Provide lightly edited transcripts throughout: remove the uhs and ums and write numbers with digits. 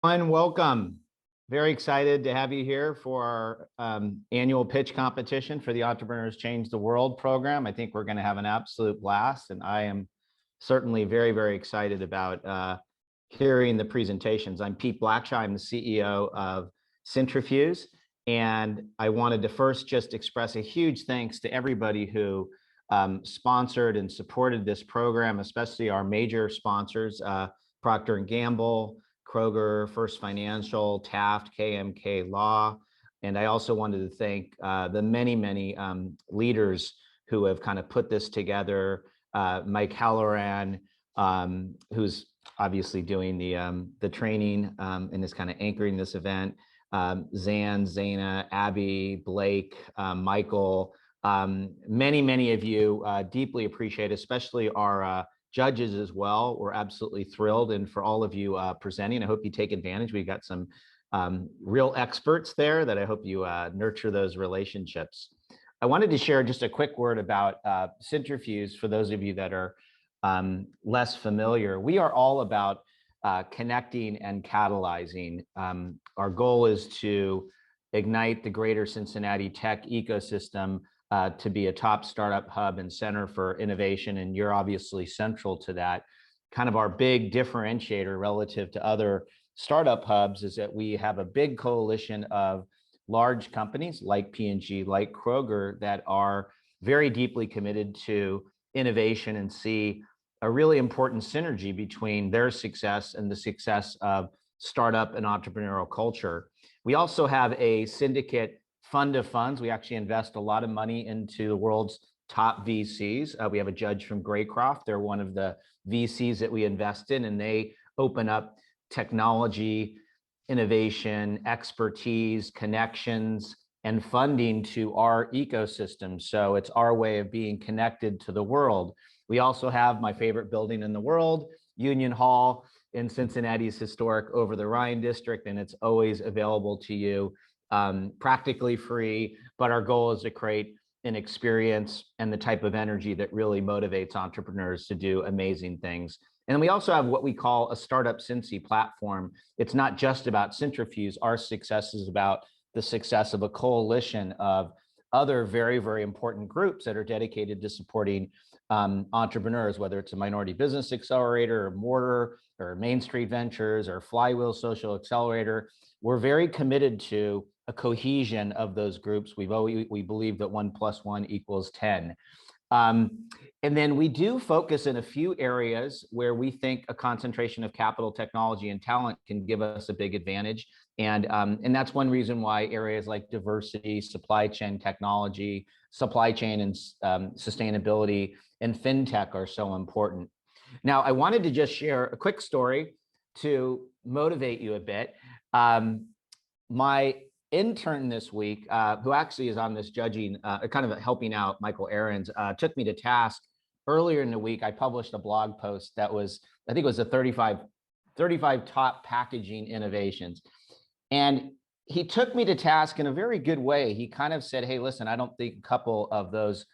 Welcome. Very excited to have you here for our annual pitch competition for the Entrepreneurs Change the World program. I think we're going to have an absolute blast, and I am certainly very, very excited about hearing the presentations. I'm Pete Blackshaw. I'm the CEO of Cintrifuse, and I wanted to first just express a huge thanks to everybody who sponsored and supported this program, especially our major sponsors, Procter & Gamble, Kroger, First Financial, Taft, KMK Law. And I also wanted to thank the many leaders who have kind of put this together. Mike Halloran, who's obviously doing the training and is kind of anchoring this event. Zan, Zaina, Abby, Blake, Michael, many of you deeply appreciate, especially our judges as well. We're absolutely thrilled. And for all of you presenting, I hope you take advantage. We've got some real experts there that I hope you nurture those relationships. I wanted to share just a quick word about Cintrifuse for those of you that are less familiar. We are all about connecting and catalyzing. Our goal is to ignite the greater Cincinnati tech ecosystem to be a top startup hub and center for innovation, and you're obviously central to that. Kind of our big differentiator relative to other startup hubs is that we have a big coalition of large companies like P&G, like Kroger, that are very deeply committed to innovation and see a really important synergy between their success and the success of startup and entrepreneurial culture. We also have a syndicate fund of funds. We actually invest a lot of money into the world's top VCs. We have a judge from Graycroft. They're one of the VCs that we invest in, and they open up technology, innovation, expertise, connections, and funding to our ecosystem. So it's our way of being connected to the world. We also have my favorite building in the world, Union Hall in Cincinnati's historic Over the Rhine district, and it's always available to you practically free, but our goal is to create an experience and the type of energy that really motivates entrepreneurs to do amazing things. And we also have what we call a Startup Cincy platform. It's not just about Cintrifuse. Our success is about the success of a coalition of other very important groups that are dedicated to supporting entrepreneurs, whether it's a Minority Business Accelerator or Mortar or Main Street Ventures or Flywheel Social Accelerator. We're very committed to a cohesion of those groups. We believe that 1 + 1 = 10. And then we do focus in a few areas where we think a concentration of capital, technology, and talent can give us a big advantage. And that's one reason why areas like diversity, supply chain technology, supply chain and sustainability, and fintech are so important. Now, I wanted to just share a quick story to motivate you a bit. My intern this week, who actually is on this judging, kind of helping out Michael Ahrens, took me to task earlier in the week. I published a blog post that was, I think it was the 35 top packaging innovations. And he took me to task in a very good way. He kind of said, hey, listen, I don't think a couple of those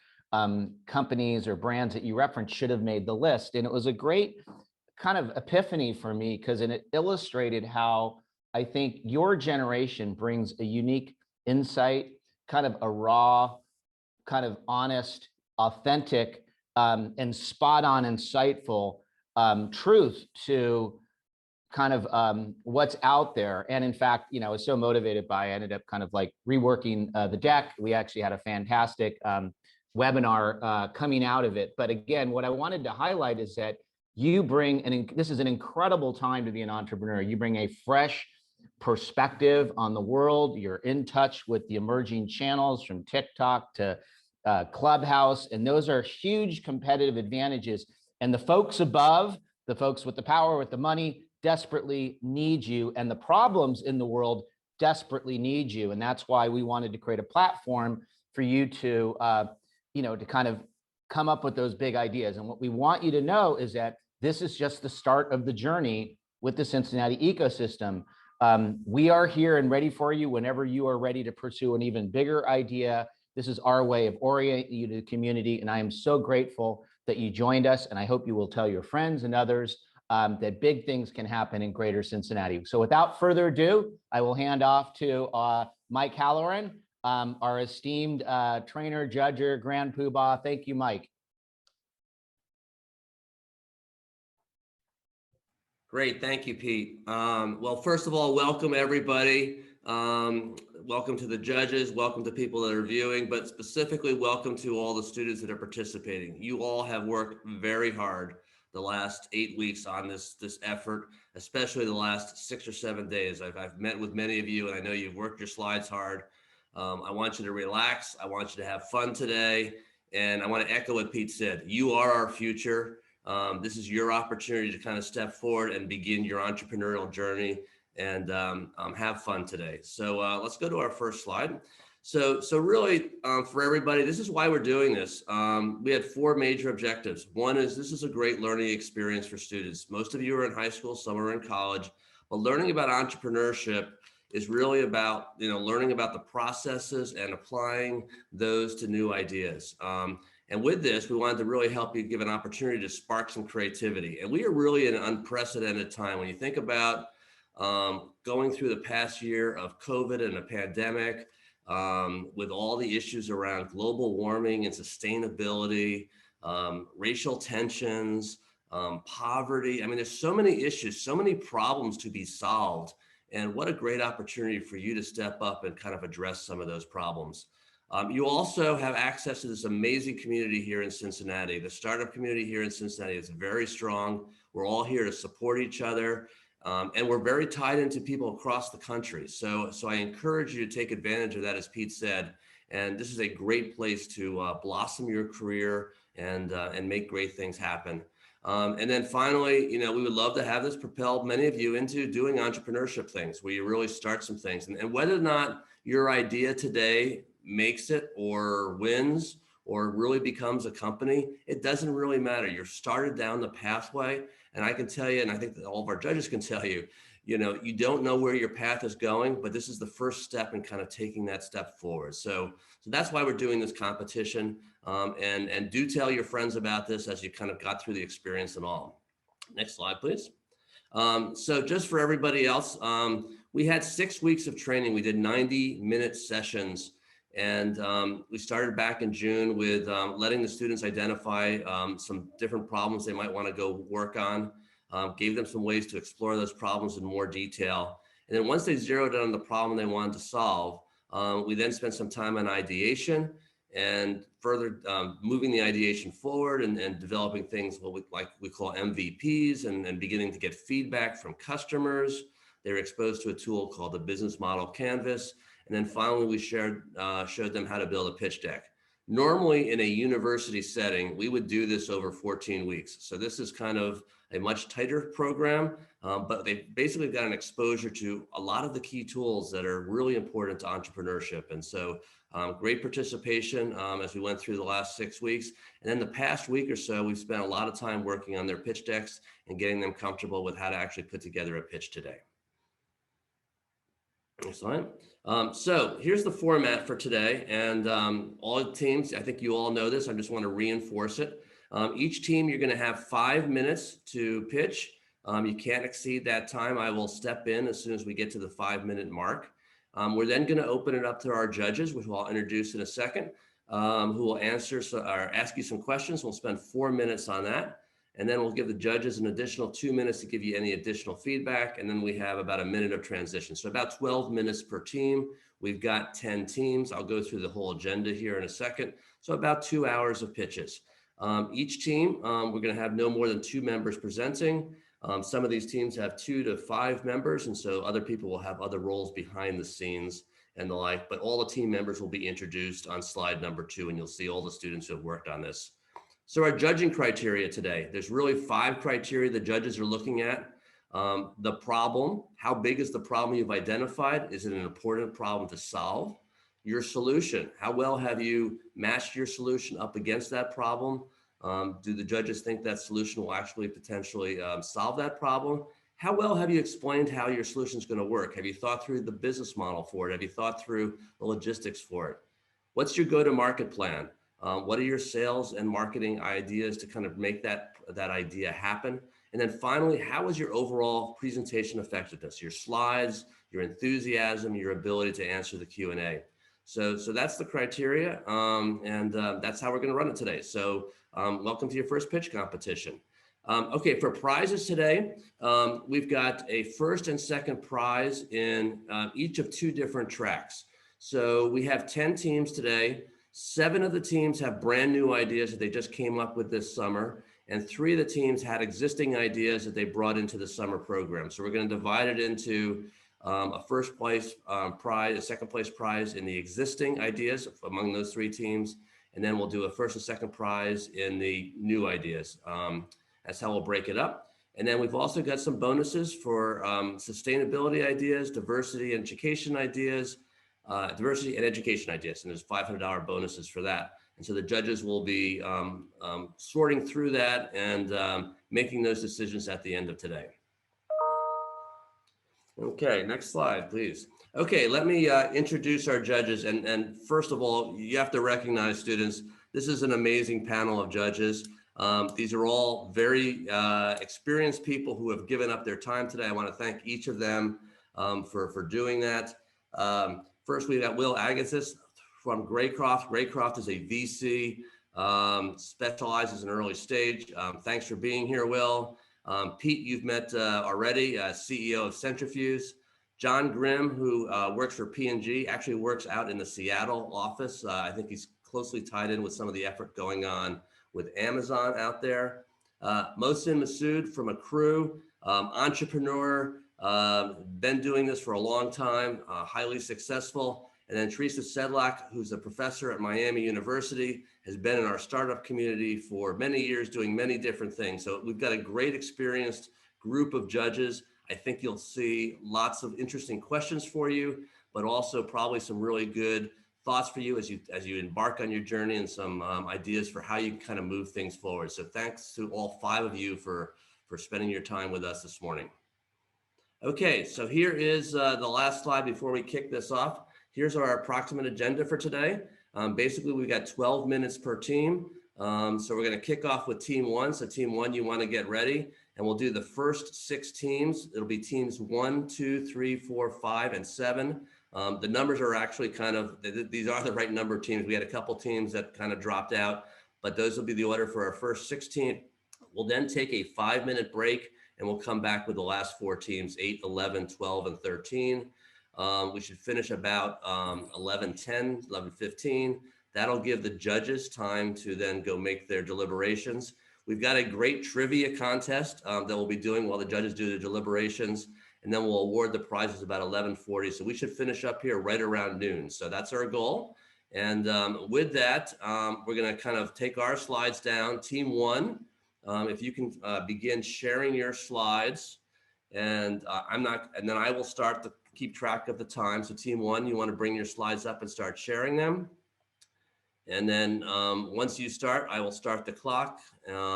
companies or brands that you referenced should have made the list. And it was a great kind of epiphany for me because it illustrated how I think your generation brings a unique insight, kind of a raw, kind of honest, authentic, and spot on, insightful truth to kind of what's out there. And in fact, I was so motivated by, I ended up kind of like reworking the deck. We actually had a fantastic webinar coming out of it. But again, what I wanted to highlight is that you bring, this is an incredible time to be an entrepreneur. You bring a fresh perspective on the world. You're in touch with the emerging channels from TikTok to Clubhouse, and those are huge competitive advantages. And the folks above, the folks with the power, with the money, desperately need you, and the problems in the world desperately need you. And that's why we wanted to create a platform for you to, to kind of come up with those big ideas. And what we want you to know is that this is just the start of the journey with the Cincinnati ecosystem. We are here and ready for you whenever you are ready to pursue an even bigger idea. This is our way of orienting you to the community. And I am so grateful that you joined us. And I hope you will tell your friends and others that big things can happen in greater Cincinnati. So without further ado, I will hand off to Mike Halloran, our esteemed trainer, judger, grand poobah. Thank you, Mike. Great, thank you, Pete. Well, first of all, welcome everybody. Welcome to the judges, welcome to people that are viewing, but specifically welcome to all the students that are participating. You all have worked very hard the last 8 weeks on this effort, especially the last 6 or 7 days. I've met with many of you, and I know you've worked your slides hard. I want you to relax. I want you to have fun today. And I want to echo what Pete said. You are our future. This is your opportunity to kind of step forward and begin your entrepreneurial journey and have fun today. So let's go to our first slide. So really, for everybody, this is why we're doing this. We had 4 major objectives. One is this is a great learning experience for students. Most of you are in high school, some are in college, but learning about entrepreneurship is really about learning about the processes and applying those to new ideas. And with this, we wanted to really help you give an opportunity to spark some creativity. And we are really in an unprecedented time. When you think about going through the past year of COVID and a pandemic, with all the issues around global warming and sustainability, racial tensions, poverty. I mean, there's so many issues, so many problems to be solved. And what a great opportunity for you to step up and kind of address some of those problems. You also have access to this amazing community here in Cincinnati. The startup community here in Cincinnati is very strong. We're all here to support each other. And we're very tied into people across the country. So I encourage you to take advantage of that, as Pete said. And this is a great place to blossom your career and make great things happen. And then finally, we would love to have this propel many of you into doing entrepreneurship things where you really start some things. And whether or not your idea today makes it or wins or really becomes a company, it doesn't really matter. You're started down the pathway. And I can tell you, and I think that all of our judges can tell you, you don't know where your path is going, but this is the first step in kind of taking that step forward. So that's why we're doing this competition. And do tell your friends about this as you kind of got through the experience and all. Next slide, please. So just for everybody else, we had 6 weeks of training. We did 90-minute sessions. And we started back in June with letting the students identify some different problems they might want to go work on, gave them some ways to explore those problems in more detail. And then once they zeroed in on the problem they wanted to solve, we then spent some time on ideation and further moving the ideation forward and developing things what we call MVPs and beginning to get feedback from customers. They were exposed to a tool called the Business Model Canvas. And then finally, we showed them how to build a pitch deck. Normally in a university setting, we would do this over 14 weeks. So this is kind of a much tighter program, but they basically got an exposure to a lot of the key tools that are really important to entrepreneurship. And so great participation as we went through the last 6 weeks. And then the past week or so, we've spent a lot of time working on their pitch decks and getting them comfortable with how to actually put together a pitch today. Next slide. So here's the format for today, and all teams, I think you all know this, I just want to reinforce it. Each team, you're going to have 5 minutes to pitch. You can't exceed that time. I will step in as soon as we get to the 5-minute mark. We're then going to open it up to our judges, which I'll introduce in a second, who will answer or ask you some questions. We'll spend 4 minutes on that. And then we'll give the judges an additional 2 minutes to give you any additional feedback. And then we have about a minute of transition. So about 12 minutes per team. We've got 10 teams. I'll go through the whole agenda here in a second. So about 2 hours of pitches. Each team, we're going to have no more than 2 members presenting. Some of these teams have 2 to 5 members. And so other people will have other roles behind the scenes and the like. But all the team members will be introduced on slide number 2. And you'll see all the students who have worked on this. So our judging criteria today, there's really 5 criteria the judges are looking at. The problem, how big is the problem you've identified? Is it an important problem to solve? Your solution, how well have you matched your solution up against that problem? Do the judges think that solution will actually potentially solve that problem? How well have you explained how your solution is going to work? Have you thought through the business model for it? Have you thought through the logistics for it? What's your go-to-market plan? What are your sales and marketing ideas to kind of make that idea happen? And then finally, how was your overall presentation effectiveness, your slides, your enthusiasm, your ability to answer the Q&A? So that's the criteria, and that's how we're going to run it today. So welcome to your first pitch competition. Okay, for prizes today, we've got a first and second prize in each of 2 different tracks. So we have 10 teams today. 7 of the teams have brand new ideas that they just came up with this summer, and 3 of the teams had existing ideas that they brought into the summer program. So we're going to divide it into a first place prize, a second place prize in the existing ideas among those 3 teams, and then we'll do a first and second prize in the new ideas. That's how we'll break it up. And then we've also got some bonuses for sustainability ideas, diversity and education ideas, and there's $500 bonuses for that. And so the judges will be sorting through that and making those decisions at the end of today. Okay, next slide, please. Okay, let me introduce our judges. And first of all, you have to recognize, students, this is an amazing panel of judges. These are all very experienced people who have given up their time today. I want to thank each of them for doing that. First, we've got Will Agassiz from Graycroft. Graycroft is a VC, specializes in early stage. Thanks for being here, Will. Pete, you've met already, CEO of Centrifuge. John Grimm, who works for P&G, actually works out in the Seattle office. I think he's closely tied in with some of the effort going on with Amazon out there. Mohsin Masood from Accrue, entrepreneur, been doing this for a long time, highly successful. And then Teresa Sedlak, who's a professor at Miami University, has been in our startup community for many years doing many different things. So we've got a great experienced group of judges. I think you'll see lots of interesting questions for you, but also probably some really good thoughts for you as you embark on your journey, and some ideas for how you can kind of move things forward. So thanks to all 5 of you for spending your time with us this morning. Okay, so here is the last slide before we kick this off. Here's our approximate agenda for today. Basically, we've got 12 minutes per team. So we're going to kick off with team 1. So team 1, you want to get ready, and we'll do the first 6 teams. It'll be teams 1, 2, 3, 4, 5, and 7. The numbers are actually kind of, these are the right number of teams. We had a couple teams that kind of dropped out, but those will be the order for our first 16. We'll then take a 5-minute break, and we'll come back with the last 4 teams, 8, 11, 12, and 13. We should finish about 11:10, 11:15. That'll give the judges time to then go make their deliberations. We've got a great trivia contest that we'll be doing while the judges do their deliberations, and then we'll award the prizes about 11:40. So we should finish up here right around noon. So that's our goal. And with that, we're going to kind of take our slides down. Team 1, if you can begin sharing your slides, and and then I will start to keep track of the time. So team 1, you want to bring your slides up and start sharing them. And then once you start, I will start the clock.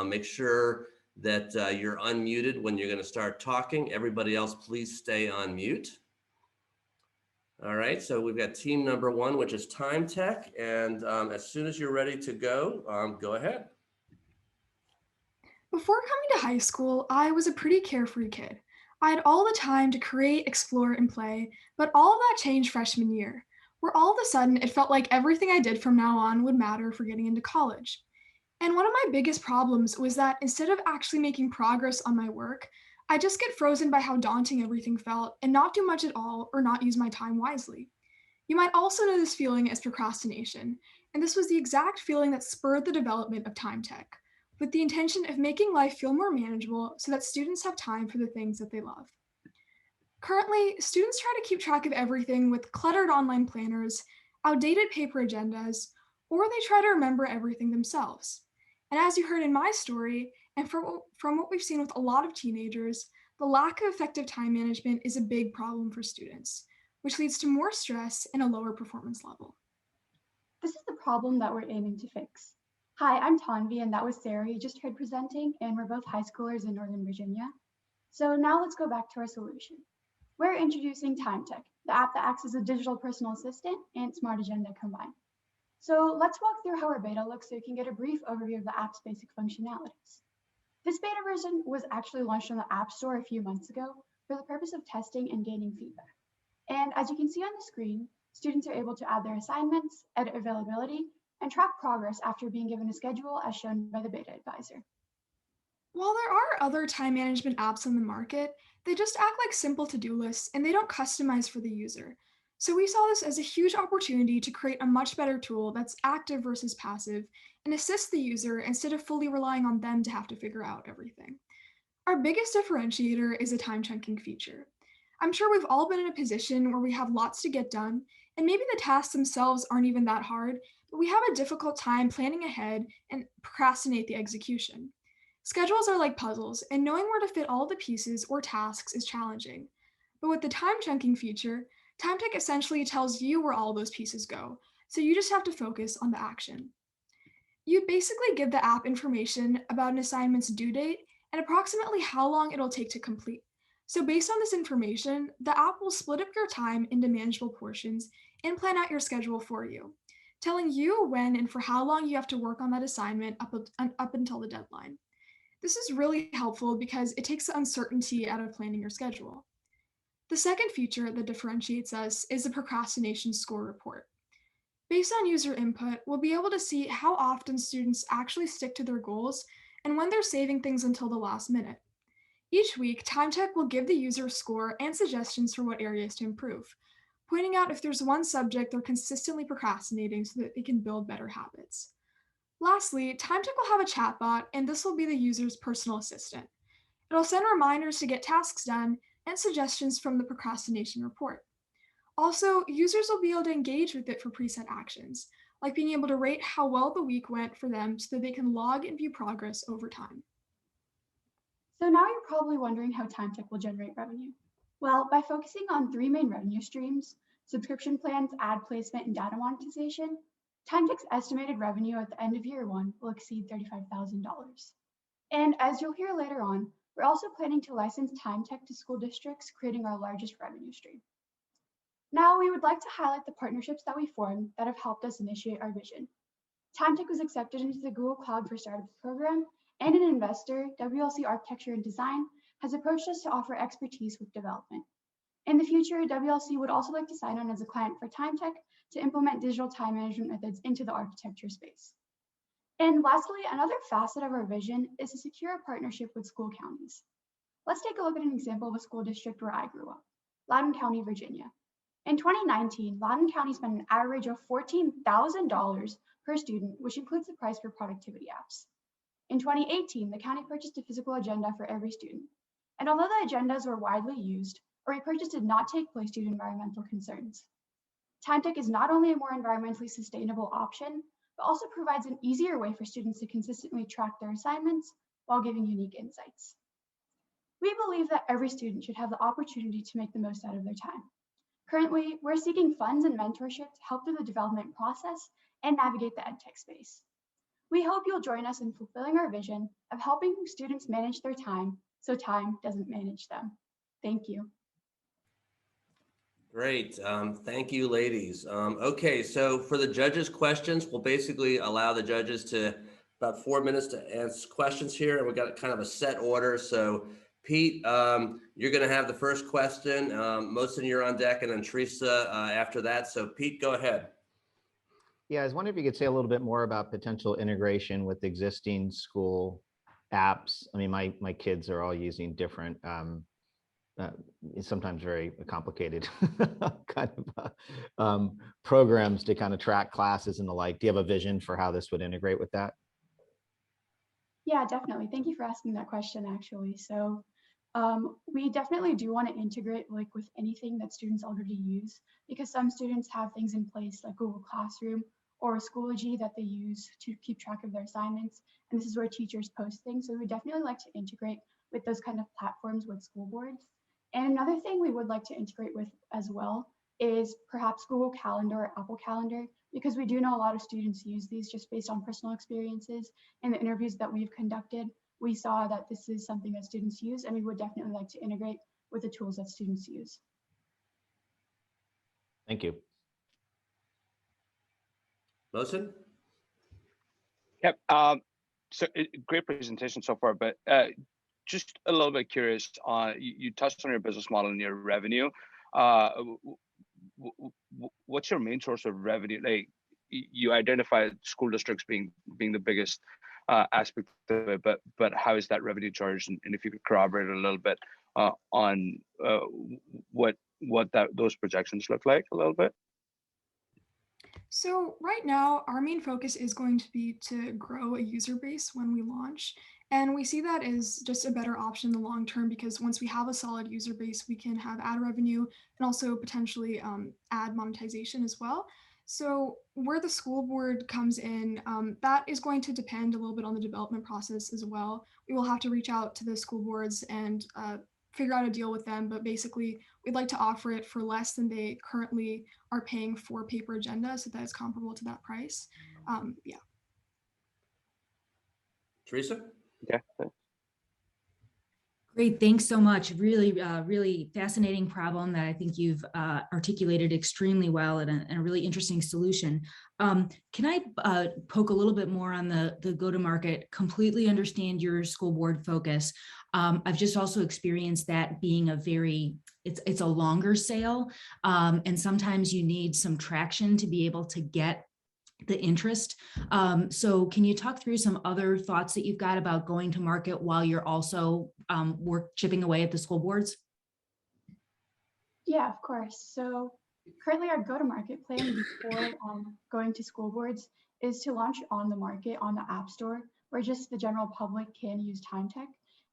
Make sure that you're unmuted when you're going to start talking. Everybody else, please stay on mute. All right, so we've got team number 1, which is Time Tech. And as soon as you're ready to go, go ahead. Before coming to high school, I was a pretty carefree kid. I had all the time to create, explore, and play, but all of that changed freshman year, where all of a sudden it felt like everything I did from now on would matter for getting into college. And one of my biggest problems was that instead of actually making progress on my work, I just get frozen by how daunting everything felt and not do much at all or not use my time wisely. You might also know this feeling as procrastination, and this was the exact feeling that spurred the development of Time Tech, with the intention of making life feel more manageable so that students have time for the things that they love. Currently, students try to keep track of everything with cluttered online planners, outdated paper agendas, or they try to remember everything themselves. And as you heard in my story, and from what we've seen with a lot of teenagers, the lack of effective time management is a big problem for students, which leads to more stress and a lower performance level. This is the problem that we're aiming to fix. Hi, I'm Tanvi, and that was Sarah you just heard presenting, and we're both high schoolers in Northern Virginia. So now let's go back to our solution. We're introducing Time Tech, the app that acts as a digital personal assistant and Smart Agenda combined. So let's walk through how our beta looks so you can get a brief overview of the app's basic functionalities. This beta version was actually launched on the App Store a few months ago for the purpose of testing and gaining feedback. And as you can see on the screen, students are able to add their assignments, edit availability, and track progress after being given a schedule as shown by the beta advisor. While there are other time management apps on the market, they just act like simple to-do lists and they don't customize for the user. So we saw this as a huge opportunity to create a much better tool that's active versus passive and assists the user instead of fully relying on them to have to figure out everything. Our biggest differentiator is a time chunking feature. I'm sure we've all been in a position where we have lots to get done, and maybe the tasks themselves aren't even that hard, but we have a difficult time planning ahead and procrastinate the execution. Schedules are like puzzles, and knowing where to fit all the pieces or tasks is challenging. But with the time chunking feature, TimeTech essentially tells you where all those pieces go, so you just have to focus on the action. You basically give the app information about an assignment's due date and approximately how long it'll take to complete. So based on this information, the app will split up your time into manageable portions and plan out your schedule for you, telling you when and for how long you have to work on that assignment up until the deadline. This is really helpful because it takes the uncertainty out of planning your schedule. The second feature that differentiates us is the procrastination score report. Based on user input, we'll be able to see how often students actually stick to their goals and when they're saving things until the last minute. Each week, TimeTech will give the user a score and suggestions for what areas to improve, pointing out if there's one subject they're consistently procrastinating so that they can build better habits. Lastly, TimeTech will have a chatbot, and this will be the user's personal assistant. It'll send reminders to get tasks done and suggestions from the procrastination report. Also, users will be able to engage with it for preset actions, like being able to rate how well the week went for them so that they can log and view progress over time. So now you're probably wondering how TimeTech will generate revenue. Well, by focusing on three main revenue streams, subscription plans, ad placement, and data monetization, TimeTech's estimated revenue at the end of year one will exceed $35,000. And as you'll hear later on, we're also planning to license TimeTech to school districts, creating our largest revenue stream. Now, we would like to highlight the partnerships that we formed that have helped us initiate our vision. TimeTech was accepted into the Google Cloud for Startups program, and an investor, WLC Architecture and Design, has approached us to offer expertise with development. In the future, WLC would also like to sign on as a client for TimeTech to implement digital time management methods into the architecture space. And lastly, another facet of our vision is to secure a partnership with school counties. Let's take a look at an example of a school district where I grew up, Loudoun County, Virginia. In 2019, Loudoun County spent an average of $14,000 per student, which includes the price for productivity apps. In 2018, the county purchased a physical agenda for every student. And although the agendas were widely used, a repurchase did not take place due to environmental concerns. TimeTech is not only a more environmentally sustainable option, but also provides an easier way for students to consistently track their assignments while giving unique insights. We believe that every student should have the opportunity to make the most out of their time. Currently, we're seeking funds and mentorship to help through the development process and navigate the EdTech space. We hope you'll join us in fulfilling our vision of helping students manage their time so time doesn't manage them. Thank you. Great. Thank you, ladies. Okay, so for the judges' questions, we'll basically allow the judges to about 4 minutes to ask questions here, and we got kind of a set order. So Pete, you're going to have the first question. Mohsen, you're on deck, and then Teresa after that. So Pete, go ahead. Yeah, I was wondering if you could say a little bit more about potential integration with existing school apps. I mean, my kids are all using different, sometimes very complicated kind of programs to kind of track classes and the like. Do you have a vision for how this would integrate with that? Yeah, definitely. Thank you for asking that question, actually. So we definitely do want to integrate like with anything that students already use, because some students have things in place like Google Classroom or Schoology that they use to keep track of their assignments. And this is where teachers post things. So we definitely like to integrate with those kind of platforms with school boards. And another thing we would like to integrate with as well is perhaps Google Calendar or Apple Calendar, because we do know a lot of students use these just based on personal experiences. In the interviews that we've conducted, we saw that this is something that students use, and we would definitely like to integrate with the tools that students use. Thank you. Mohsen? Yep. great presentation so far, but just a little bit curious on, you touched on your business model and your revenue. What's your main source of revenue? Like, you identify school districts being the biggest aspect of it, but how is that revenue charged? And if you could corroborate a little bit on what those projections look like a little bit. So right now, our main focus is going to be to grow a user base when we launch. And we see that as just a better option in the long term, because once we have a solid user base, we can have ad revenue and also potentially ad monetization as well. So where the school board comes in, that is going to depend a little bit on the development process as well. We will have to reach out to the school boards and figure out a deal with them. But basically, we'd like to offer it for less than they currently are paying for paper agenda, so that is comparable to that price. Yeah. Teresa? Yeah. Great, thanks so much. Really, really fascinating problem that I think you've articulated extremely well, and a really interesting solution. Can I poke a little bit more on the go-to-market? Completely understand your school board focus. I've just also experienced that being it's a longer sale, and sometimes you need some traction to be able to get the interest. So can you talk through some other thoughts that you've got about going to market while you're also chipping away at the school boards? Yeah, of course. So currently our go-to-market plan before going to school boards is to launch on the market on the App Store, where just the general public can use TimeTech.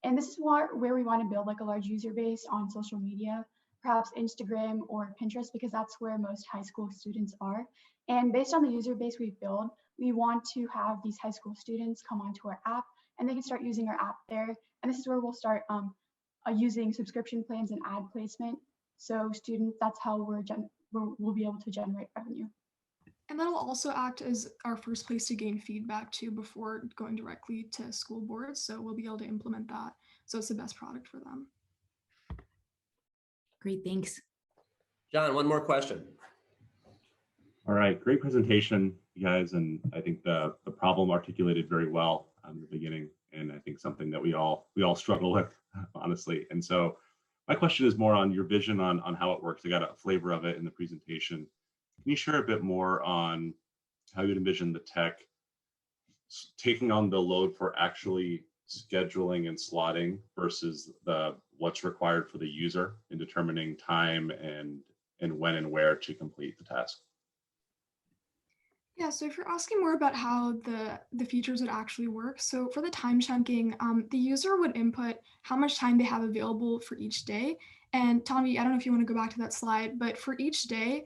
And this is where we want to build like a large user base on social media, perhaps Instagram or Pinterest, because that's where most high school students are. And based on the user base we build, we want to have these high school students come onto our app and they can start using our app there. And this is where we'll start using subscription plans and ad placement. So students, that's how we'll be able to generate revenue. And that'll also act as our first place to gain feedback too before going directly to school boards. So we'll be able to implement that. So it's the best product for them. Great, thanks. John, one more question. All right, great presentation, you guys, and I think the problem articulated very well in the beginning, and I think something that we all struggle with, honestly. And so my question is more on your vision on how it works. I got a flavor of it in the presentation. Can you share a bit more on how you envision the tech taking on the load for actually scheduling and slotting versus what's required for the user in determining time and when and where to complete the task? Yeah, so if you're asking more about how the features would actually work, so for the time chunking, the user would input how much time they have available for each day. And Tommy, I don't know if you want to go back to that slide, but for each day,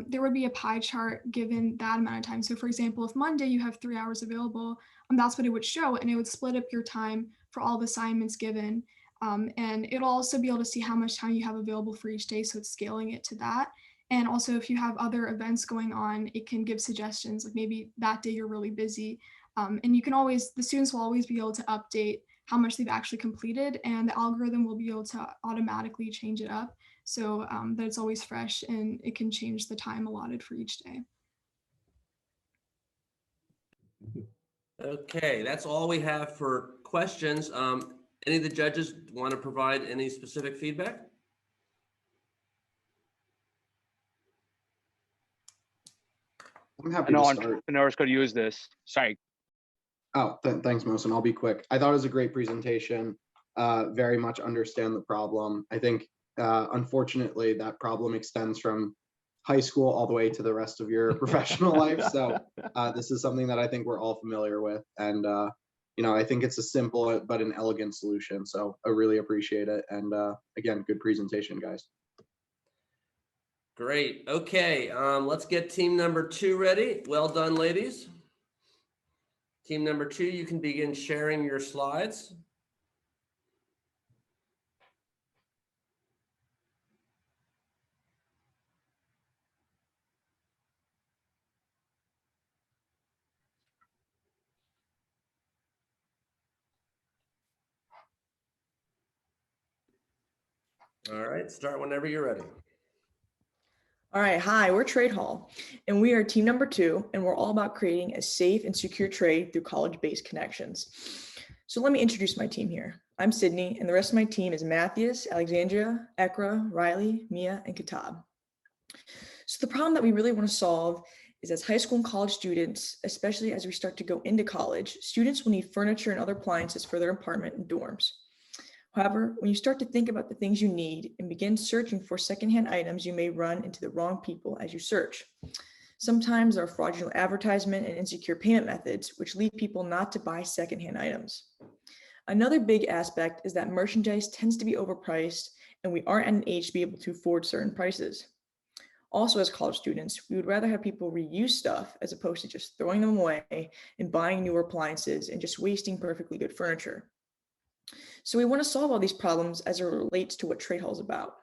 there would be a pie chart given that amount of time. So for example, if Monday you have 3 hours available, that's what it would show, and it would split up your time for all the assignments given. And it'll also be able to see how much time you have available for each day, so it's scaling it to that. And also, if you have other events going on, it can give suggestions, like maybe that day you're really busy. And you can the students will always be able to update how much they've actually completed, and the algorithm will be able to automatically change it up so that it's always fresh, and it can change the time allotted for each day. Okay, that's all we have for questions. Any of the judges want to provide any specific feedback? I'm happy I know to start. entrepreneurs could use this. Sorry. Oh, thanks, Mohsen. I'll be quick. I thought it was a great presentation. Very much understand the problem. I think, unfortunately, that problem extends from high school all the way to the rest of your professional life. So this is something that I think we're all familiar with. And, I think it's a simple but an elegant solution. So I really appreciate it. And again, good presentation, guys. Great. Okay, let's get team number 2 ready. Well done, ladies. Team number 2, you can begin sharing your slides. All right, start whenever you're ready. All right, hi, we're Trade Hall, and we are team number 2, and we're all about creating a safe and secure trade through college-based connections. So let me introduce my team here. I'm Sydney, and the rest of my team is Matthias, Alexandria, Ekra, Riley, Mia, and Kitab. So the problem that we really want to solve is as high school and college students, especially as we start to go into college, students will need furniture and other appliances for their apartment and dorms. However, when you start to think about the things you need and begin searching for secondhand items, you may run into the wrong people as you search. Sometimes there are fraudulent advertisement and insecure payment methods, which lead people not to buy secondhand items. Another big aspect is that merchandise tends to be overpriced, and we aren't at an age to be able to afford certain prices. Also, as college students, we would rather have people reuse stuff as opposed to just throwing them away and buying newer appliances and just wasting perfectly good furniture. So we want to solve all these problems as it relates to what Trade Hall is about.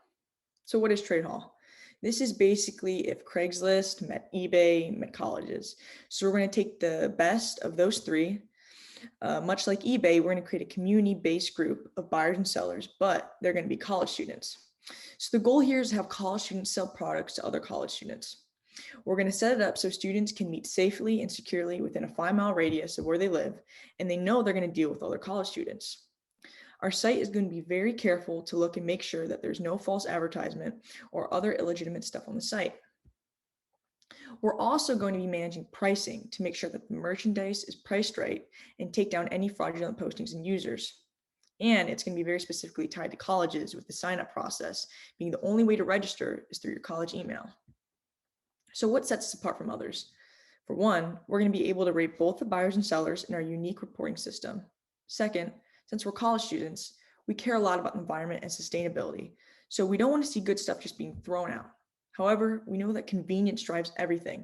So what is Trade Hall? This is basically if Craigslist met eBay, met colleges. So we're going to take the best of those three. Much like eBay, we're going to create a community-based group of buyers and sellers, but they're going to be college students. So the goal here is to have college students sell products to other college students. We're going to set it up so students can meet safely and securely within a 5-mile radius of where they live, and they know they're going to deal with other college students. Our site is going to be very careful to look and make sure that there's no false advertisement or other illegitimate stuff on the site. We're also going to be managing pricing to make sure that the merchandise is priced right and take down any fraudulent postings and users. And it's going to be very specifically tied to colleges, with the sign-up process being the only way to register is through your college email. So what sets us apart from others? For one, we're going to be able to rate both the buyers and sellers in our unique reporting system. Second, since we're college students, we care a lot about the environment and sustainability. So we don't want to see good stuff just being thrown out. However, we know that convenience drives everything.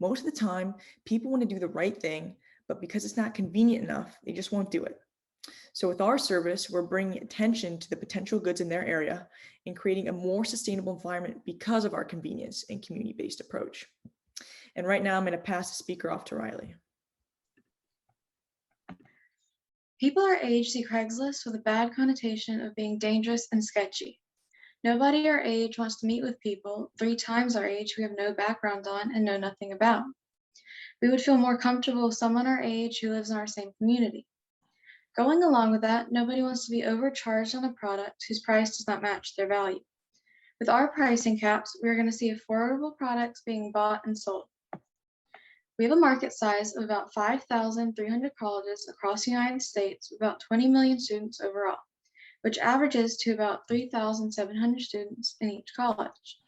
Most of the time, people want to do the right thing, but because it's not convenient enough, they just won't do it. So with our service, we're bringing attention to the potential goods in their area and creating a more sustainable environment because of our convenience and community-based approach. And right now I'm going to pass the speaker off to Riley. People our age see Craigslist with a bad connotation of being dangerous and sketchy. Nobody our age wants to meet with people 3 times our age we have no background on and know nothing about. We would feel more comfortable with someone our age who lives in our same community. Going along with that, nobody wants to be overcharged on a product whose price does not match their value. With our pricing caps, we are going to see affordable products being bought and sold. We have a market size of about 5,300 colleges across the United States, with about 20 million students overall, which averages to about 3,700 students in each college.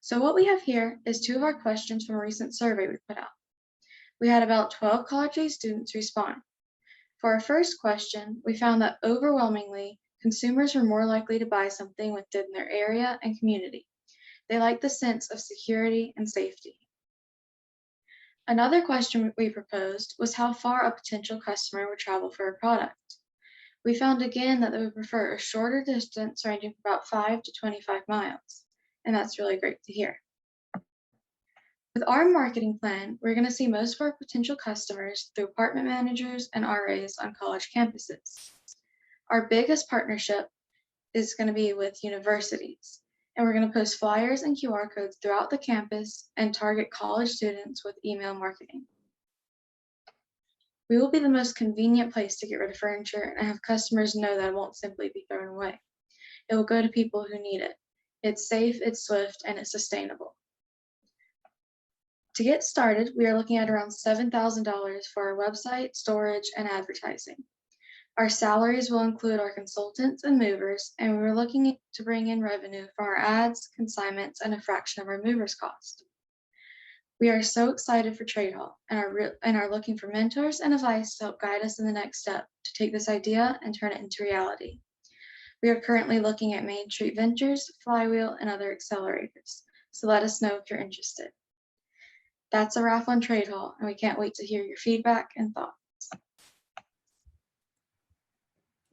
So what we have here is 2 of our questions from a recent survey we put out. We had about 12 college-age students respond. For our first question, we found that overwhelmingly, consumers were more likely to buy something within their area and community. They like the sense of security and safety. Another question we proposed was how far a potential customer would travel for a product. We found again that they would prefer a shorter distance ranging from about 5 to 25 miles, and that's really great to hear. With our marketing plan, we're going to see most of our potential customers through apartment managers and RAs on college campuses. Our biggest partnership is going to be with universities, and we're going to post flyers and QR codes throughout the campus and target college students with email marketing. We will be the most convenient place to get rid of furniture and have customers know that it won't simply be thrown away. It will go to people who need it. It's safe, it's swift, and it's sustainable. To get started, we are looking at around $7,000 for our website, storage, and advertising. Our salaries will include our consultants and movers, and we're looking to bring in revenue from our ads, consignments, and a fraction of our movers' cost. We are so excited for Trade Hall and are looking for mentors and advice to help guide us in the next step to take this idea and turn it into reality. We are currently looking at Main Street Ventures, Flywheel, and other accelerators, so let us know if you're interested. That's a wrap on Trade Hall, and we can't wait to hear your feedback and thoughts.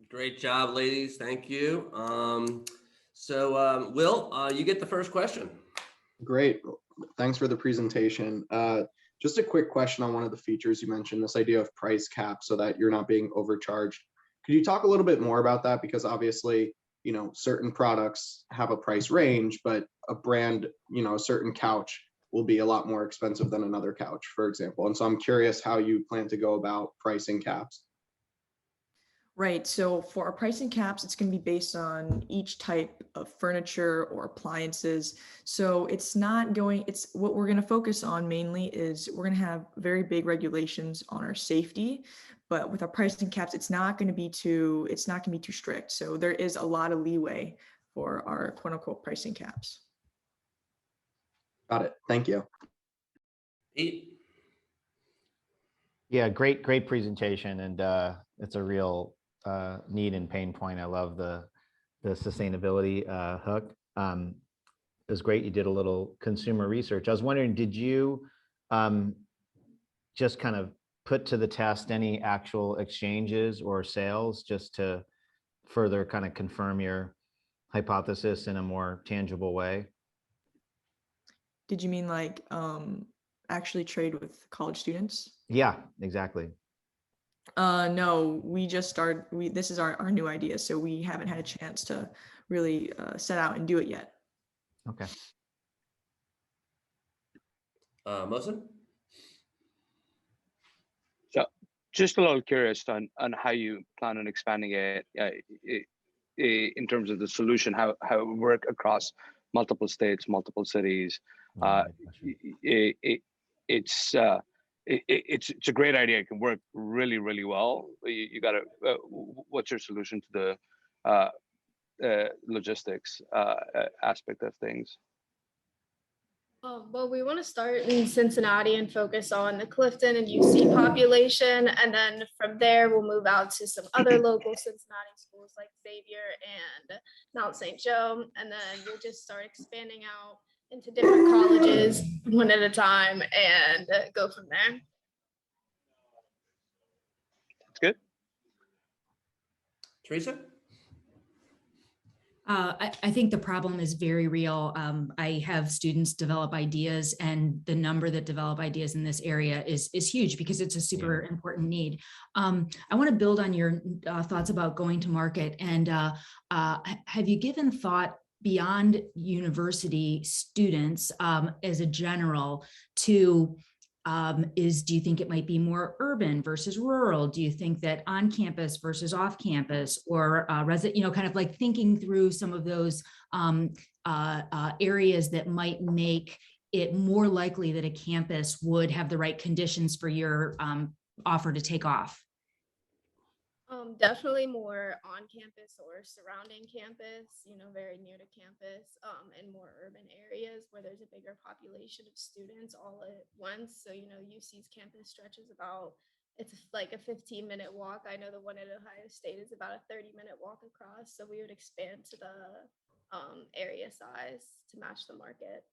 Great job, ladies. Thank you. Will, you get the first question. Great. Thanks for the presentation. Just a quick question on one of the features you mentioned, this idea of price cap so that you're not being overcharged. Could you talk a little bit more about that? Because obviously, you know, certain products have a price range, but a brand, you know, a certain couch will be a lot more expensive than another couch, for example. And so I'm curious how you plan to go about pricing caps. Right. So for our pricing caps, it's going to be based on each type of furniture or appliances. So it's not going, it's what we're going to focus on mainly is we're going to have very big regulations on our safety, but with our pricing caps, it's not going to be too strict. So there is a lot of leeway for our quote unquote pricing caps. Got it. Thank you. Pete? Yeah, great presentation, and it's a real need and pain point. I love the sustainability hook. It was great. You did a little consumer research. I was wondering, did you just kind of put to the test any actual exchanges or sales just to further kind of confirm your hypothesis in a more tangible way? Did you mean like actually trade with college students? Yeah, exactly. No, we just started, this is our new idea, so we haven't had a chance to really set out and do it yet. Okay. Mohsen? So just a little curious on how you plan on expanding it in terms of the solution, how it would work across multiple states, multiple cities. It's a great idea. It can work really, really well. You got to, what's your solution to the logistics aspect of things? Well, we want to start in Cincinnati and focus on the Clifton and UC population. And then from there, we'll move out to some other local Cincinnati schools like Xavier and Mount St. Joe. And then we'll just start expanding out into different colleges one at a time and go from there. That's good. Teresa? I think the problem is very real. I have students develop ideas, and the number that develop ideas in this area is huge because it's a super important need. I want to build on your thoughts about going to market. And have you given thought beyond university students as a general to do you think it might be more urban versus rural? Do you think that on campus versus off campus, or kind of like thinking through some of those areas that might make it more likely that a campus would have the right conditions for your offer to take off? Definitely more on campus or surrounding campus, very near to campus, and more urban areas where there's a bigger population of students all at once. So, UC's campus stretches it's like a 15-minute walk. I know the one at Ohio State is about a 30-minute walk across. So we would expand to the area size to match the market.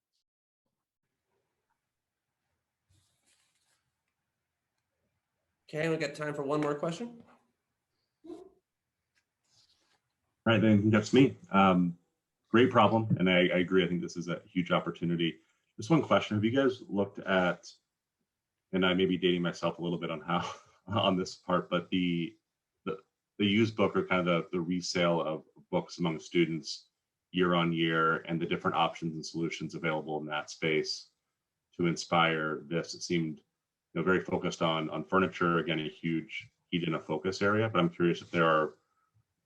Okay, we got time for one more question. All right, then that's me. Great problem, and I agree. I think this is a huge opportunity. Just one question: have you guys looked at, and I may be dating myself a little bit on how on this part, but the used book, or kind of the resale of books among students year on year, and the different options and solutions available in that space to inspire this? It seemed very focused on furniture. Again, a huge heat and a focus area, but I'm curious if there are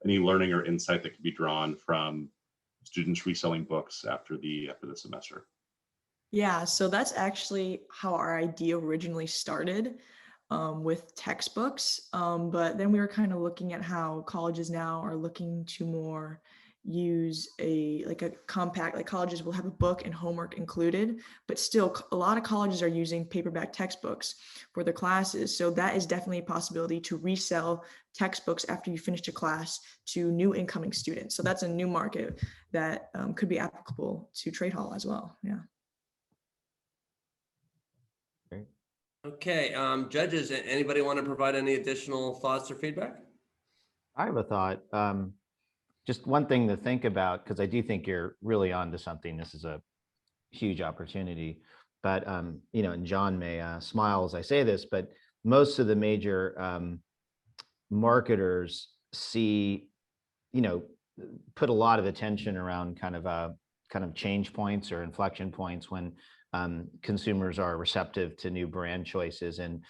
any learning or insight that can be drawn from students reselling books after the semester. Yeah, so that's actually how our idea originally started, with textbooks. But then we were kind of looking at how colleges now are looking to more use a compact, like colleges will have a book and homework included, but still a lot of colleges are using paperback textbooks for their classes. So that is definitely a possibility to resell textbooks after you finish a class to new incoming students. So that's a new market that could be applicable to Trade Hall as well. Yeah. Great. Okay, judges, anybody want to provide any additional thoughts or feedback? I have a thought. Just one thing to think about, because I do think you're really onto something. This is a huge opportunity, but and John may smile as I say this, but most of the major marketers put a lot of attention around kind of kind of change points or inflection points when consumers are receptive to new brand choices, and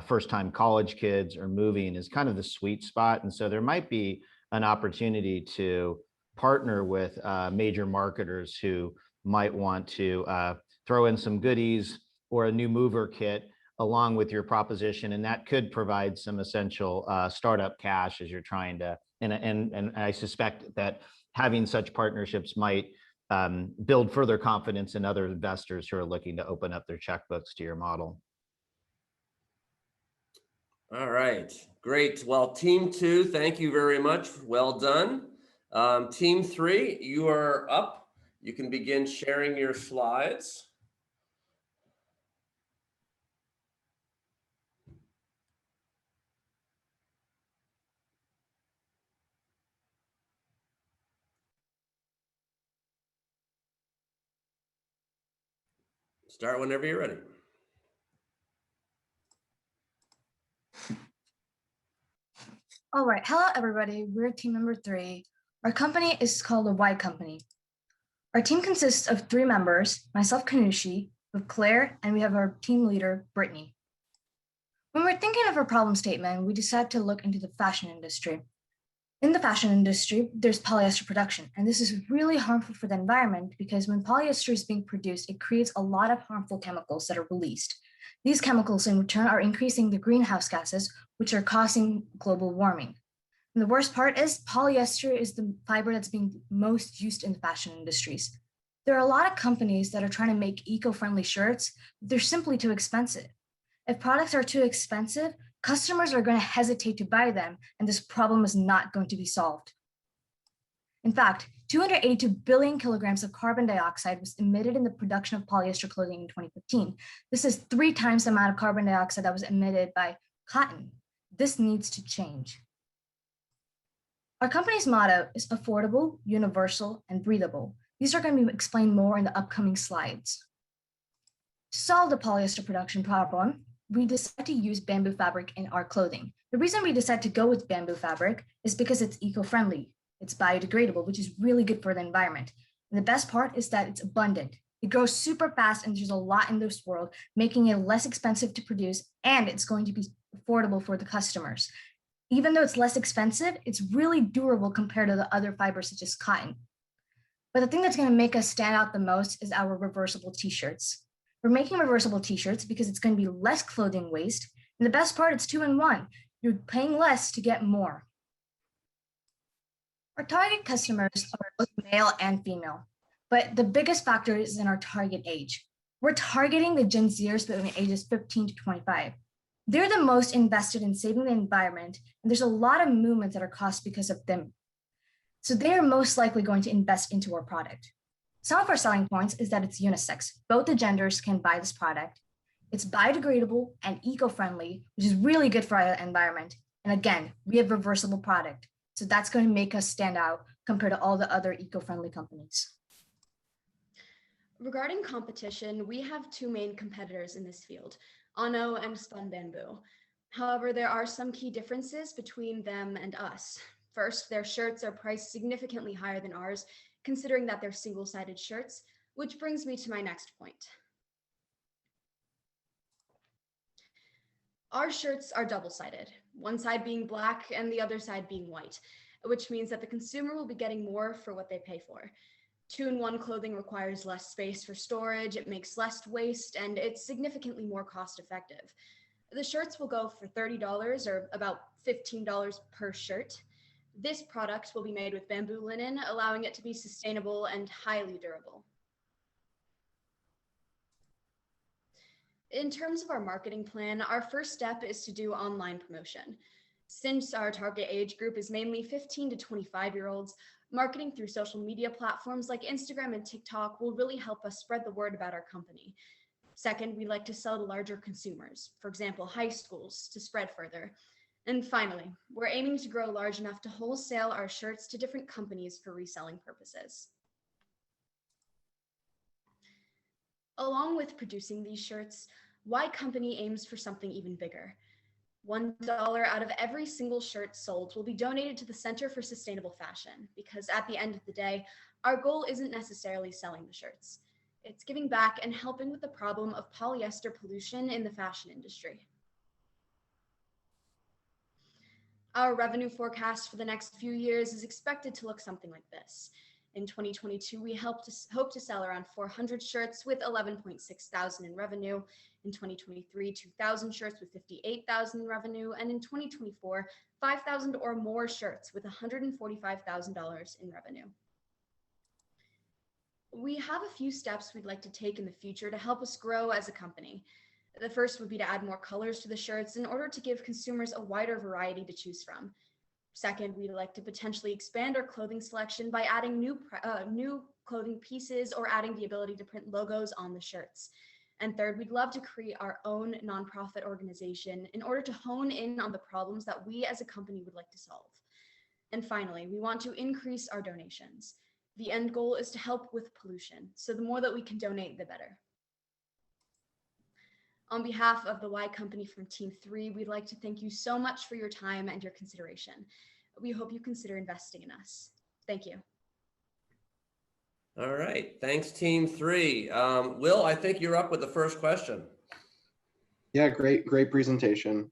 first-time college kids or moving is kind of the sweet spot. And so there might be an opportunity to partner with major marketers who might want to throw in some goodies or a new mover kit along with your proposition, and that could provide some essential startup cash as you're trying to. And I suspect that having such partnerships might build further confidence in other investors who are looking to open up their checkbooks to your model. All right, great. Well, team 2, thank you very much. Well done. Team 3, you are up. You can begin sharing your slides. Start whenever you're ready. All right, hello everybody. We're team number 3. Our company is called the Y Company. Our team consists of 3 members, myself, Kanushi, with Claire, and we have our team leader, Brittany. When we're thinking of our problem statement, we decided to look into the fashion industry. In the fashion industry, there's polyester production, and this is really harmful for the environment because when polyester is being produced, it creates a lot of harmful chemicals that are released. These chemicals in return are increasing the greenhouse gases, which are causing global warming. And the worst part is polyester is the fiber that's being most used in the fashion industries. There are a lot of companies that are trying to make eco-friendly shirts, but they're simply too expensive. If products are too expensive, customers are going to hesitate to buy them, and this problem is not going to be solved. In fact, 282 billion kilograms of carbon dioxide was emitted in the production of polyester clothing in 2015. This is 3 times the amount of carbon dioxide that was emitted by cotton. This needs to change. Our company's motto is affordable, universal, and breathable. These are going to be explained more in the upcoming slides. To solve the polyester production problem, we decided to use bamboo fabric in our clothing. The reason we decided to go with bamboo fabric is because it's eco-friendly. It's biodegradable, which is really good for the environment. And the best part is that it's abundant. It grows super fast and there's a lot in this world, making it less expensive to produce, and it's going to be affordable for the customers. Even though it's less expensive, it's really durable compared to the other fibers such as cotton. But the thing that's going to make us stand out the most is our reversible t-shirts. We're making reversible t-shirts because it's going to be less clothing waste. And the best part, it's 2-in-1. You're paying less to get more. Our target customers are both male and female, but the biggest factor is in our target age. We're targeting the Gen Zers between ages 15 to 25. They're the most invested in saving the environment, and there's a lot of movements that are caused because of them. So they are most likely going to invest into our product. Some of our selling points is that it's unisex. Both the genders can buy this product. It's biodegradable and eco-friendly, which is really good for our environment. And again, we have reversible product. So that's going to make us stand out compared to all the other eco-friendly companies. Regarding competition, we have 2 main competitors in this field, Ano and Spun Bamboo. However, there are some key differences between them and us. First, their shirts are priced significantly higher than ours, considering that they're single-sided shirts, which brings me to my next point. Our shirts are double-sided, one side being black and the other side being white, which means that the consumer will be getting more for what they pay for. 2-in-1 clothing requires less space for storage, it makes less waste, and it's significantly more cost-effective. The shirts will go for $30 or about $15 per shirt. This product will be made with bamboo linen, allowing it to be sustainable and highly durable. In terms of our marketing plan, our first step is to do online promotion. Since our target age group is mainly 15 to 25-year-olds, marketing through social media platforms like Instagram and TikTok will really help us spread the word about our company. Second, we like to sell to larger consumers, for example, high schools, to spread further. And finally, we're aiming to grow large enough to wholesale our shirts to different companies for reselling purposes. Along with producing these shirts, Y Company aims for something even bigger. $1 out of every single shirt sold will be donated to the Center for Sustainable Fashion, because at the end of the day, Our goal isn't necessarily selling the shirts. It's giving back and helping with the problem of polyester pollution in the fashion industry. Our revenue forecast for the next few years is expected to look something like this. In 2022, we hope to sell around 400 shirts with 11.6 thousand in revenue. In 2023, 2,000 shirts with 58,000 in revenue. And in 2024, 5,000 or more shirts with $145,000 in revenue. We have a few steps we'd like to take in the future to help us grow as a company. The first would be to add more colors to the shirts in order to give consumers a wider variety to choose from. Second, we'd like to potentially expand our clothing selection by adding new clothing pieces or adding the ability to print logos on the shirts. And third, we'd love to create our own nonprofit organization in order to hone in on the problems that we as a company would like to solve. And finally, we want to increase our donations. The end goal is to help with pollution, so the more that we can donate, the better. On behalf of the Y Company from Team 3, we'd like to thank you so much for your time and your consideration. We hope you consider investing in us. Thank you. All right, thanks Team 3. Will, I think you're up with the first question. Yeah, great presentation.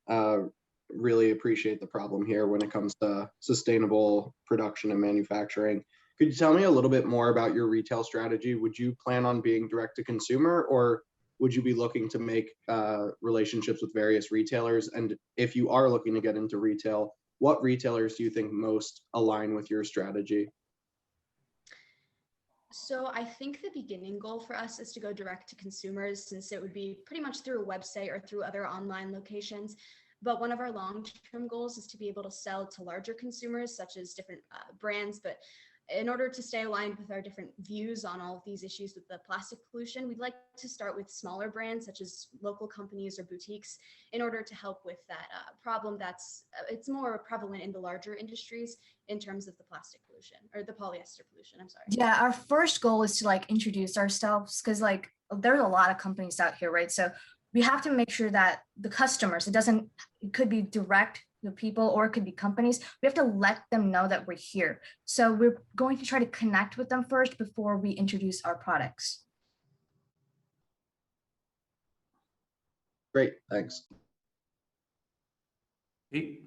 Really appreciate the problem here when it comes to sustainable production and manufacturing. Could you tell me a little bit more about your retail strategy? Would you plan on being direct to consumer, or would you be looking to make relationships with various retailers? And if you are looking to get into retail, what retailers do you think most align with your strategy? So I think the beginning goal for us is to go direct to consumers, since it would be pretty much through a website or through other online locations. But one of our long-term goals is to be able to sell to larger consumers, such as different brands. But in order to stay aligned with our different views on all of these issues with the plastic pollution, we'd like to start with smaller brands such as local companies or boutiques in order to help with that problem it's more prevalent in the larger industries in terms of the plastic pollution or the polyester pollution, I'm sorry. Yeah, our first goal is to introduce ourselves, because there's a lot of companies out here, right? So we have to make sure that the customers, it could be direct the people or it could be companies, we have to let them know that we're here. So we're going to try to connect with them first before we introduce our products. Great, thanks. Pete?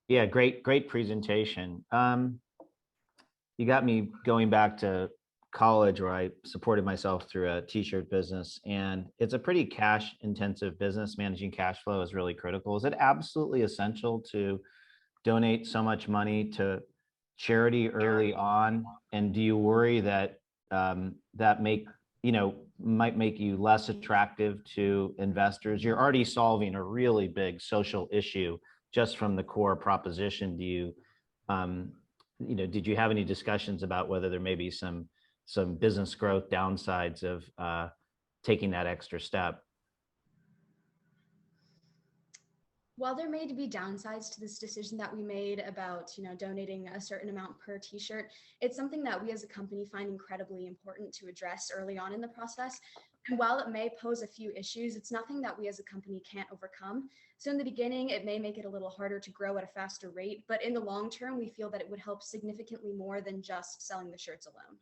Yeah, great presentation. You got me going back to college, where I supported myself through a t-shirt business, and it's a pretty cash intensive business. Managing cash flow is really critical. Is it absolutely essential to donate so much money to charity early on? And do you worry that that might make you less attractive to investors? You're already solving a really big social issue just from the core proposition. Do you did you have any discussions about whether there may be some business growth downsides of taking that extra step? While there may be downsides to this decision that we made about, donating a certain amount per t-shirt, it's something that we as a company find incredibly important to address early on in the process. And while it may pose a few issues, it's nothing that we as a company can't overcome. So in the beginning, it may make it a little harder to grow at a faster rate, but in the long term, we feel that it would help significantly more than just selling the shirts alone.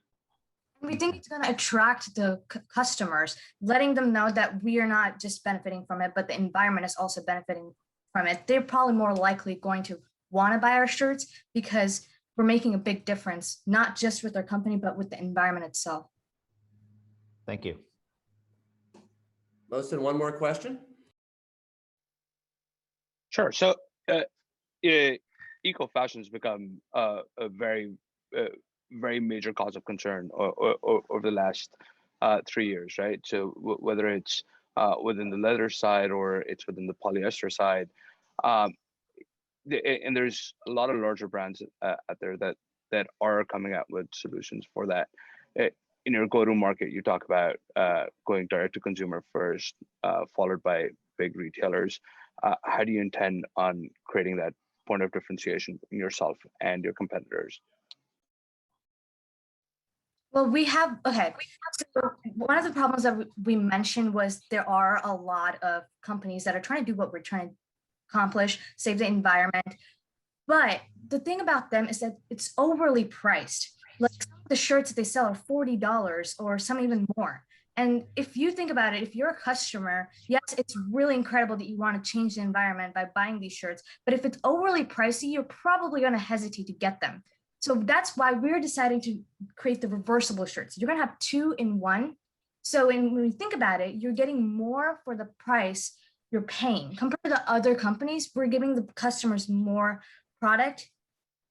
We think it's going to attract the customers, letting them know that we are not just benefiting from it, but the environment is also benefiting from it. They're probably more likely going to want to buy our shirts because we're making a big difference, not just with our company, but with the environment itself. Thank you. Mohsen, one more question? Sure. So eco-fashion has become a very major cause of concern over the last 3 years, right? So whether it's within the leather side or it's within the polyester side, and there's a lot of larger brands out there that are coming out with solutions for that. In your go-to-market, you talk about going direct to consumer first, followed by big retailers. How do you intend on creating that point of differentiation in yourself and your competitors? Well, so one of the problems that we mentioned was there are a lot of companies that are trying to do what we're trying to accomplish, save the environment. But the thing about them is that it's overly priced. Like some the shirts that they sell are $40 or some even more. And if you think about it, if you're a customer, yes, it's really incredible that you want to change the environment by buying these shirts. But if it's overly pricey, you're probably going to hesitate to get them. So that's why we're deciding to create the reversible shirts. You're going to have 2 in 1. So when you think about it, you're getting more for the price you're paying. Compared to the other companies, we're giving the customers more product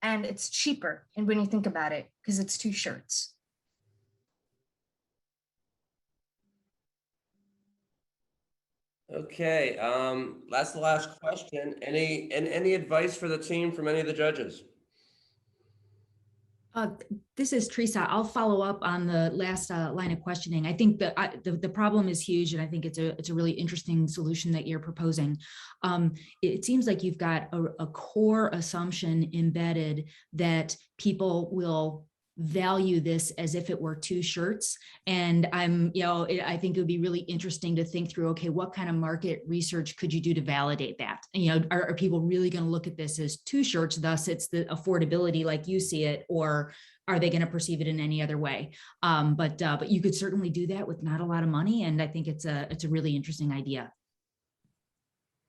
and it's cheaper. And when you think about it, because it's 2 shirts. Okay, that's the last question. Any advice for the team from any of the judges? This is Teresa. I'll follow up on the last line of questioning. I think the problem is huge, and I think it's a really interesting solution that you're proposing. It seems like you've got a core assumption embedded that people will value this as if it were 2 shirts. And I think it would be really interesting to think through, okay, what kind of market research could you do to validate that? Are people really going to look at this as 2 shirts, thus it's the affordability like you see it, or are they going to perceive it in any other way? But you could certainly do that with not a lot of money. And I think it's a really interesting idea.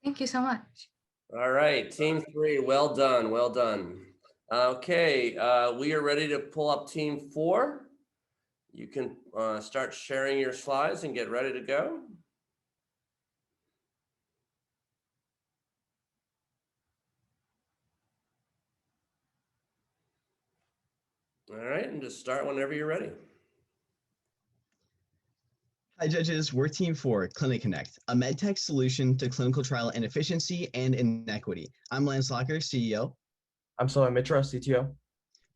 Thank you so much. All right, team 3, well done, well done. Okay, we are ready to pull up team 4. You can start sharing your slides and get ready to go. All right, and just start whenever you're ready. Hi judges, we're team 4, Clinic Connect, a medtech solution to clinical trial inefficiency and inequity. I'm Lance Locker, CEO. I'm Sohan Mitra, CTO.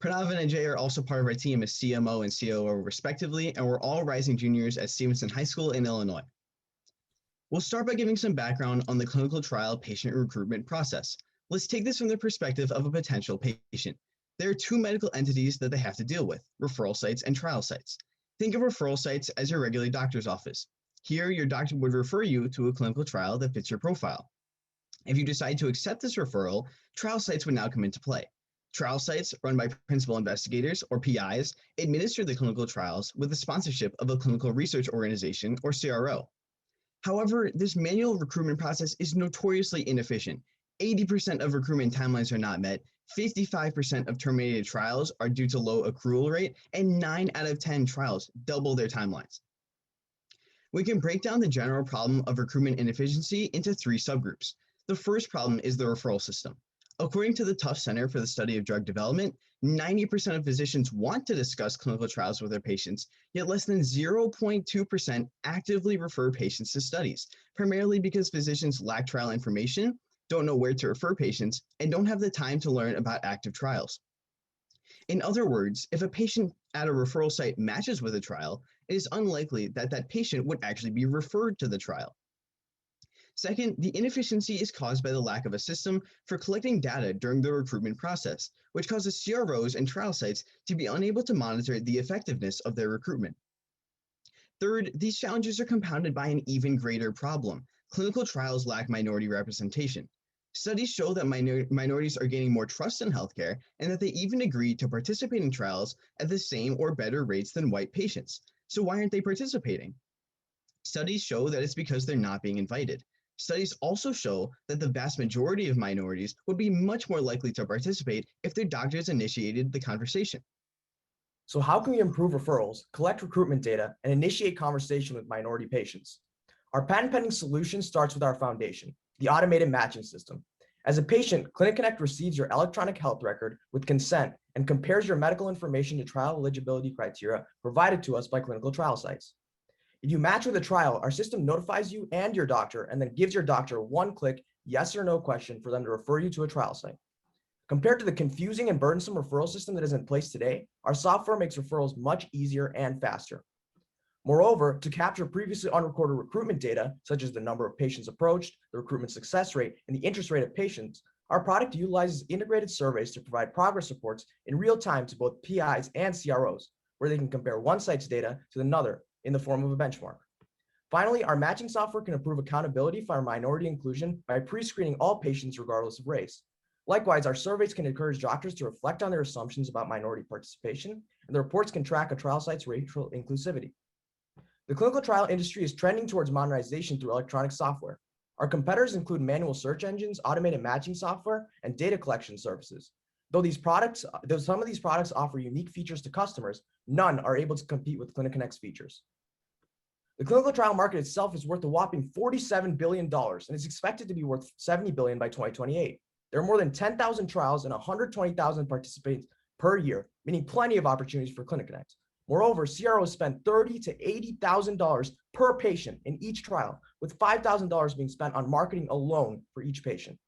Pranav and Ajay are also part of our team as CMO and COO respectively, and we're all rising juniors at Stevenson High School in Illinois. We'll start by giving some background on the clinical trial patient recruitment process. Let's take this from the perspective of a potential patient. There are 2 medical entities that they have to deal with, referral sites and trial sites. Think of referral sites as your regular doctor's office. Here, your doctor would refer you to a clinical trial that fits your profile. If you decide to accept this referral, trial sites would now come into play. Trial sites, run by principal investigators or PIs, administer the clinical trials with the sponsorship of a clinical research organization or CRO. However, this manual recruitment process is notoriously inefficient. 80% of recruitment timelines are not met, 55% of terminated trials are due to low accrual rate, and 9 out of 10 trials double their timelines. We can break down the general problem of recruitment inefficiency into 3 subgroups. The first problem is the referral system. According to the Tufts Center for the Study of Drug Development, 90% of physicians want to discuss clinical trials with their patients, yet less than 0.2% actively refer patients to studies, primarily because physicians lack trial information, don't know where to refer patients, and don't have the time to learn about active trials. In other words, if a patient at a referral site matches with a trial, it is unlikely that that patient would actually be referred to the trial. Second, the inefficiency is caused by the lack of a system for collecting data during the recruitment process, which causes CROs and trial sites to be unable to monitor the effectiveness of their recruitment. Third, these challenges are compounded by an even greater problem. Clinical trials lack minority representation. Studies show that minorities are gaining more trust in healthcare and that they even agree to participate in trials at the same or better rates than white patients. So why aren't they participating? Studies show that it's because they're not being invited. Studies also show that the vast majority of minorities would be much more likely to participate if their doctors initiated the conversation. So how can we improve referrals, collect recruitment data, and initiate conversation with minority patients? Our patent pending solution starts with our foundation, the automated matching system. As a patient, Clinic Connect receives your electronic health record with consent and compares your medical information to trial eligibility criteria provided to us by clinical trial sites. If you match with a trial, our system notifies you and your doctor and then gives your doctor a one-click yes or no question for them to refer you to a trial site. Compared to the confusing and burdensome referral system that is in place today, our software makes referrals much easier and faster. Moreover, to capture previously unrecorded recruitment data, such as the number of patients approached, the recruitment success rate, and the interest rate of patients, our product utilizes integrated surveys to provide progress reports in real time to both PIs and CROs, where they can compare one site's data to another in the form of a benchmark. Finally, our matching software can improve accountability for our minority inclusion by pre-screening all patients regardless of race. Likewise, our surveys can encourage doctors to reflect on their assumptions about minority participation and the reports can track a trial site's racial inclusivity. The clinical trial industry is trending towards modernization through electronic software. Our competitors include manual search engines, automated matching software, and data collection services. Though some of these products offer unique features to customers, none are able to compete with CliniConnect's features. The clinical trial market itself is worth a whopping $47 billion and is expected to be worth $70 billion by 2028. There are more than 10,000 trials and 120,000 participants per year, meaning plenty of opportunities for CliniConnect. Moreover, CROs spend $30,000 to $80,000 per patient in each trial, with $5,000 being spent on marketing alone for each patient.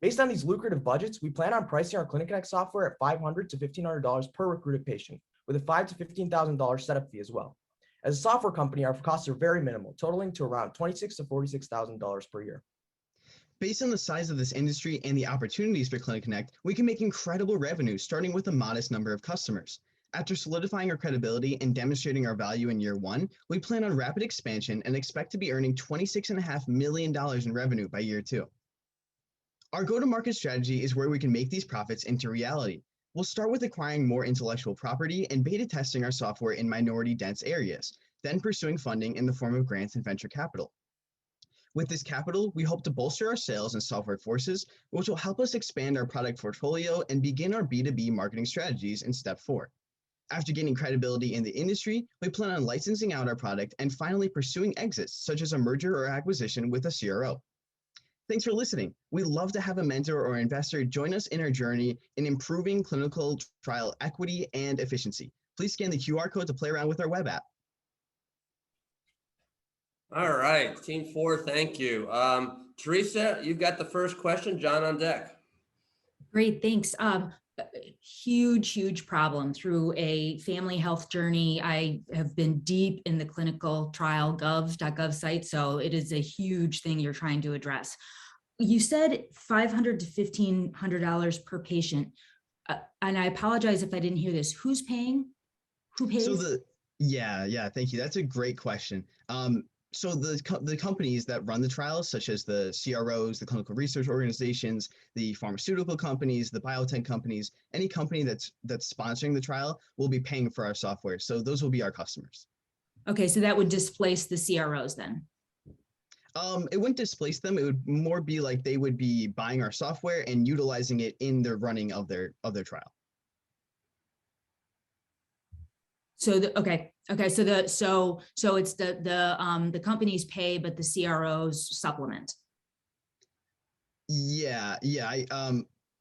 Based on these lucrative budgets, we plan on pricing our CliniConnect software at $500 to $1,500 per recruited patient, with a $5,000 to $15,000 setup fee as well. As a software company, our costs are very minimal, totaling to around $26,000 to $46,000 per year. Based on the size of this industry and the opportunities for CliniConnect, we can make incredible revenue starting with a modest number of customers. After solidifying our credibility and demonstrating our value in year one, we plan on rapid expansion and expect to be earning $26.5 million in revenue by year two. Our go-to-market strategy is where we can make these profits into reality. We'll start with acquiring more intellectual property and beta testing our software in minority-dense areas, then pursuing funding in the form of grants and venture capital. With this capital, we hope to bolster our sales and software forces, which will help us expand our product portfolio and begin our B2B marketing strategies in step 4. After gaining credibility in the industry, we plan on licensing out our product and finally pursuing exits, such as a merger or acquisition with a CRO. Thanks for listening. We'd love to have a mentor or investor join us in our journey in improving clinical trial equity and efficiency. Please scan the QR code to play around with our web app. All right, team 4, thank you. Teresa, you've got the first question. John on deck. Great, thanks. Huge problem through a family health journey. I have been deep in the clinical trial gov site, so it is a huge thing you're trying to address. You said $500 to $1,500 per patient, and I apologize if I didn't hear this. Who's paying? Who pays? So thank you. That's a great question. So the companies that run the trials, such as the CROs, the clinical research organizations, the pharmaceutical companies, the biotech companies, any company that's sponsoring the trial will be paying for our software. So those will be our customers. Okay, so that would displace the CROs then? It wouldn't displace them. It would more be like they would be buying our software and utilizing it in the running of their trial. So so it's the companies pay, but the CROs supplement. Yeah.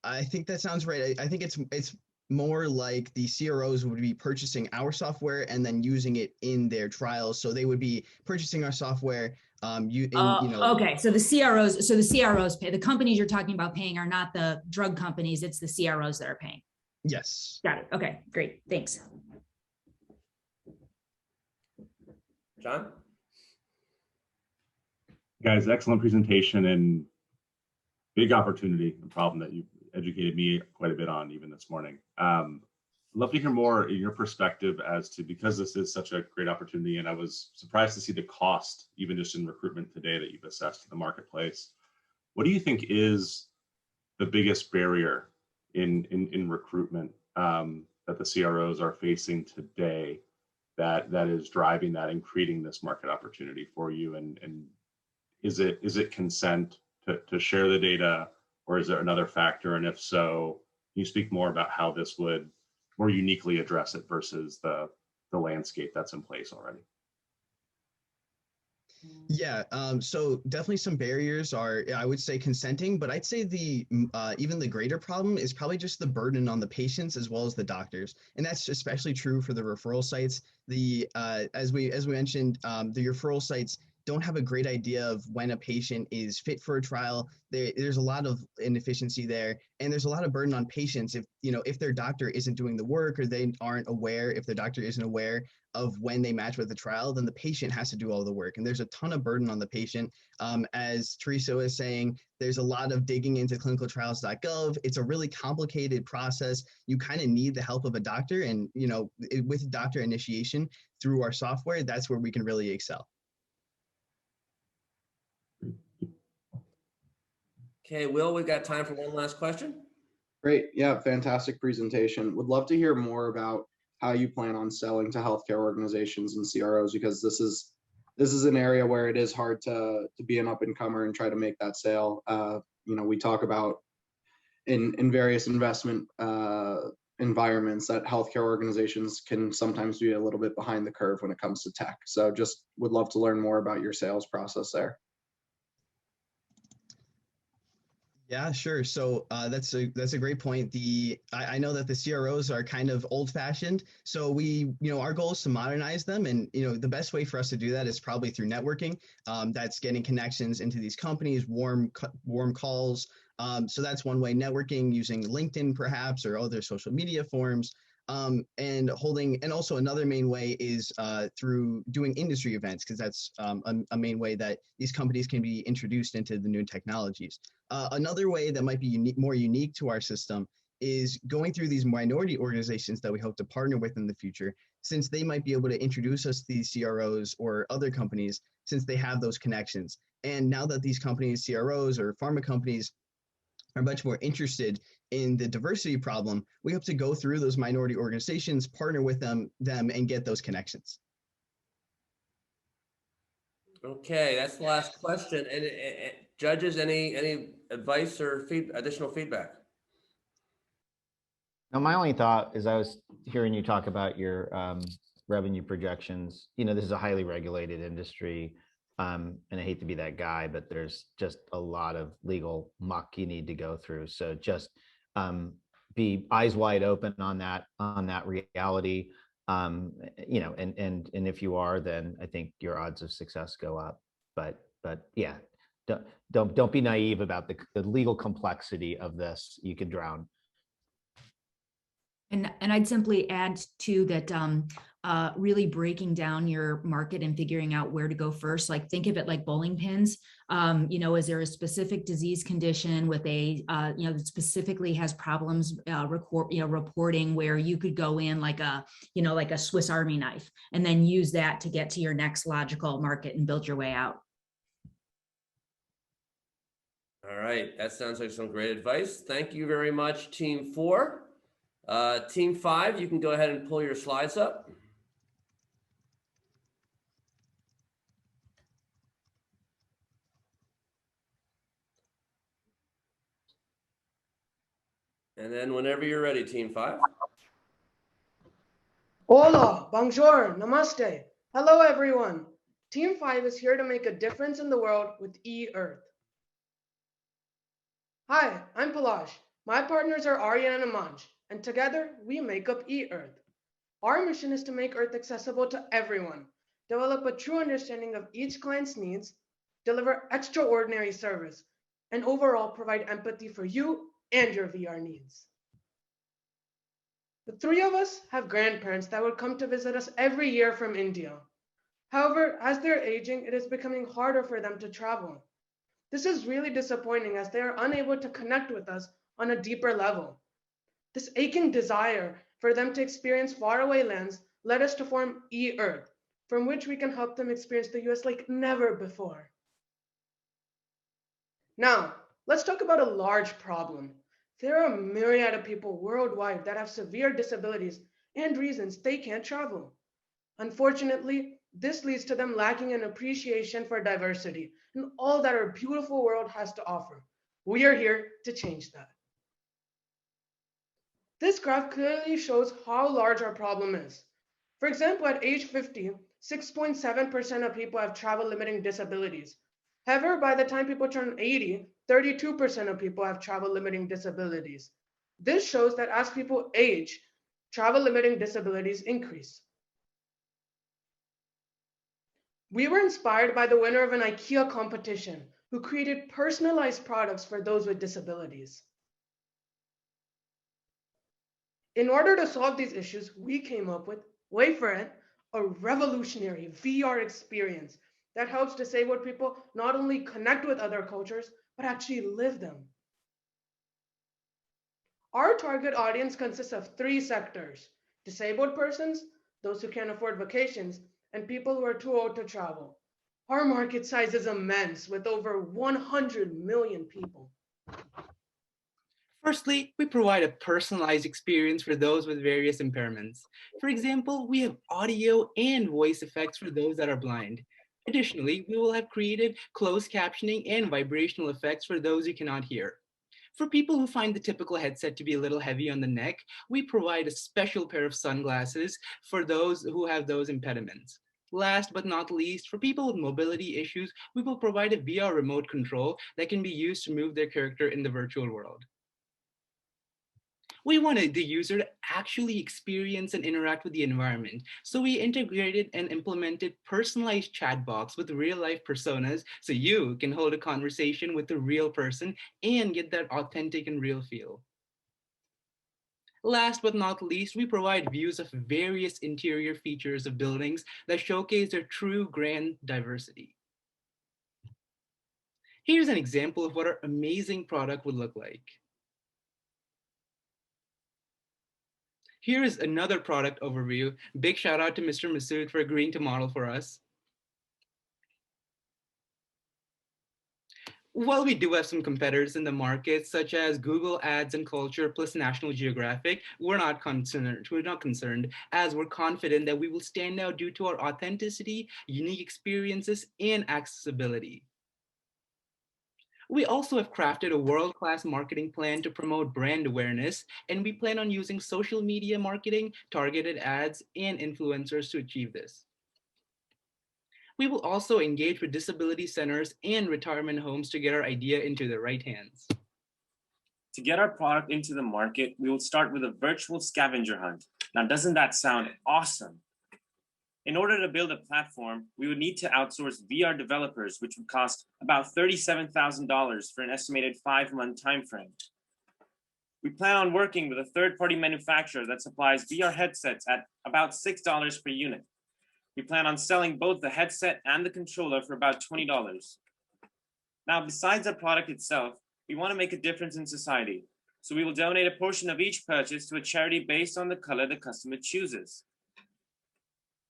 I think that sounds right. I think it's more like the CROs would be purchasing our software and then using it in their trials. So they would be purchasing our software. Okay. So the CROs pay. The companies you're talking about paying are not the drug companies. It's the CROs that are paying. Yes. Got it. Okay. Great. Thanks. John? Guys, excellent presentation and big opportunity and problem that you educated me quite a bit on even this morning. I'd love to hear more in your perspective as to, because this is such a great opportunity, and I was surprised to see the cost, even just in recruitment today, that you've assessed in the marketplace. What do you think is the biggest barrier in recruitment that the CROs are facing today that is driving that and creating this market opportunity for you? And is it consent to share the data, or is there another factor? And if so, can you speak more about how this would more uniquely address it versus the landscape that's in place already? Yeah, so definitely some barriers are, I would say, consenting, but I'd say even the greater problem is probably just the burden on the patients as well as the doctors, and that's especially true for the referral sites. As we mentioned, the referral sites don't have a great idea of when a patient is fit for a trial. There's a lot of inefficiency there, and there's a lot of burden on patients if their doctor isn't doing the work, or they aren't aware, if their doctor isn't aware of when they match with the trial, then the patient has to do all the work. And there's a ton of burden on the patient. As Teresa was saying, there's a lot of digging into clinicaltrials.gov. It's a really complicated process. You kind of need the help of a doctor, and with doctor initiation through our software, that's where we can really excel. Okay, Will, we've got time for one last question. Great. Yeah, fantastic presentation. Would love to hear more about how you plan on selling to healthcare organizations and CROs, because this is an area where it is hard to be an up and comer and try to make that sale. We talk about in various investment environments that healthcare organizations can sometimes be a little bit behind the curve when it comes to tech. So just would love to learn more about your sales process there. Yeah, sure. So that's a great point. I know that the CROs are kind of old fashioned. So our goal is to modernize them. And, the best way for us to do that is probably through networking. That's getting connections into these companies, warm calls. So that's one way, networking using LinkedIn perhaps, or other social media forums. And also another main way is through doing industry events, because that's a main way that these companies can be introduced into the new technologies. Another way that might be more unique to our system is going through these minority organizations that we hope to partner with in the future, since they might be able to introduce us to these CROs or other companies, since they have those connections. And now that these companies, CROs or pharma companies, are much more interested in the diversity problem, we hope to go through those minority organizations, partner with them and get those connections. Okay, that's the last question. And judges, any advice or additional feedback? Now, my only thought is I was hearing you talk about your revenue projections. This is a highly regulated industry. And I hate to be that guy, but there's just a lot of legal muck you need to go through. So just be eyes wide open on that reality. And if you are, then I think your odds of success go up. But yeah, don't be naive about the legal complexity of this. You could drown. And I'd simply add to that, really breaking down your market and figuring out where to go first. Like, think of it like bowling pins. Is there a specific disease condition with that specifically has problems reporting, where you could go in like a Swiss Army knife and then use that to get to your next logical market and build your way out. All right, that sounds like some great advice. Thank you very much, Team 4. Team 5, you can go ahead and pull your slides up. And then whenever you're ready, Team 5. Hola, bonjour, namaste. Hello, everyone. Team 5 is here to make a difference in the world with eArth. Hi, I'm Palash. My partners are Aryan and Amanj, and together we make up eArth. Our mission is to make Earth accessible to everyone, develop a true understanding of each client's needs, deliver extraordinary service, and overall provide empathy for you and your VR needs. The three of us have grandparents that would come to visit us every year from India. However, as they're aging, it is becoming harder for them to travel. This is really disappointing, as they are unable to connect with us on a deeper level. This aching desire for them to experience faraway lands led us to form eArth, from which we can help them experience the US like never before. Now, let's talk about a large problem. There are a myriad of people worldwide that have severe disabilities and reasons they can't travel. Unfortunately, this leads to them lacking an appreciation for diversity and all that our beautiful world has to offer. We are here to change that. This graph clearly shows how large our problem is. For example, at age 50, 6.7% of people have travel limiting disabilities. However, by the time people turn 80, 32% of people have travel limiting disabilities. This shows that as people age, travel limiting disabilities increase. We were inspired by the winner of an IKEA competition, who created personalized products for those with disabilities. In order to solve these issues, we came up with, wait for it, a revolutionary VR experience that helps disabled people not only connect with other cultures, but actually live them. Our target audience consists of 3 sectors: disabled persons, those who can't afford vacations, and people who are too old to travel. Our market size is immense, with over 100 million people. Firstly, we provide a personalized experience for those with various impairments. For example, we have audio and voice effects for those that are blind. Additionally, we will have created closed captioning and vibrational effects for those who cannot hear. For people who find the typical headset to be a little heavy on the neck, we provide a special pair of sunglasses for those who have those impediments. Last but not least, for people with mobility issues, we will provide a VR remote control that can be used to move their character in the virtual world. We wanted the user to actually experience and interact with the environment. So we integrated and implemented personalized chat box with real life personas so you can hold a conversation with a real person and get that authentic and real feel. Last but not least, we provide views of various interior features of buildings that showcase their true grand diversity. Here's an example of what our amazing product would look like. Here is another product overview. Big shout out to Mr. Masood for agreeing to model for us. While we do have some competitors in the market, such as Google Ads and Culture plus National Geographic, we're not concerned, as we're confident that we will stand out due to our authenticity, unique experiences, and accessibility. We also have crafted a world-class marketing plan to promote brand awareness, and we plan on using social media marketing, targeted ads, and influencers to achieve this. We will also engage with disability centers and retirement homes to get our idea into the right hands. To get our product into the market, we will start with a virtual scavenger hunt. Now, doesn't that sound awesome? In order to build a platform, we would need to outsource VR developers, which would cost about $37,000 for an estimated 5-month timeframe. We plan on working with a third-party manufacturer that supplies VR headsets at about $6 per unit. We plan on selling both the headset and the controller for about $20. Now, besides the product itself, we want to make a difference in society. So we will donate a portion of each purchase to a charity based on the color the customer chooses.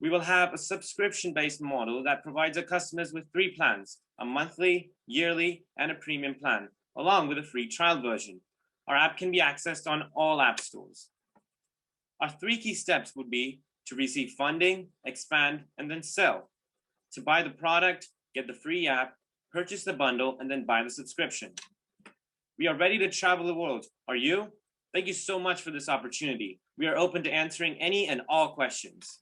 We will have a subscription-based model that provides our customers with 3 plans, a monthly, yearly, and a premium plan, along with a free trial version. Our app can be accessed on all app stores. Our 3 key steps would be to receive funding, expand, and then sell. To buy the product, get the free app, purchase the bundle, and then buy the subscription. We are ready to travel the world. Are you? Thank you so much for this opportunity. We are open to answering any and all questions.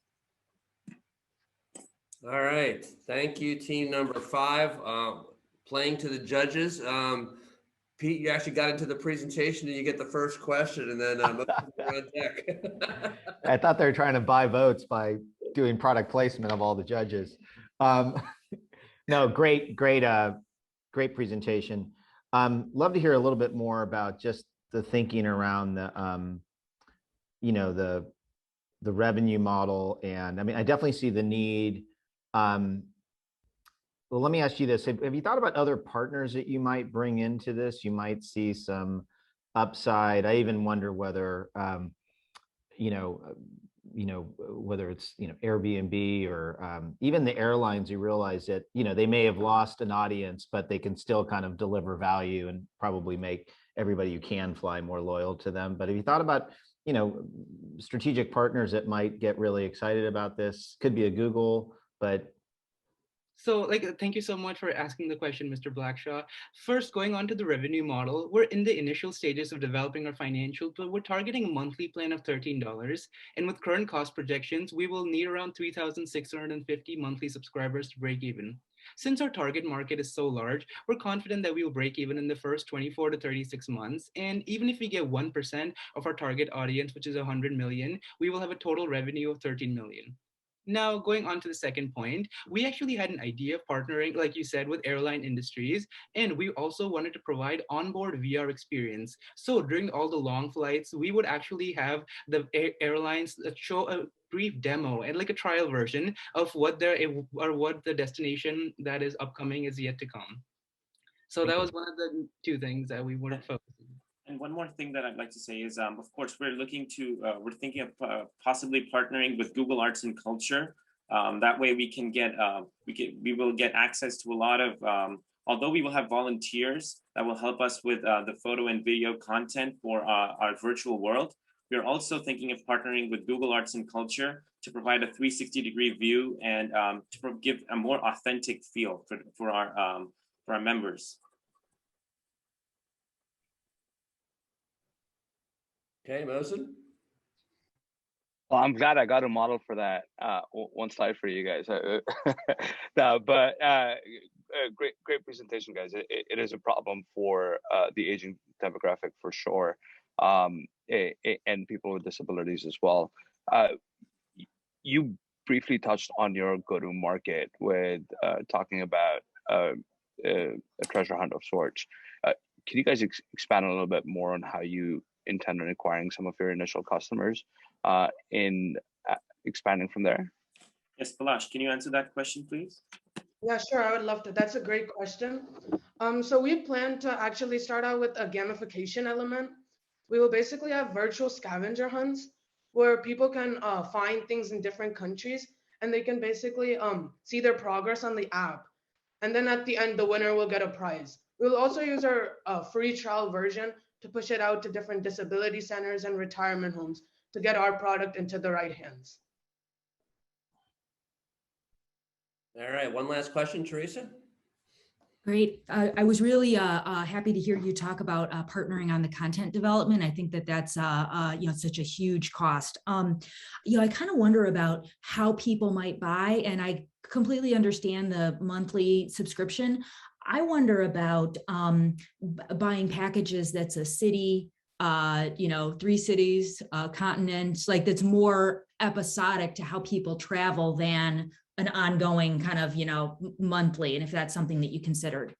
All right, thank you, team number 5. Playing to the judges. Pete, you actually got into the presentation and you get the first question, and then on deck. I thought they were trying to buy votes by doing product placement of all the judges. No, great presentation. Love to hear a little bit more about just the thinking around the, the revenue model. And I mean, I definitely see the need. Well, let me ask you this. Have you thought about other partners that you might bring into this? You might see some upside. I even wonder whether, whether it's, Airbnb or even the airlines, you realize that, they may have lost an audience, but they can still kind of deliver value and probably make everybody who can fly more loyal to them. But have you thought about, strategic partners that might get really excited about this? Could be a Google, but so thank you so much for asking the question, Mr. Blackshaw. First, going on to the revenue model, we're in the initial stages of developing our financials, but we're targeting a monthly plan of $13. And with current cost projections, we will need around 3,650 monthly subscribers to break even. Since our target market is so large, we're confident that we will break even in the first 24 to 36 months. And even if we get 1% of our target audience, which is 100 million, we will have a total revenue of 13 million. Now, going on to the second point, we actually had an idea of partnering, like you said, with airline industries, and we also wanted to provide onboard VR experience. So during all the long flights, we would actually have the airlines show a brief demo and like a trial version of what the destination that is upcoming is yet to come. So that was one of the 2 things that we wanted to focus on. And one more thing that I'd like to say is, of course, we're thinking of possibly partnering with Google Arts and Culture. That way we can get, we will get access to a lot of, although we will have volunteers that will help us with the photo and video content for our virtual world. We are also thinking of partnering with Google Arts and Culture to provide a 360-degree view and to give a more authentic feel for our members. Okay, Mohsen. Well, I'm glad I got a model for that. One slide for you guys. No, but great presentation, guys. It is a problem for the aging demographic for sure, and people with disabilities as well. You briefly touched on your go-to-market with talking about a treasure hunt of sorts. Can you guys expand a little bit more on how you intend on acquiring some of your initial customers in expanding from there? Yes, Palash, can you answer that question, please? Yeah, sure, I would love to. That's a great question. So we plan to actually start out with a gamification element. We will basically have virtual scavenger hunts where people can find things in different countries, and they can basically see their progress on the app. And then at the end, the winner will get a prize. We'll also use our free trial version to push it out to different disability centers and retirement homes to get our product into the right hands. All right, one last question, Teresa. Great. I was really happy to hear you talk about partnering on the content development. I think that that's such a huge cost. I kind of wonder about how people might buy, and I completely understand the monthly subscription. I wonder about buying packages that's a city, 3 cities, continents, like that's more episodic to how people travel than an ongoing kind of, monthly, and if that's something that you considered.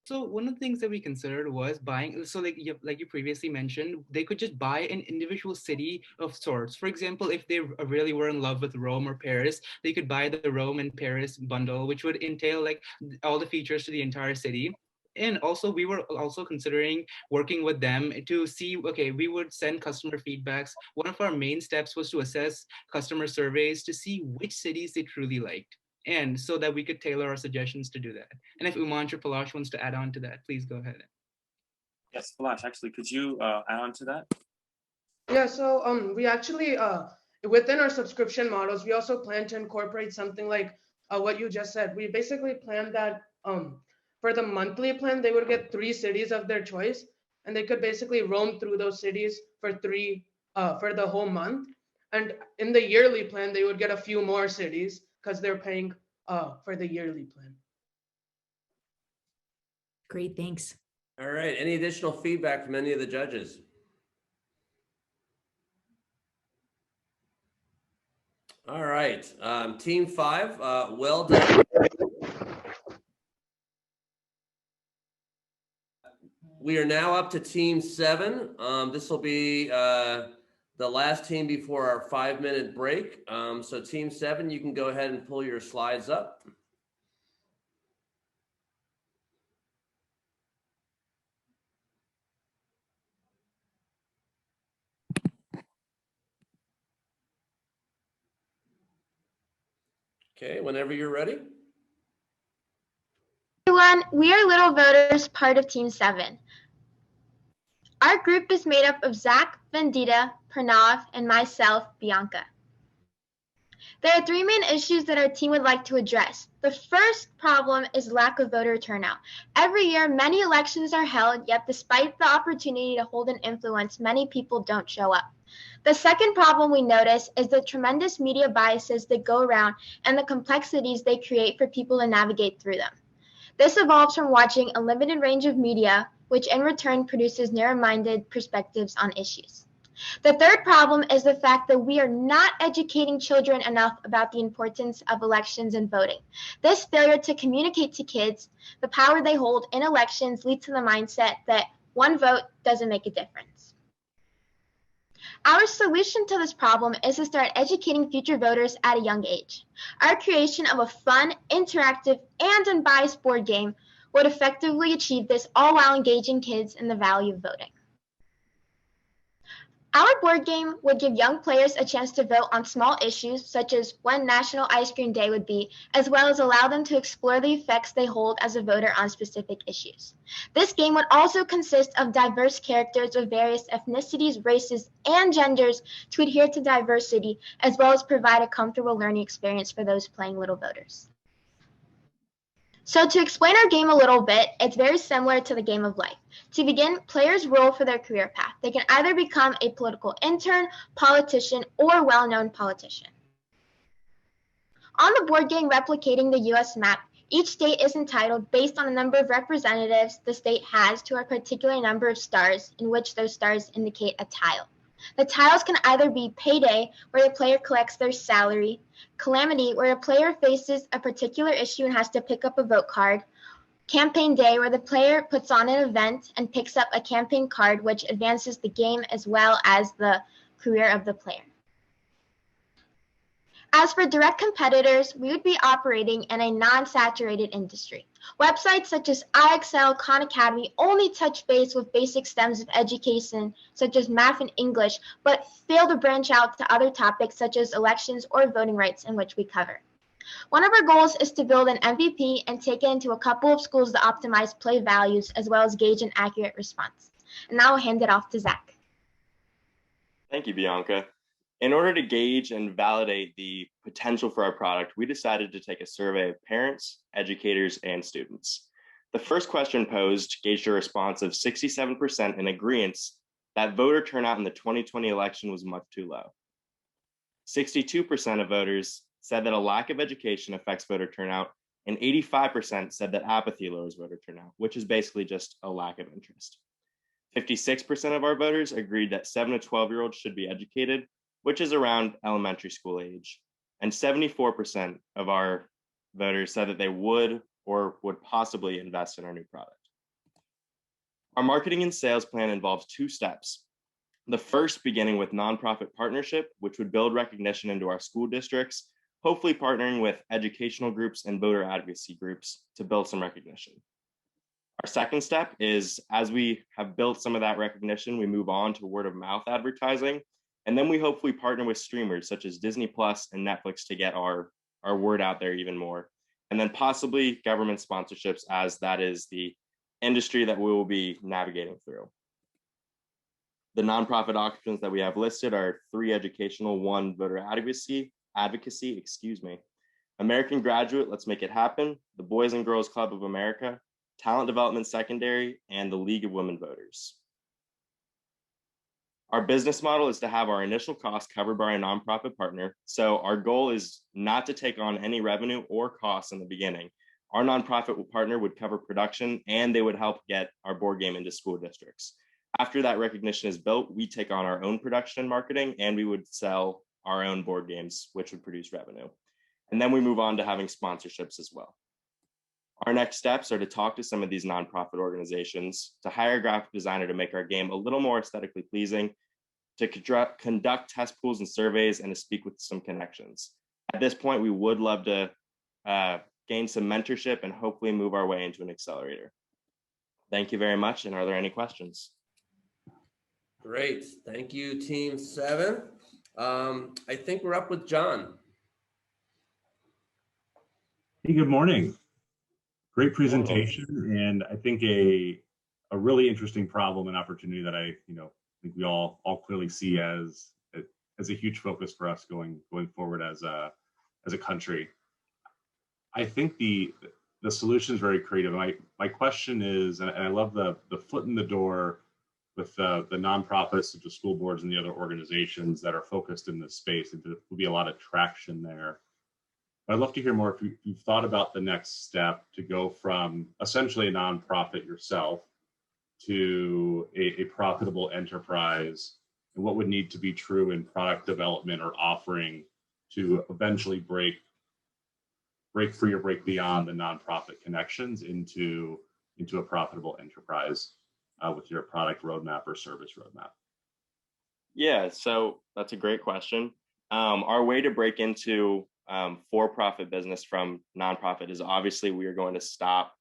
So one of the things that we considered was buying, so like you previously mentioned, they could just buy an individual city of sorts. For example, if they really were in love with Rome or Paris, they could buy the Rome and Paris bundle, which would entail like all the features to the entire city. And also, we were also considering working with them to see, okay, we would send customer feedbacks. One of our main steps was to assess customer surveys to see which cities they truly liked, and so that we could tailor our suggestions to do that. And if Umanch or Palash wants to add on to that, please go ahead. Yes, Palash, actually, could you add on to that? Yeah, so we actually, within our subscription models, we also plan to incorporate something like what you just said. We basically planned that for the monthly plan, they would get 3 cities of their choice, and they could basically roam through those cities for for the whole month. And in the yearly plan, they would get a few more cities because they're paying for the yearly plan. Great, thanks. All right, any additional feedback from any of the judges? All right, team 5, well done. We are now up to team 7. This will be the last team before our 5-minute break. So team 7, you can go ahead and pull your slides up. Okay, whenever you're ready. Everyone, we are Little Voters, part of Team 7. Our group is made up of Zach, Vandita, Pranav, and myself, Bianca. There are 3 main issues that our team would like to address. The first problem is lack of voter turnout. Every year, many elections are held, yet despite the opportunity to hold an influence, many people don't show up. The second problem we notice is the tremendous media biases that go around and the complexities they create for people to navigate through them. This evolves from watching a limited range of media, which in return produces narrow-minded perspectives on issues. The third problem is the fact that we are not educating children enough about the importance of elections and voting. This failure to communicate to kids the power they hold in elections leads to the mindset that one vote doesn't make a difference. Our solution to this problem is to start educating future voters at a young age. Our creation of a fun, interactive, and unbiased board game would effectively achieve this, all while engaging kids in the value of voting. Our board game would give young players a chance to vote on small issues such as when National Ice Cream Day would be, as well as allow them to explore the effects they hold as a voter on specific issues. This game would also consist of diverse characters of various ethnicities, races, and genders to adhere to diversity, as well as provide a comfortable learning experience for those playing Little Voters. So to explain our game a little bit, it's very similar to the game of life. To begin, players roll for their career path. They can either become a political intern, politician, or well-known politician. On the board game replicating the US map, each state is entitled based on the number of representatives the state has to a particular number of stars, in which those stars indicate a tile. The tiles can either be Payday, where the player collects their salary, Calamity, where the player faces a particular issue and has to pick up a vote card, Campaign Day, where the player puts on an event and picks up a campaign card, which advances the game as well as the career of the player. As for direct competitors, we would be operating in a non-saturated industry. Websites such as IXL, Khan Academy only touch base with basic stems of education, such as math and English, but fail to branch out to other topics such as elections or voting rights, in which we cover. One of our goals is to build an MVP and take it into a couple of schools to optimize play values as well as gauge an accurate response. And now I'll hand it off to Zach. Thank you, Bianca. In order to gauge and validate the potential for our product, we decided to take a survey of parents, educators, and students. The first question posed gauged a response of 67% in agreement that voter turnout in the 2020 election was much too low. 62% of voters said that a lack of education affects voter turnout, and 85% said that apathy lowers voter turnout, which is basically just a lack of interest. 56% of our voters agreed that 7 to 12-year-olds should be educated, which is around elementary school age. And 74% of our voters said that they would or would possibly invest in our new product. Our marketing and sales plan involves 2 steps. The first beginning with nonprofit partnership, which would build recognition into our school districts, hopefully partnering with educational groups and voter advocacy groups to build some recognition. Our second step is, as we have built some of that recognition, we move on to word of mouth advertising. And then we hopefully partner with streamers such as Disney Plus and Netflix to get our word out there even more. And then possibly government sponsorships, as that is the industry that we will be navigating through. The nonprofit options that we have listed are 3 educational, 1 voter advocacy, American Graduate, Let's Make It Happen, the Boys and Girls Club of America, Talent Development Secondary, and the League of Women Voters. Our business model is to have our initial costs covered by a nonprofit partner. So our goal is not to take on any revenue or costs in the beginning. Our nonprofit partner would cover production and they would help get our board game into school districts. After that recognition is built, we take on our own production and marketing, and we would sell our own board games, which would produce revenue. And then we move on to having sponsorships as well. Our next steps are to talk to some of these nonprofit organizations, to hire a graphic designer to make our game a little more aesthetically pleasing, to conduct test pools and surveys, and to speak with some connections. At this point, we would love to gain some mentorship and hopefully move our way into an accelerator. Thank you very much. And are there any questions? Great. Thank you, Team 7. I think we're up with John. Hey, good morning. Great presentation, and I think a really interesting problem and opportunity that I think we all clearly see as a huge focus for us going forward as a country. I think the solution is very creative. My question is, and I love the foot in the door with the nonprofits, the school boards, and the other organizations that are focused in this space. There will be a lot of traction there. But I'd love to hear more if you've thought about the next step to go from essentially a nonprofit yourself to a profitable enterprise, and what would need to be true in product development or offering to eventually break free or break beyond the nonprofit connections into a profitable enterprise with your product roadmap or service roadmap? Yeah, so that's a great question. Our way to break into for-profit business from nonprofit is obviously we are going to stop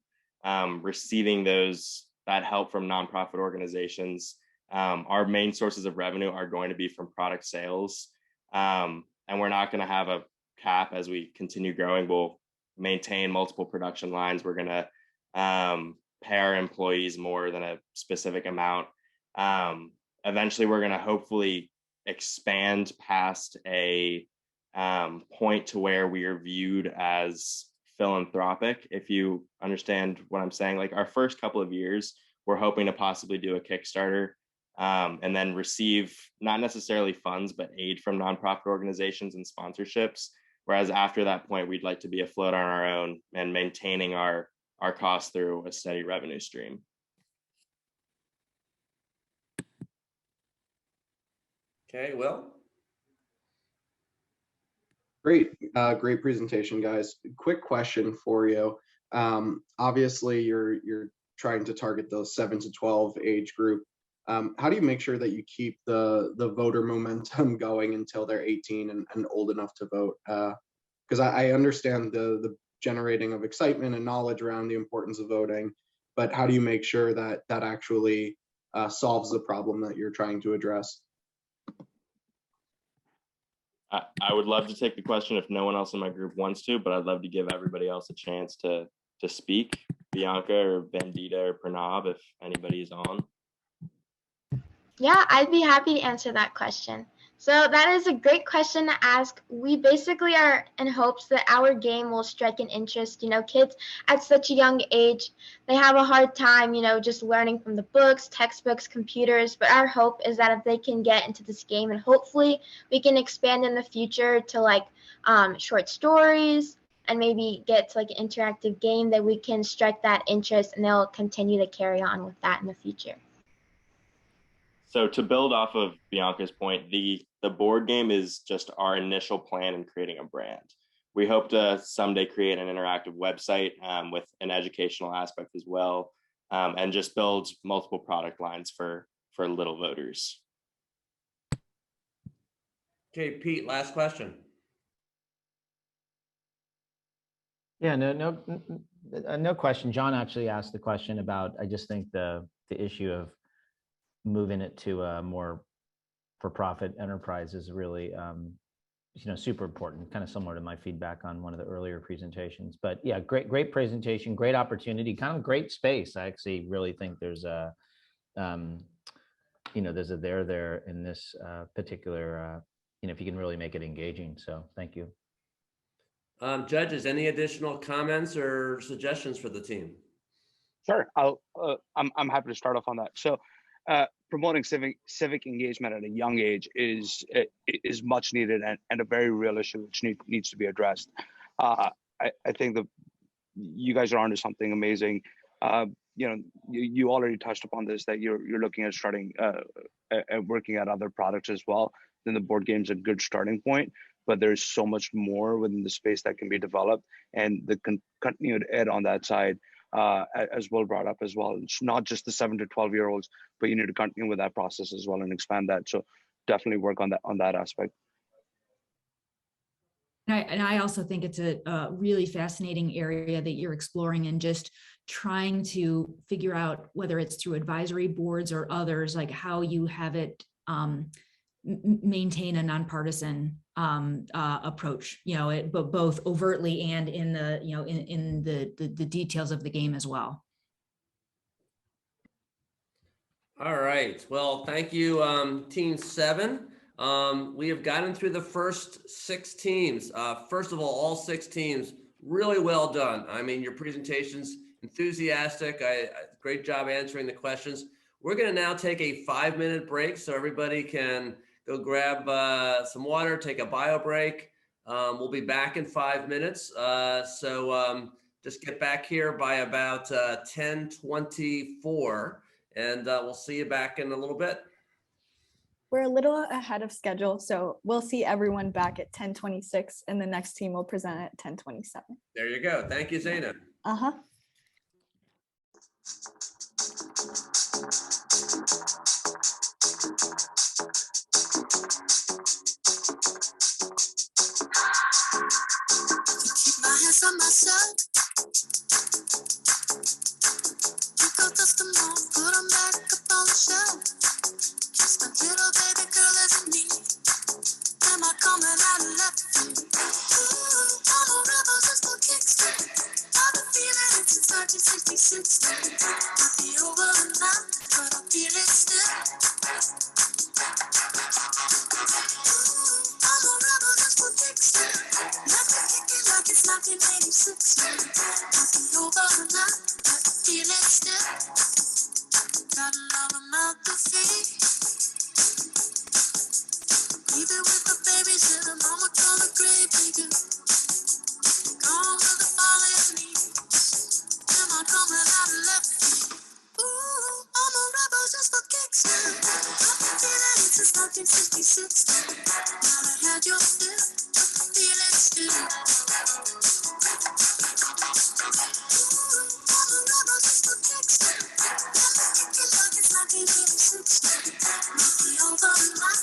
receiving that help from nonprofit organizations our main sources of revenue are going to be from product sales. And we're not going to have a cap as we continue growing. We'll maintain multiple production lines. We're going to pay our employees more than a specific amount. Eventually, we're going to hopefully expand past a point to where we are viewed as philanthropic, if you understand what I'm saying. Like our first couple of years, we're hoping to possibly do a Kickstarter and then receive not necessarily funds, but aid from nonprofit organizations and sponsorships. Whereas after that point, we'd like to be afloat on our own and maintaining our costs through a steady revenue stream. Okay, Will. Great, great presentation, guys. Quick question for you. Obviously, you're trying to target the 7 to 12 age group. How do you make sure that you keep the voter momentum going until they're 18 and old enough to vote? Because I understand the generating of excitement and knowledge around the importance of voting, but how do you make sure that that actually solves the problem that you're trying to address? I would love to take the question if no one else in my group wants to, but I'd love to give everybody else a chance to speak. Bianca or Vandita or Pranav, if anybody is on. Yeah, I'd be happy to answer that question. So that is a great question to ask. We basically are in hopes that our game will strike an interest. You know, kids at such a young age, they have a hard time, you know, just learning from the books, textbooks, computers. But our hope is that if they can get into this game, and hopefully we can expand in the future to like short stories and maybe get to like an interactive game, that we can strike that interest and they'll continue to carry on with that in the future. So to build off of Bianca's point, the board game is just our initial plan in creating a brand. We hope to someday create an interactive website with an educational aspect as well, and just build multiple product lines for little voters. Okay, Pete, last question. Yeah, no question. John actually asked the question about, I just think the issue of moving it to a more for-profit enterprise is really, super important, kind of similar to my feedback on one of the earlier presentations. But yeah, great presentation, great opportunity, kind of great space. I actually really think there's a, there's a there in this particular, if you can really make it engaging. So thank you. Judges, any additional comments or suggestions for the team? Sure, I'm happy to start off on that. So promoting civic engagement at a young age is much needed and a very real issue which needs to be addressed. I think that you guys are onto something amazing. You already touched upon this, that you're looking at starting working at other products as well. Then the board game's a good starting point, but there's so much more within the space that can be developed, and the continued ed on that side, as Will brought up as well. It's not just the 7 to 12-year-olds, but you need to continue with that process as well and expand that. So definitely work on that aspect. And I also think it's a really fascinating area that you're exploring, and just trying to figure out, whether it's through advisory boards or others, like how you have it maintain a nonpartisan approach, but both overtly and in the, in the details of the game as well. All right. Well, thank you, Team 7. We have gotten through the first 6 teams. First of all 6 teams, really well done. I mean, your presentation's enthusiastic. Great job answering the questions. We're going to now take a 5-minute break so everybody can go grab some water, take a bio break. We'll be back in 5 minutes. So just get back here by about 10:24, and we'll see you back in a little bit. We're a little ahead of schedule, so we'll see everyone back at 10:26, and the next team will present at 10:27. There you go. Thank you, Zaina. Uh-huh. Keep my hands on myself. You go dust them off, put them back up on the shelf. coming out of left field. Ooh, I'm a rebel just for kicks. I've been feeling it since 1966. Might be over now, but I feel it still. Ooh, I'm a rebel just for kicks. Left me kicking like it's 1986. Might be over now, but I feel it still. Got another mouth to feed. Even with the babysitter, mama told a great bigger. Gone with the falling leaves. Am I coming out of left field? Ooh, I'm a rebel just for kicks. I've been feeling it since 1966. Now I had your fill, feel it still. Ooh, I'm a rebel just for kicks. Kicking like it's 1986. Might be over now,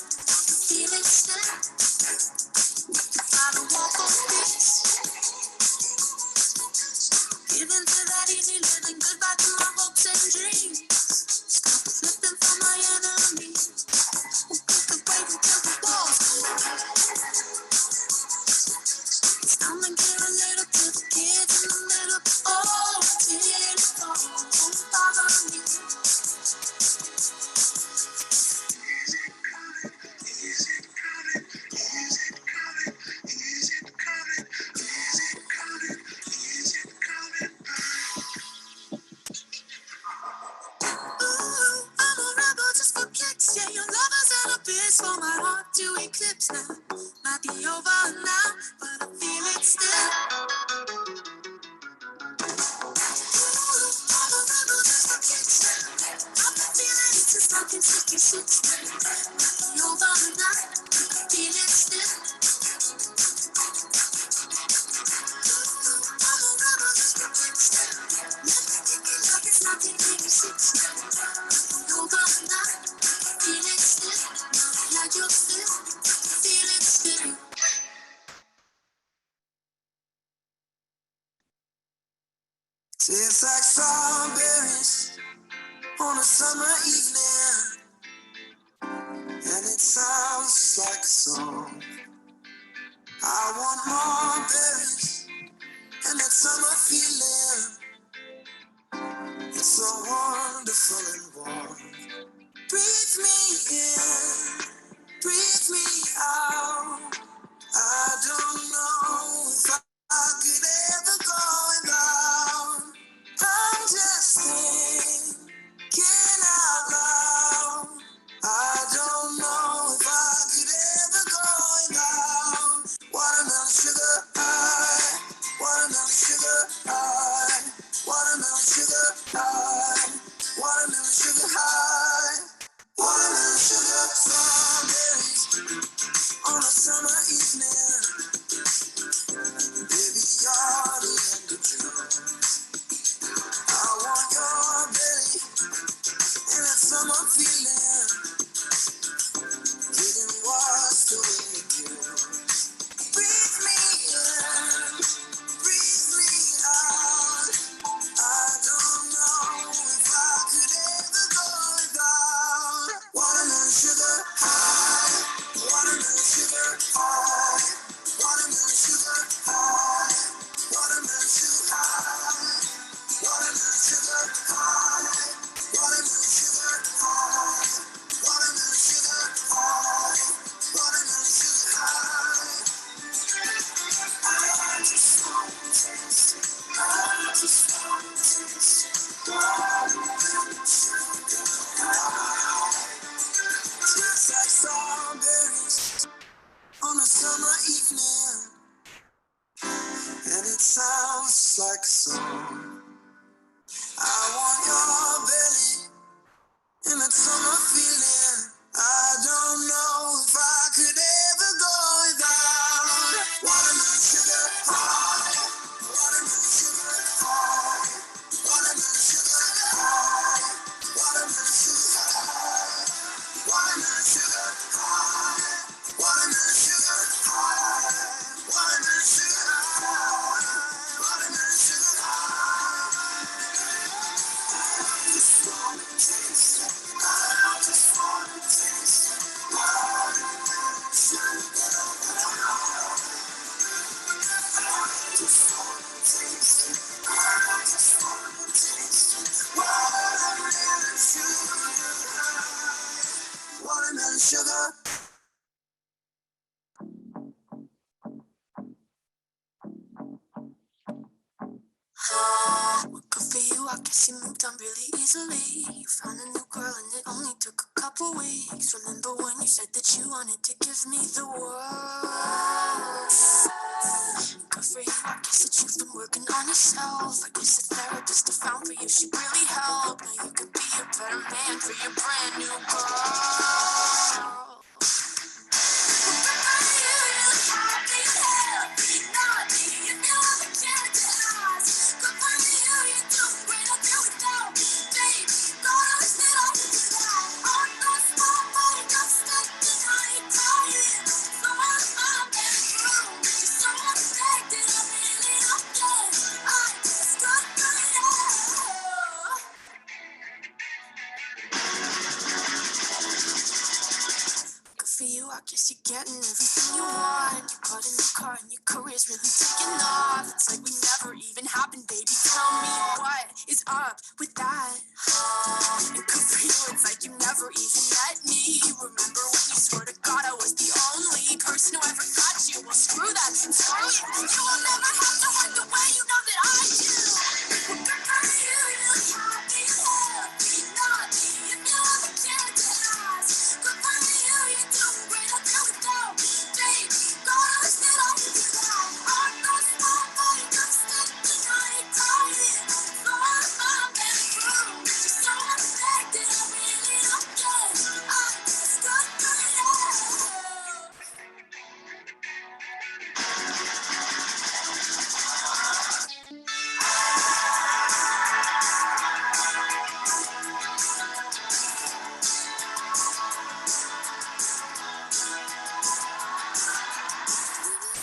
feel it still. I don't walk on peace. Giving to that easy living, goodbye to my hopes and dreams. Stop flipping for my enemies. Who pick up wait until the walls come. It's time to give a little to the kids in the middle. Oh, till it falls. Don't bother me. I'm a rebel just for kicks. Yeah, your love has had a bitch for my heart to eclipse now. Might be over now, but I feel it still. I'm a rebel just for kicks. I've been feeling it since 1966. Might be over now, but I feel it still. I'm a rebel just for kicks. Let me kick it like it's 1986. Over now, feel it still. Now that you're still, feel it still. Tastes like strawberries on a summer evening, and it sounds like a song. I want more berries and that summer feeling. It's so wonderful and warm. Breathe me in, breathe me out. I don't know if I could ever go without. I'm just thinking out loud. I don't know if I could ever go without. Watermelon sugar high, watermelon sugar high, watermelon sugar high, watermelon sugar high, watermelon sugar strawberries on a summer evening. Baby, you're the end of June. I want your belly and that summer feeling. Getting washed away with you. Breathe me in, breathe me out. I don't know if I could ever go without. Watermelon sugar high, watermelon sugar high, watermelon sugar high, watermelon sugar high, watermelon sugar high, watermelon sugar high, watermelon sugar high, watermelon sugar high. I just want to taste it. I just want to taste it. Watermelon sugar high. Tastes like strawberries on a summer evening, and it sounds like a song. I want your belly and that summer feeling. I don't know if I could ever go without. Watermelon sugar high, watermelon sugar high, watermelon sugar high, watermelon sugar high, watermelon sugar high, watermelon sugar high, watermelon sugar high, watermelon sugar high. I just wanna taste it. I just wanna taste it. guess you moved on really easily. You found a new girl and it only took a couple weeks. Remember when you said that you wanted to give me the world? Good for you, I guess that you've been working on yourself. I guess the therapist I found for you should really help. Now you could be a better man for your brand new girl. For you, I guess you're getting everything you want. You got a new car and your career's really taking off. It's like we never even happened, baby. Tell me what is up with that? And good for you, it's like you never even met me. Remember when you swore to God I was the only person who ever got you? Well, screw that, screw you. You will never have to hurt the way you know that I do. Well, good for you, you're happy, healthy, not me. If you ever cared to ask, good for you, you're doing great. I'll do without me, baby. God, I wish that I could do that. I'm not smart, but I'm just stepping on it, crying. So I'm been through. You're so affected, I really don't get it. I just got good at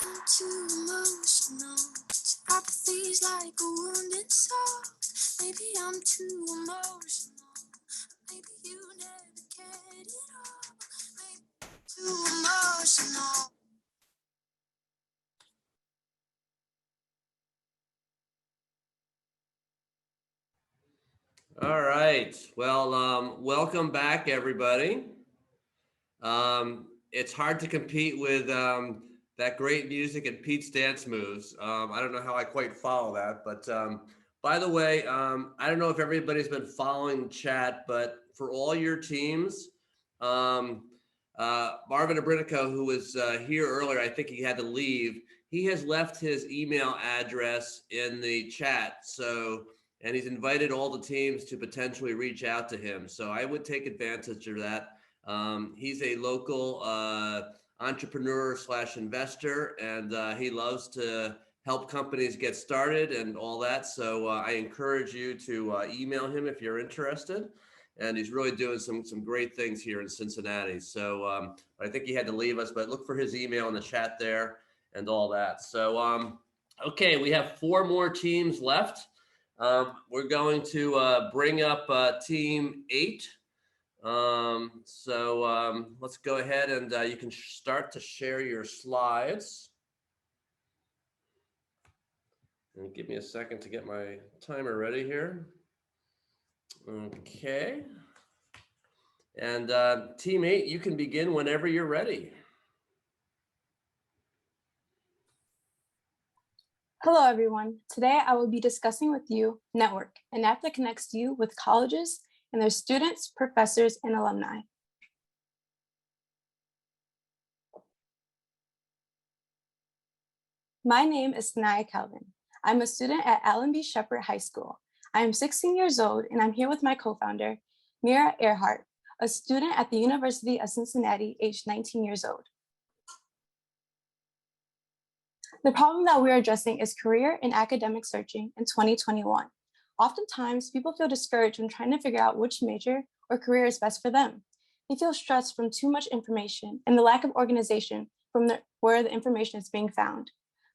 I'm too emotional. Apathy's like a wounded soul. Maybe I'm too emotional. Maybe you never cared at all. Maybe I'm too emotional. All right. Well, welcome back, everybody. It's hard to compete with that great music and Pete's dance moves. I don't know how I quite follow that, but by the way, I don't know if everybody's been following the chat, but for all your teams, Marvin Abrinico, who was here earlier, I think he had to leave. He has left his email address in the chat. And he's invited all the teams to potentially reach out to him. So I would take advantage of that. He's a local entrepreneur / investor, and he loves to help companies get started and all that. So I encourage you to email him if you're interested. And he's really doing some great things here in Cincinnati. So I think he had to leave us, but look for his email in the chat there and all that. So, okay, we have 4 more teams left. We're going to bring up team 8. Let's go ahead and you can start to share your slides. And give me a second to get my timer ready here. Okay. And team 8, you can begin whenever you're ready. Hello, everyone. Today, I will be discussing with you Network, an app that connects you with colleges and their students, professors, and alumni. My name is Sanaya Calvin. I'm a student at Allen B. Shepherd High School. I am 16 years old, and I'm here with my co-founder, Mira Earhart, a student at the University of Cincinnati, aged 19 years old. The problem that we're addressing is career and academic searching in 2021. Oftentimes, people feel discouraged when trying to figure out which major or career is best for them. They feel stressed from too much information and the lack of organization from where the information is being found.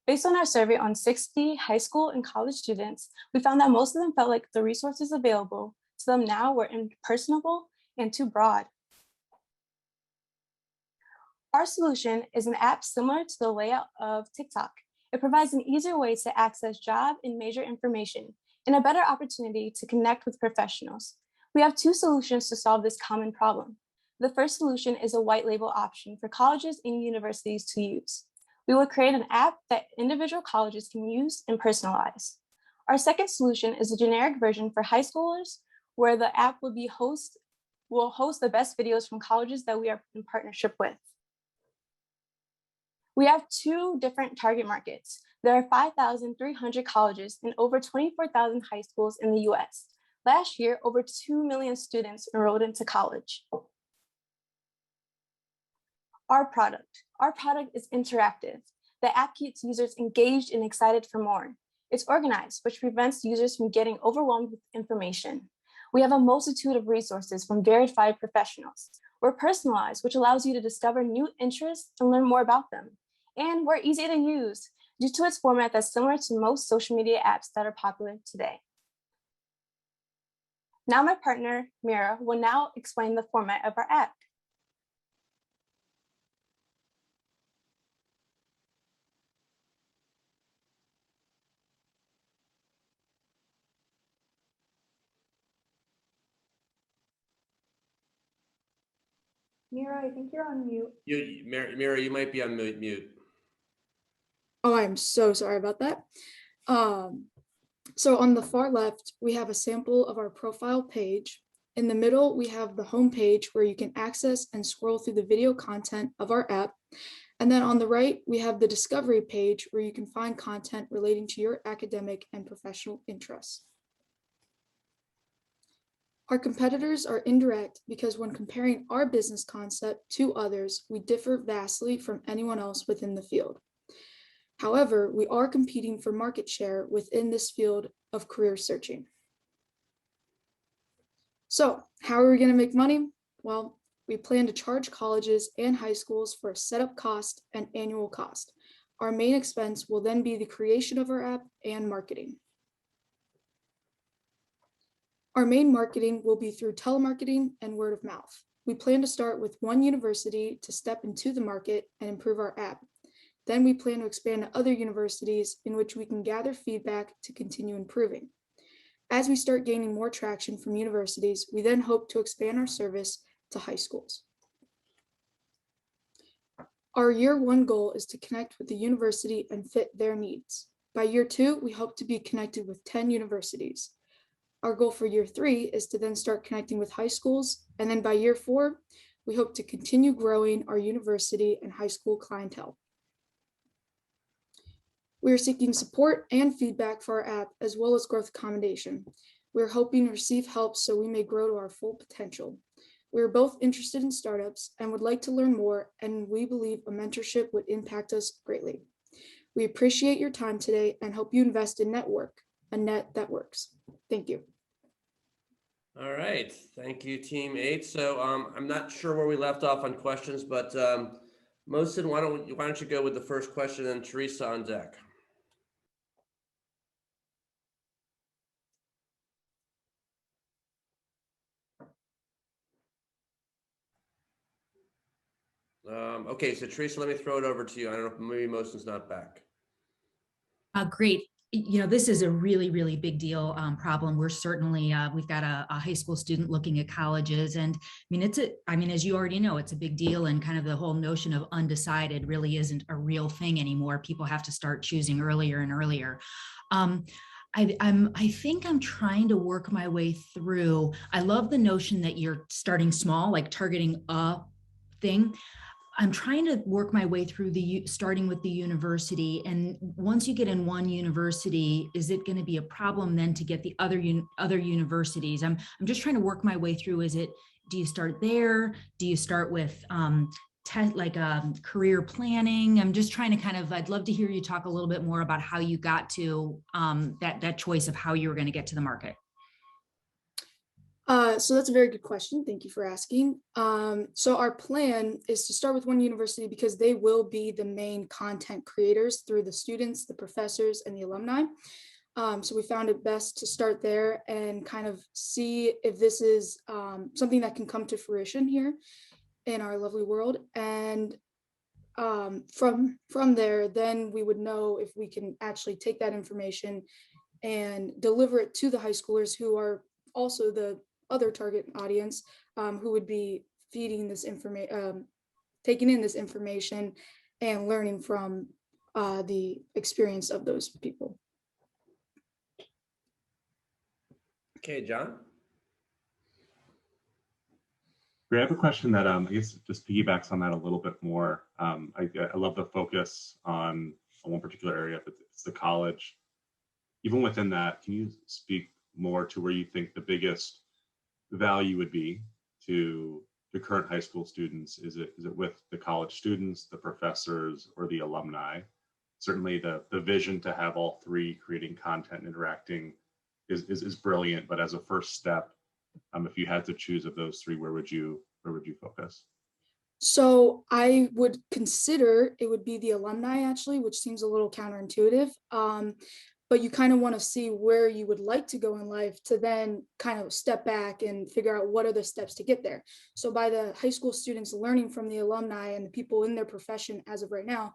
Based on our survey on 60 high school and college students, we found that most of them felt like the resources available to them now were impersonable and too broad. Our solution is an app similar to the layout of TikTok. It provides an easier way to access job and major information and a better opportunity to connect with professionals. We have 2 solutions to solve this common problem. The first solution is a white label option for colleges and universities to use. We will create an app that individual colleges can use and personalize. Our second solution is a generic version for high schoolers where the app will host the best videos from colleges that we are in partnership with. We have two different target markets. There are 5,300 colleges and over 24,000 high schools in the US. Last year, over 2 million students enrolled into college. Our product is interactive. The app keeps users engaged and excited for more. It's organized, which prevents users from getting overwhelmed with information. We have a multitude of resources from verified professionals. We're personalized, which allows you to discover new interests and learn more about them. And we're easy to use due to its format that's similar to most social media apps that are popular today. Now my partner, Mira, will now explain the format of our app. Mira, I think you're on mute. Mira, you might be on mute. Oh, I'm so sorry about that. So on the far left, we have a sample of our profile page. In the middle, we have the home page where you can access and scroll through the video content of our app. And then on the right, we have the discovery page where you can find content relating to your academic and professional interests. Our competitors are indirect because when comparing our business concept to others, we differ vastly from anyone else within the field. However, we are competing for market share within this field of career searching. So how are we going to make money? Well, we plan to charge colleges and high schools for a setup cost and annual cost. Our main expense will then be the creation of our app and marketing. Our main marketing will be through telemarketing and word of mouth. We plan to start with one university to step into the market and improve our app. Then we plan to expand to other universities in which we can gather feedback to continue improving. As we start gaining more traction from universities, we then hope to expand our service to high schools. Our year one goal is to connect with the university and fit their needs. By year two, we hope to be connected with 10 universities. Our goal for year three is to then start connecting with high schools. And then by year four, we hope to continue growing our university and high school clientele. We are seeking support and feedback for our app, as well as growth accommodation. We are hoping to receive help so we may grow to our full potential. We are both interested in startups and would like to learn more, and we believe a mentorship would impact us greatly. We appreciate your time today and hope you invest in Network, a net that works. Thank you. All right, thank you, Team 8. So I'm not sure where we left off on questions, but Mohsin, why don't you go with the first question, and Teresa on deck. Okay, so Teresa, let me throw it over to you. I don't know if maybe Mohsin's not back. Great. You know, this is a really, really big deal problem. We're certainly, we've got a high school student looking at colleges, and I mean, as you already know, it's a big deal, and kind of the whole notion of undecided really isn't a real thing anymore. People have to start choosing earlier and earlier. I think I'm trying to work my way through. I love the notion that you're starting small, like targeting a thing. I'm trying to work my way through starting with the university. And once you get in one university, is it going to be a problem then to get the other universities? I'm just trying to work my way through. Do you start there? Do you start with career planning? I'm just trying to I'd love to hear you talk a little bit more about how you got to that choice of how you were going to get to the market. So that's a very good question. Thank you for asking. So our plan is to start with one university because they will be the main content creators through the students, the professors, and the alumni. So we found it best to start there and kind of see if this is something that can come to fruition here in our lovely world. And from there, then we would know if we can actually take that information and deliver it to the high schoolers who are also the other target audience who would be feeding this information, taking in this information and learning from the experience of those people. Okay, John. Great. I have a question that I guess just piggybacks on that a little bit more. I love the focus on one particular area, if it's the college. Even within that, can you speak more to where you think the biggest value would be to the current high school students? Is it with the college students, the professors, or the alumni? Certainly the vision to have all three creating content and interacting is brilliant, but as a first step, if you had to choose of those three, where would you focus? So I would consider it would be the alumni, actually, which seems a little counterintuitive. But you kind of want to see where you would like to go in life to then kind of step back and figure out what are the steps to get there. So by the high school students learning from the alumni and the people in their profession as of right now,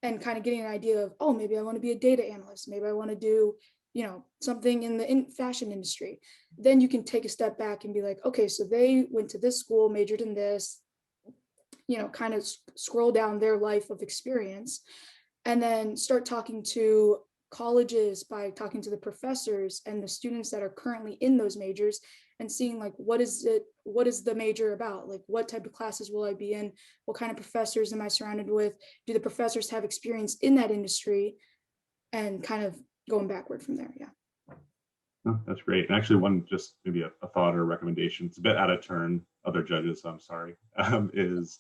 and kind of getting an idea of, oh, maybe I want to be a data analyst, maybe I want to do, something in the fashion industry. Then you can take a step back and be like, okay, so they went to this school, majored in this, kind of scroll down their life of experience, and then start talking to colleges by talking to the professors and the students that are currently in those majors and seeing like, what is the major about? Like, what type of classes will I be in? What kind of professors am I surrounded with? Do the professors have experience in that industry? And kind of going backward from there. Yeah. Oh, that's great. And actually one, just maybe a thought or a recommendation, it's a bit out of turn, other judges, so I'm sorry, is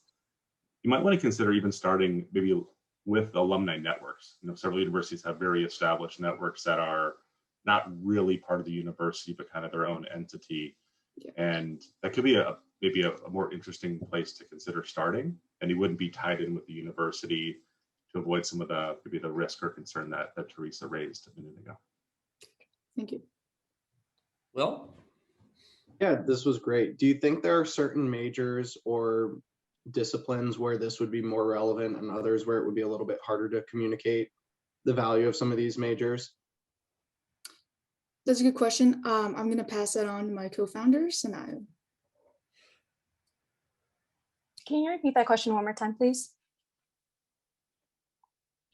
you might want to consider even starting maybe with alumni networks. Several universities have very established networks that are not really part of the university, but kind of their own entity. Yeah. And that could be maybe a more interesting place to consider starting. And you wouldn't be tied in with the university to avoid some of maybe the risk or concern that Teresa raised a minute ago. Thank you. Will? Yeah, this was great. Do you think there are certain majors or disciplines where this would be more relevant and others where it would be a little bit harder to communicate the value of some of these majors? That's a good question. I'm going to pass that on to my co-founder, Sanaya. Can you repeat that question one more time, please?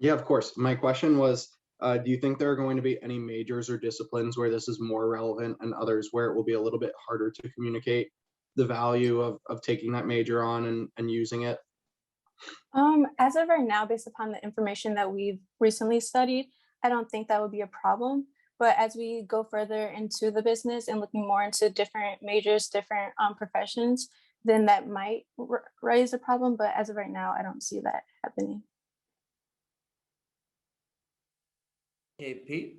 Yeah, of course. My question was, do you think there are going to be any majors or disciplines where this is more relevant and others where it will be a little bit harder to communicate the value of taking that major on and using it? As of right now, based upon the information that we've recently studied, I don't think that would be a problem. But as we go further into the business and looking more into different majors, different professions, then that might raise a problem. But as of right now, I don't see that happening. Hey, Pete.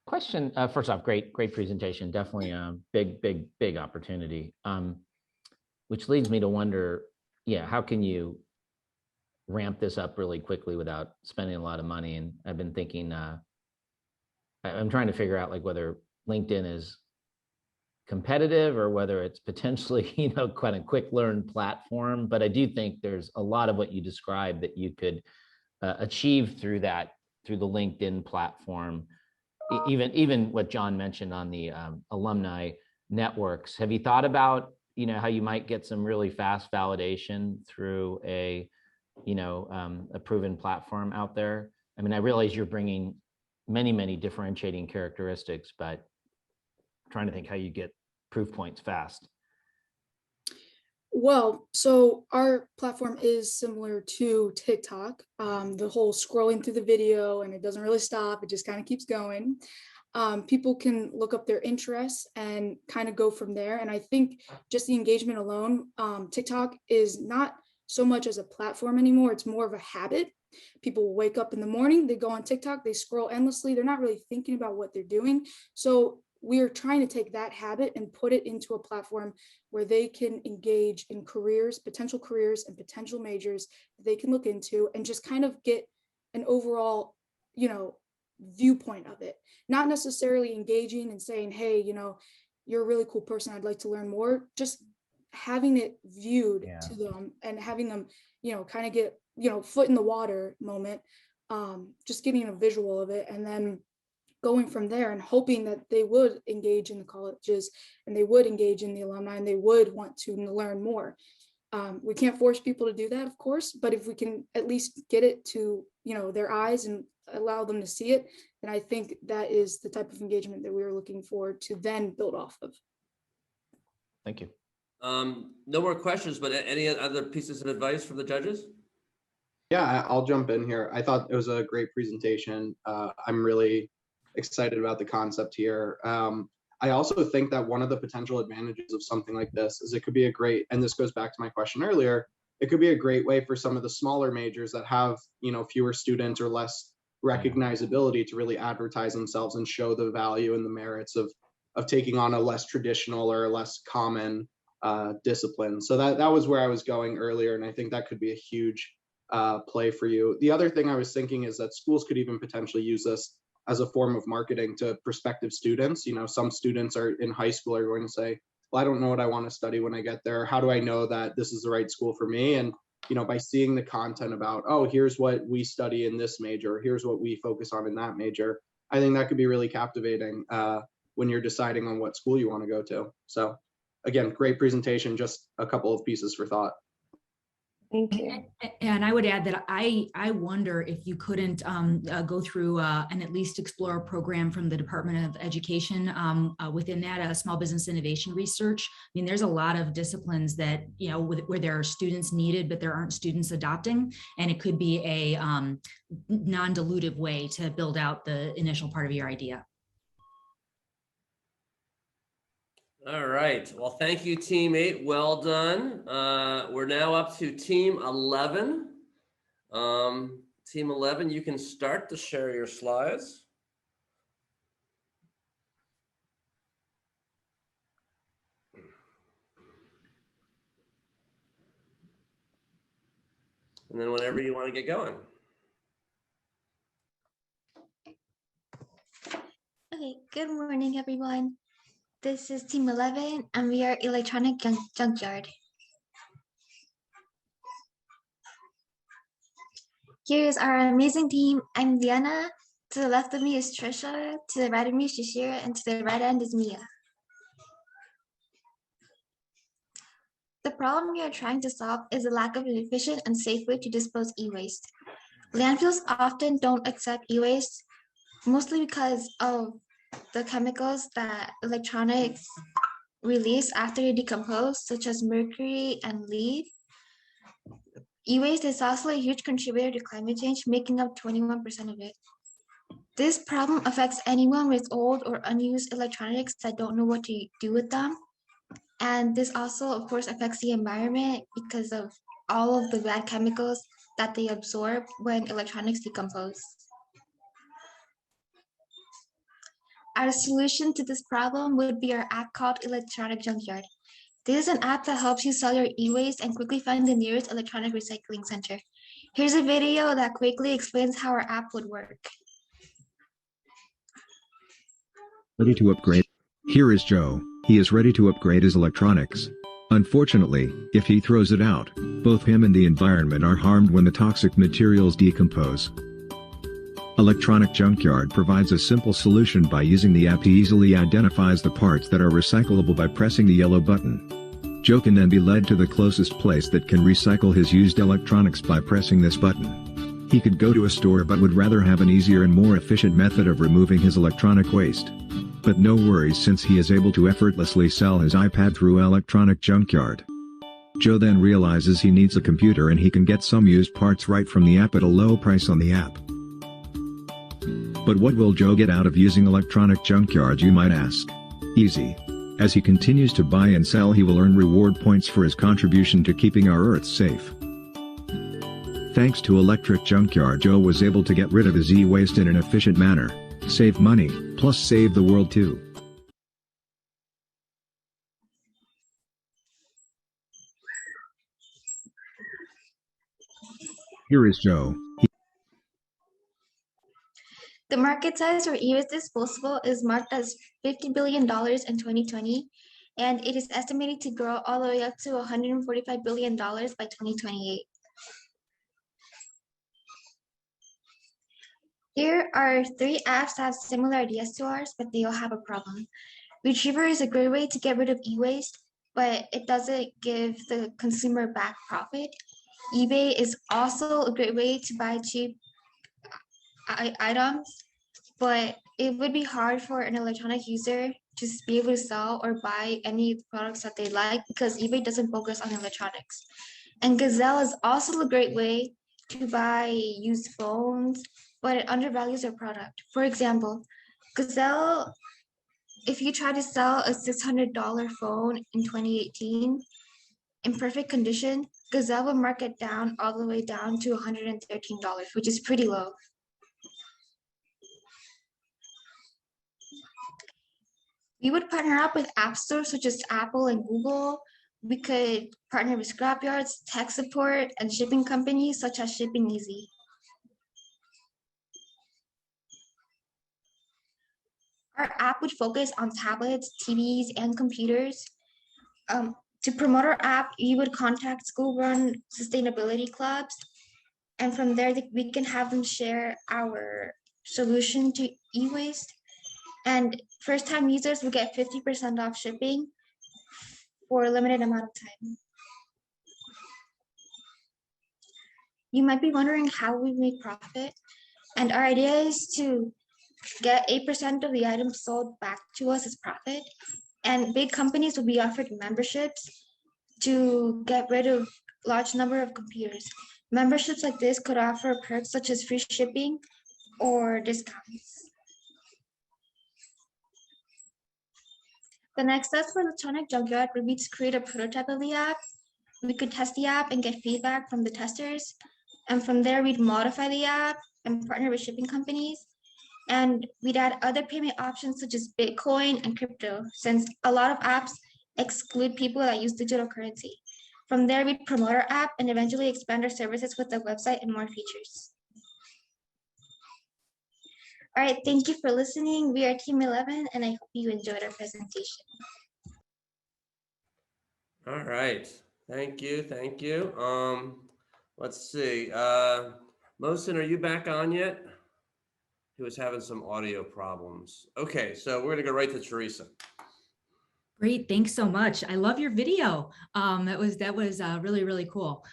Question, first off, great presentation. Definitely a big opportunity, which leads me to wonder, how can you ramp this up really quickly without spending a lot of money? And I've been thinking, I'm trying to figure out like whether LinkedIn is competitive or whether it's potentially, quite a quick learn platform. But I do think there's a lot of what you described that you could achieve through the LinkedIn platform. Even what John mentioned on the alumni networks. Have you thought about, how you might get some really fast validation through a proven platform out there? I mean, I realize you're bringing many differentiating characteristics, but I'm trying to think how you get proof points fast. Well, so our platform is similar to TikTok. The whole scrolling through the video and it doesn't really stop. It just kind of keeps going. People can look up their interests and kind of go from there. And I think just the engagement alone, TikTok is not so much as a platform anymore. It's more of a habit. People wake up in the morning, they go on TikTok, they scroll endlessly. They're not really thinking about what they're doing. So we are trying to take that habit and put it into a platform where they can engage in potential careers and potential majors that they can look into and just kind of get an overall, viewpoint of it. Not necessarily engaging and saying, hey, you're a really cool person, I'd like to learn more. Just having it viewed to them and having them, kind of get, foot in the water moment, just getting a visual of it and then going from there and hoping that they would engage in the colleges and they would engage in the alumni and they would want to learn more. We can't force people to do that, of course, but if we can at least get it to, their eyes and allow them to see it, And I think that is the type of engagement that we are looking for to then build off of. Thank you. No more questions, but any other pieces of advice from the judges? Yeah, I'll jump in here. I thought it was a great presentation. I'm really excited about the concept here. I also think that one of the potential advantages of something like this is it could be a great, and this goes back to my question earlier, it could be a great way for some of the smaller majors that have, fewer students or less recognizability to really advertise themselves and show the value and the merits of taking on a less traditional or a less common discipline. So that was where I was going earlier, and I think that could be a huge play for you. The other thing I was thinking is that schools could even potentially use this as a form of marketing to prospective students. Some students are in high school are going to say, well, I don't know what I want to study when I get there. How do I know that this is the right school for me? And by seeing the content about, oh, here's what we study in this major, here's what we focus on in that major, I think that could be really captivating when you're deciding on what school you want to go to. So again, great presentation, just a couple of pieces for thought. Thank you. And I would add that I wonder if you couldn't go through and at least explore a program from the Department of Education within that small business innovation research. I mean, there's a lot of disciplines that, where there are students needed, but there aren't students adopting. And it could be a non-dilutive way to build out the initial part of your idea. All right. Well, thank you, Team 8. Well done. We're now up to Team 11. Team 11, you can start to share your slides. And then whenever you want to get going. Okay, good morning, everyone. This is Team 11, and we are Electronic Junkyard. Here's our amazing team. I'm Diana. To the left of me is Trisha. To the right of me is Shashira, and to the right end is Mia. The problem we are trying to solve is the lack of an efficient and safe way to dispose e-waste. Landfills often don't accept e-waste, mostly because of the chemicals that electronics release after they decompose, such as mercury and lead. E-waste is also a huge contributor to climate change, making up 21% of it. This problem affects anyone with old or unused electronics that don't know what to do with them. And this also, of course, affects the environment because of all of the bad chemicals that they absorb when electronics decompose. Our solution to this problem would be our app called Electronic Junkyard. This is an app that helps you sell your e-waste and quickly find the nearest electronic recycling center. Here's a video that quickly explains how our app would work. Ready to upgrade? Here is Joe. He is ready to upgrade his electronics. Unfortunately, if he throws it out, both him and the environment are harmed when the toxic materials decompose. Electronic Junkyard provides a simple solution by using the app. He easily identifies the parts that are recyclable by pressing the yellow button. Joe can then be led to the closest place that can recycle his used electronics by pressing this button. He could go to a store but would rather have an easier and more efficient method of removing his electronic waste. But no worries, since he is able to effortlessly sell his iPad through Electronic Junkyard. Joe then realizes he needs a computer and he can get some used parts right from the app at a low price on the app. But what will Joe get out of using Electronic Junkyard, you might ask? Easy. As he continues to buy and sell, he will earn reward points for his contribution to keeping our Earth safe. Thanks to Electric Junkyard, Joe was able to get rid of his e-waste in an efficient manner, save money, plus save the world too. Here is Joe. The market size for e-waste disposable is marked as $50 billion in 2020, and it is estimated to grow all the way up to $145 billion by 2028. Here are 3 apps that have similar ideas to ours, but they all have a problem. Retriever is a great way to get rid of e-waste, but it doesn't give the consumer back profit. eBay is also a great way to buy cheap items, but it would be hard for an electronic user to be able to sell or buy any products that they like because eBay doesn't focus on electronics. And Gazelle is also a great way to buy used phones, but it undervalues their product. For example, Gazelle, if you try to sell a $600 phone in 2018 in perfect condition, Gazelle will mark it down all the way down to $113, which is pretty low. We would partner up with app stores such as Apple and Google. We could partner with scrapyards, tech support, and shipping companies such as Shipping Easy. Our app would focus on tablets, TVs, and computers. To promote our app, we would contact school-run sustainability clubs, and from there we can have them share our solution to e-waste. And first-time users will get 50% off shipping for a limited amount of time. You might be wondering how we make profit, and our idea is to get 8% of the items sold back to us as profit, and big companies will be offered memberships to get rid of large number of computers. Memberships like this could offer perks such as free shipping or discounts. The next steps for Electronic Junkyard would be to create a prototype of the app. We could test the app and get feedback from the testers. And from there, we'd modify the app and partner with shipping companies. And we'd add other payment options such as Bitcoin and crypto, since a lot of apps exclude people that use digital currency. From there, we'd promote our app and eventually expand our services with the website and more features. All right, thank you for listening. We are Team 11, and I hope you enjoyed our presentation. All right, thank you, thank you. Let's see, Mohsen, are you back on yet? He was having some audio problems. Okay, so we're gonna go right to Teresa. Great, thanks so much. I love your video. That was really, really cool.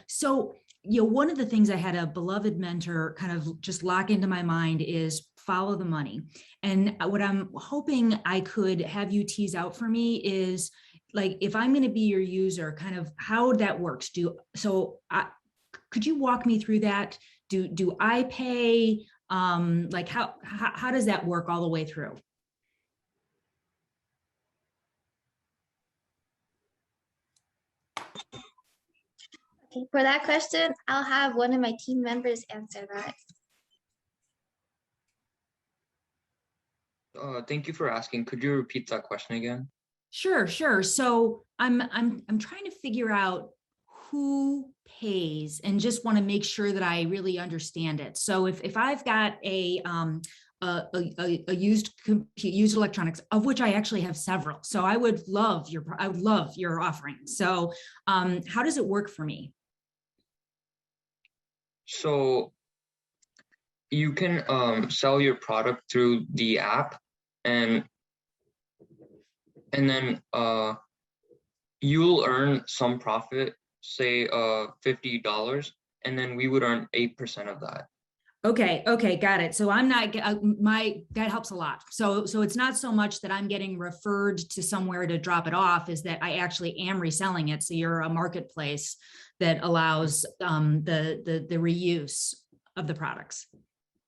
So, you know, one of the things I had a beloved mentor kind of just lock into my mind is follow the money. And what I'm hoping I could have you tease out for me is, like, if I'm going to be your user, kind of how that works. Could you walk me through that? Do I pay? Like how does that work all the way through? Okay, for that question, I'll have one of my team members answer that. Thank you for asking. Could you repeat that question again? Sure. So I'm trying to figure out who pays and just want to make sure that I really understand it. So if I've got a used electronics, of which I actually have several, so I would love your offering. So how does it work for me? So you can sell your product through the app, and then you'll earn some profit, say $50, and then we would earn 8% of that. Okay, got it. So I'm not that helps a lot. So it's not so much that I'm getting referred to somewhere to drop it off, is that I actually am reselling it. So you're a marketplace that allows the reuse of the products.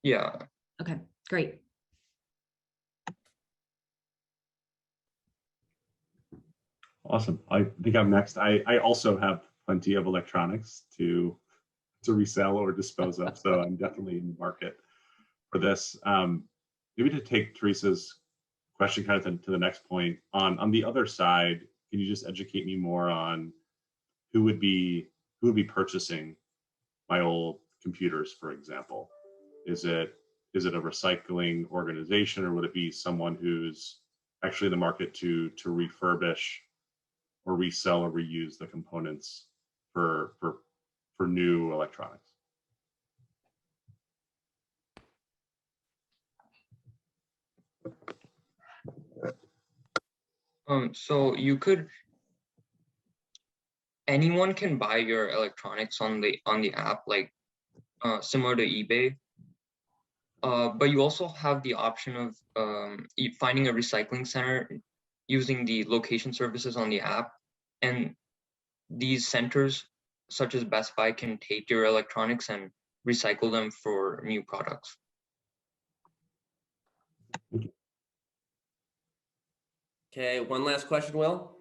Yeah. Okay, great. Awesome. I think I'm next. I also have plenty of electronics to resell or dispose of, so I'm definitely in the market for this. Maybe to take Teresa's question kind of to the next point, on the other side, can you just educate me more on who would be purchasing my old computers, for example? Is it a recycling organization, or would it be someone who's actually in the market to refurbish or resell or reuse the components for new electronics? So anyone can buy your electronics on the app, like similar to eBay. but you also have the option of finding a recycling center using the location services on the app. And these centers, such as Best Buy, can take your electronics and recycle them for new products. Okay, one last question, Will.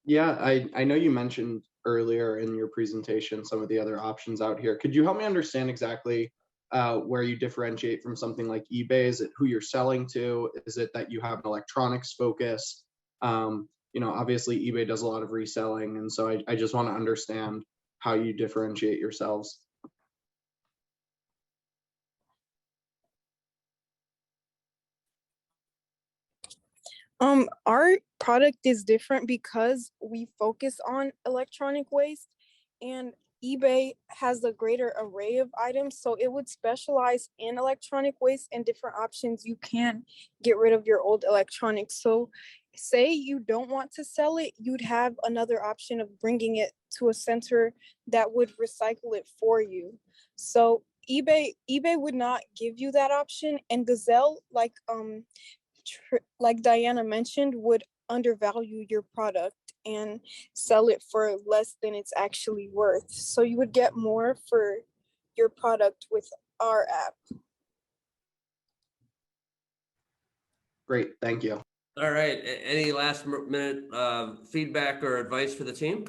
Yeah, I know you mentioned earlier in your presentation some of the other options out here. Could you help me understand exactly where you differentiate from something like eBay? Is it who you're selling to? Is it that you have an electronics focus? You know, obviously eBay does a lot of reselling, and so I just want to understand how you differentiate yourselves. Our product is different because we focus on electronic waste, and eBay has a greater array of items, so it would specialize in electronic waste and different options. You can get rid of your old electronics. So say you don't want to sell it, you'd have another option of bringing it to a center that would recycle it for you. So eBay would not give you that option, and Gazelle, like Diana mentioned, would undervalue your product and sell it for less than it's actually worth. So you would get more for your product with our app. Great, thank you. All right, any last minute feedback or advice for the team?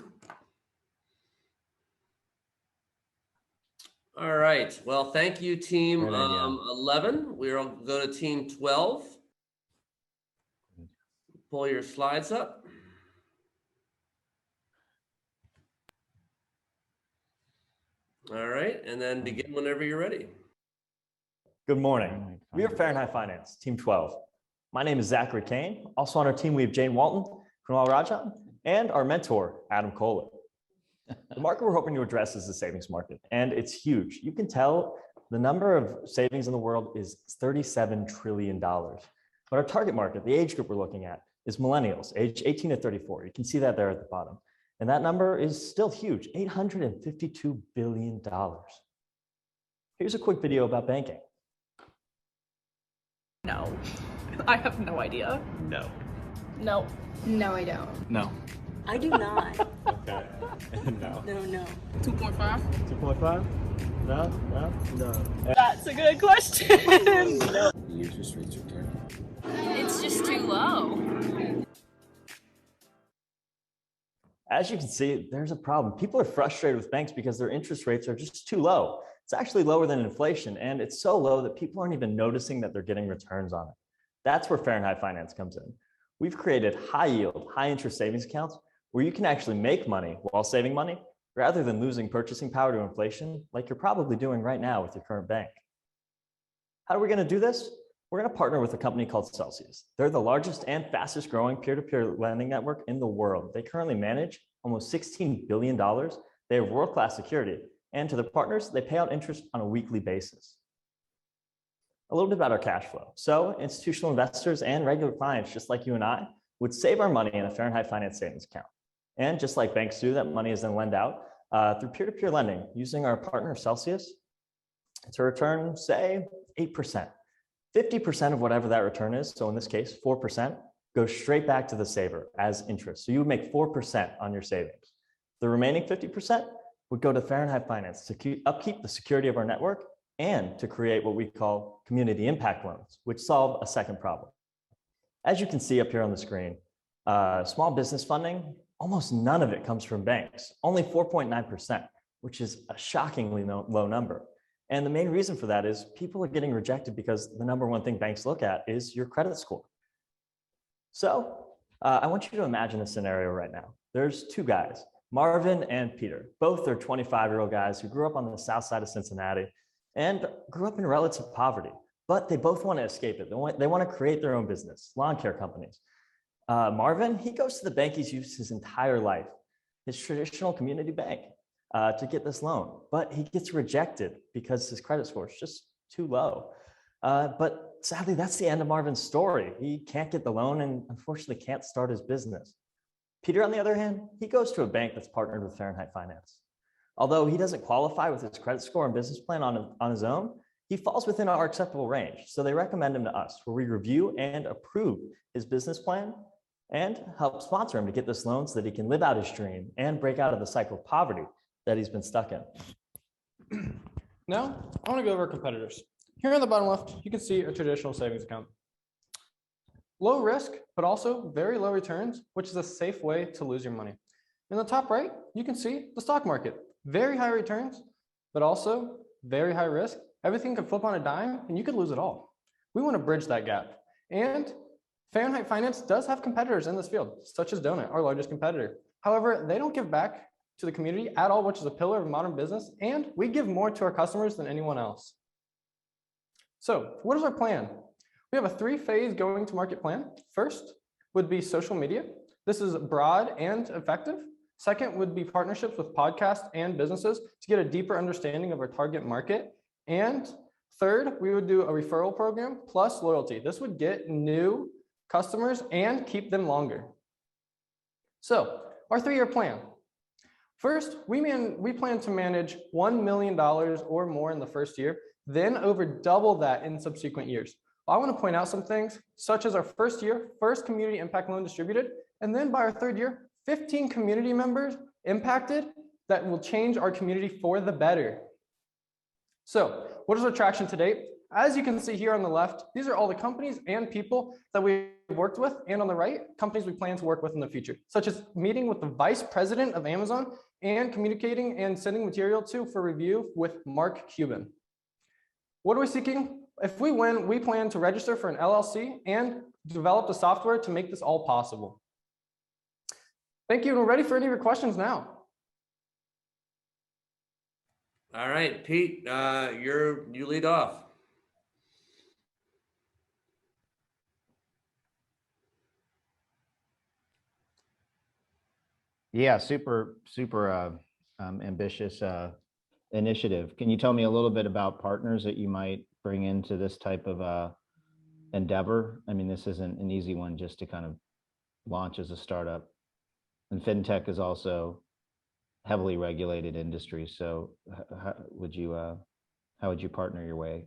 All right, well, thank you, team 11. We'll go to team 12. Pull your slides up. All right, and then begin whenever you're ready. Good morning. We are Fahrenheit Finance, Team 12. My name is Zachary Kane. Also on our team, we have Jane Walton, Kunal Rajan, and our mentor, Adam Kohler. The market we're hoping to address is the savings market, and it's huge. You can tell the number of savings in the world is $37 trillion. But our target market, the age group we're looking at, is millennials, age 18 to 34. You can see that there at the bottom. And that number is still huge, $852 billion. Here's a quick video about banking. No, I have no idea. No. No. No, I don't. No. I do not. Okay. No. No. 2.5? 2.5? No? No? No. That's a good question. The interest rates are terrible. It's just too low. As you can see, there's a problem. People are frustrated with banks because their interest rates are just too low. It's actually lower than inflation, and it's so low that people aren't even noticing that they're getting returns on it. That's where Fahrenheit Finance comes in. We've created high yield, high interest savings accounts where you can actually make money while saving money rather than losing purchasing power to inflation like you're probably doing right now with your current bank. How are we going to do this? We're going to partner with a company called Celsius. They're the largest and fastest growing peer-to-peer lending network in the world. They currently manage almost $16 billion. They have world-class security. And to their partners, they pay out interest on a weekly basis. A little bit about our cash flow. So institutional investors and regular clients, just like you and I, would save our money in a Fahrenheit Finance savings account. And just like banks do, that money is then lent out through peer-to-peer lending using our partner Celsius to return, say, 8%. 50% of whatever that return is, so in this case, 4%, goes straight back to the saver as interest. So you would make 4% on your savings. The remaining 50% would go to Fahrenheit Finance to upkeep the security of our network and to create what we call community impact loans, which solve a second problem. As you can see up here on the screen, small business funding, almost none of it comes from banks, only 4.9%, which is a shockingly low number. And the main reason for that is people are getting rejected because the number one thing banks look at is your credit score. So I want you to imagine a scenario right now. There's two guys, Marvin and Peter. Both are 25-year-old guys who grew up on the south side of Cincinnati and grew up in relative poverty, but they both want to escape it. They want to create their own business, lawn care companies. Marvin, he goes to the bank he's used his entire life, his traditional community bank, to get this loan, but he gets rejected because his credit score is just too low. But sadly, that's the end of Marvin's story. He can't get the loan and unfortunately can't start his business. Peter, on the other hand, he goes to a bank that's partnered with Fahrenheit Finance. Although he doesn't qualify with his credit score and business plan on his own, he falls within our acceptable range. So they recommend him to us, where we review and approve his business plan and help sponsor him to get this loan so that he can live out his dream and break out of the cycle of poverty that he's been stuck in. Now, I want to go over our competitors. Here on the bottom left, you can see a traditional savings account. Low risk, but also very low returns, which is a safe way to lose your money. In the top right, you can see the stock market. Very high returns, but also very high risk. Everything could flip on a dime and you could lose it all. We want to bridge that gap. And Fahrenheit Finance does have competitors in this field, such as Donut, our largest competitor. However, they don't give back to the community at all, which is a pillar of modern business, and we give more to our customers than anyone else. So what is our plan? We have a 3-phase going to market plan. First would be social media. This is broad and effective. Second would be partnerships with podcasts and businesses to get a deeper understanding of our target market. And third, we would do a referral program plus loyalty. This would get new customers and keep them longer. So our 3-year plan. First, we plan to manage $1 million or more in the first year, then over double that in subsequent years. I want to point out some things, such as our first year, first community impact loan distributed, and then by our 3rd year, 15 community members impacted that will change our community for the better. So what is our traction to date? As you can see here on the left, these are all the companies and people that we've worked with, and on the right, companies we plan to work with in the future, such as meeting with the vice president of Amazon and communicating and sending material to for review with Mark Cuban. What are we seeking? If we win, we plan to register for an LLC and develop the software to make this all possible. Thank you, and we're ready for any of your questions now. All right, Pete, you lead off. Yeah, super ambitious initiative. Can you tell me a little bit about partners that you might bring into this type of endeavor? I mean, this isn't an easy one just to kind of launch as a startup. And fintech is also heavily regulated industry. So how would you partner your way?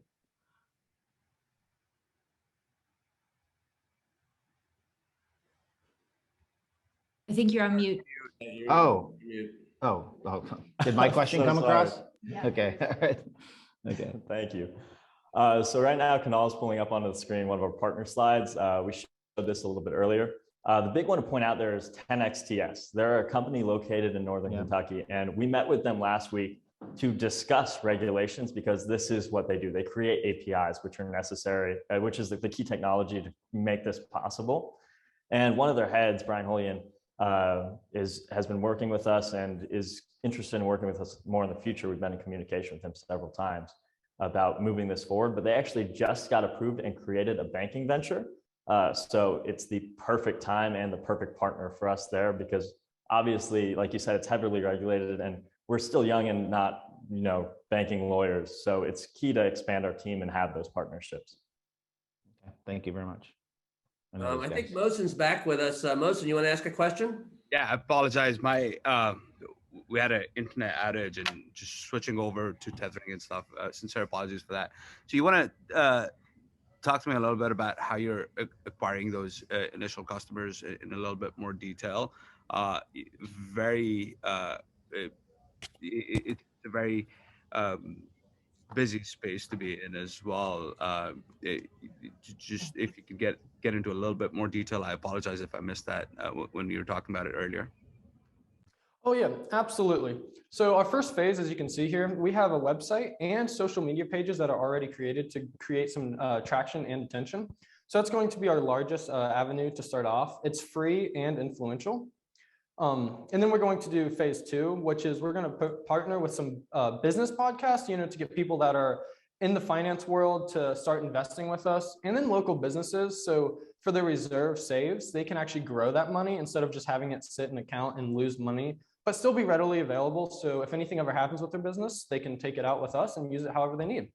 I think you're on mute. Oh, did my question So come sorry. across? Okay. All right. Okay. Thank you. So right now, Kunal is pulling up onto the screen one of our partner slides. We showed this a little bit earlier. The big one to point out there is 10XTS. They're a company located in Northern Kentucky, and we met with them last week to discuss regulations because this is what they do. They create APIs, which are necessary, which is the key technology to make this possible. And one of their heads, Brian Holian, has been working with us and is interested in working with us more in the future. We've been in communication with him several times about moving this forward, but they actually just got approved and created a banking venture. So it's the perfect time and the perfect partner for us there because obviously, like you said, it's heavily regulated and we're still young and not, banking lawyers. So it's key to expand our team and have those partnerships. Okay. Thank you very much. I think Mosin's back with us. Mosin, you want to ask a question? Yeah, I apologize. We had an internet outage and just switching over to tethering and stuff. Sincere apologies for that. So you want to talk to me a little bit about how you're acquiring those initial customers in a little bit more detail. It's a very busy space to be in as well. Just if you could get into a little bit more detail, I apologize if I missed that when you were talking about it earlier. Oh yeah, absolutely. So our first phase, as you can see here, we have a website and social media pages that are already created to create some traction and attention. So that's going to be our largest avenue to start off. It's free and influential. And then we're going to do phase 2, which is we're going to partner with some business podcasts, to get people that are in the finance world to start investing with us, and then local businesses. So for the reserve saves, they can actually grow that money instead of just having it sit in an account and lose money, but still be readily available. So if anything ever happens with their business, they can take it out with us and use it however they need.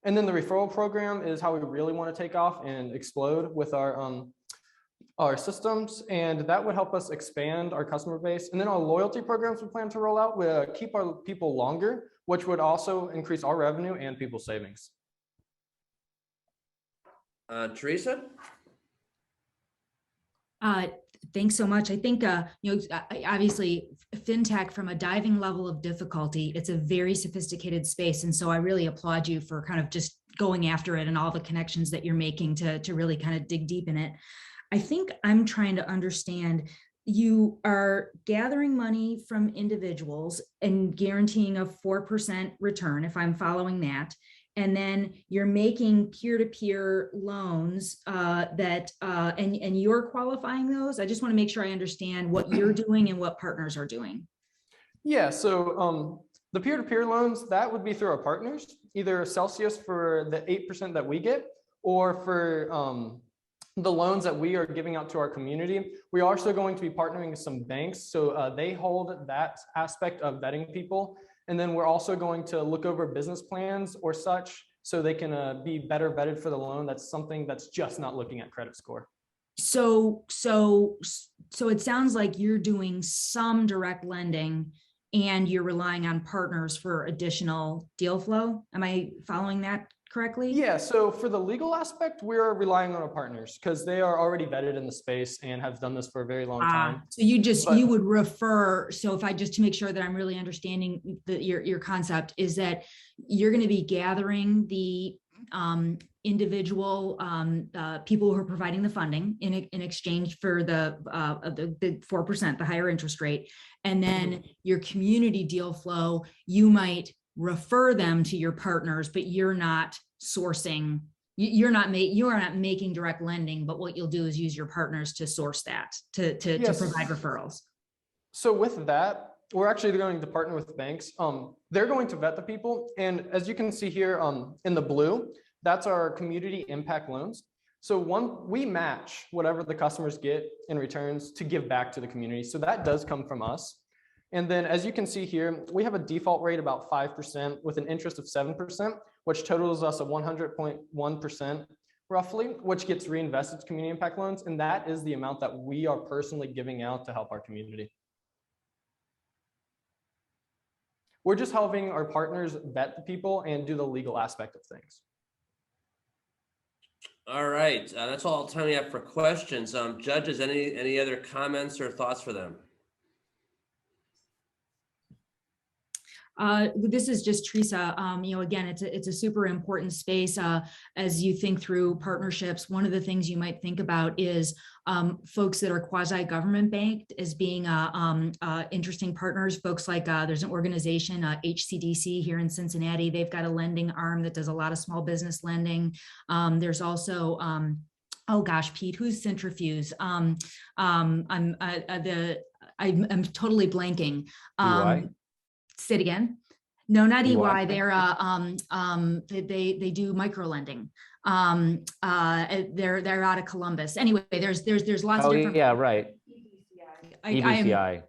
And then the referral program is how we really want to take off and explode with our systems, and that would help us expand our customer base. And then our loyalty programs we plan to roll out will keep our people longer, which would also increase our revenue and people's savings. Teresa? Thanks so much. I think, obviously fintech from a diving level of difficulty, it's a very sophisticated space. And so I really applaud you for kind of just going after it and all the connections that you're making to really kind of dig deep in it. I think I'm trying to understand, you are gathering money from individuals and guaranteeing a 4% return, if I'm following that. And then you're making peer-to-peer loans and you're qualifying those. I just want to make sure I understand what you're doing and what partners are doing. Yeah, so the peer-to-peer loans, that would be through our partners, either Celsius for the 8% that we get, or for the loans that we are giving out to our community. We are also going to be partnering with some banks, so they hold that aspect of vetting people. And then we're also going to look over business plans or such, so they can be better vetted for the loan. That's something that's just not looking at credit score. So it sounds like you're doing some direct lending and you're relying on partners for additional deal flow. Am I following that correctly? Yeah, so for the legal aspect, we're relying on our partners because they are already vetted in the space and have done this for a very long time. So you would refer, so if I just to make sure that I'm really understanding your concept, is that you're going to be gathering the individual people who are providing the funding in exchange for the 4%, the higher interest rate, and then your community deal flow, you might refer them to your partners, but you're not sourcing, you're not making direct lending, but what you'll do is use your partners to source that, to provide referrals. So with that, we're actually going to partner with banks. They're going to vet the people. And as you can see here in the blue, that's our community impact loans. So we match whatever the customers get in returns to give back to the community. So that does come from us. And then as you can see here, we have a default rate about 5% with an interest of 7%, which totals us a 100.1% roughly, which gets reinvested to community impact loans. And that is the amount that we are personally giving out to help our community. We're just helping our partners vet the people and do the legal aspect of things. All right, that's all the time we have for questions. Judges, any other comments or thoughts for them? This is just Teresa. Again, it's a super important space as you think through partnerships. One of the things you might think about is folks that are quasi-government banked as being interesting partners. Folks like there's an organization, HCDC here in Cincinnati. They've got a lending arm that does a lot of small business lending. There's also oh gosh, Pete, who's Centrifuge? I'm totally blanking. Say it again. No, not EY. They're they do micro lending. They're out of Columbus. Anyway, there's lots of different. Yeah, right. EBCI.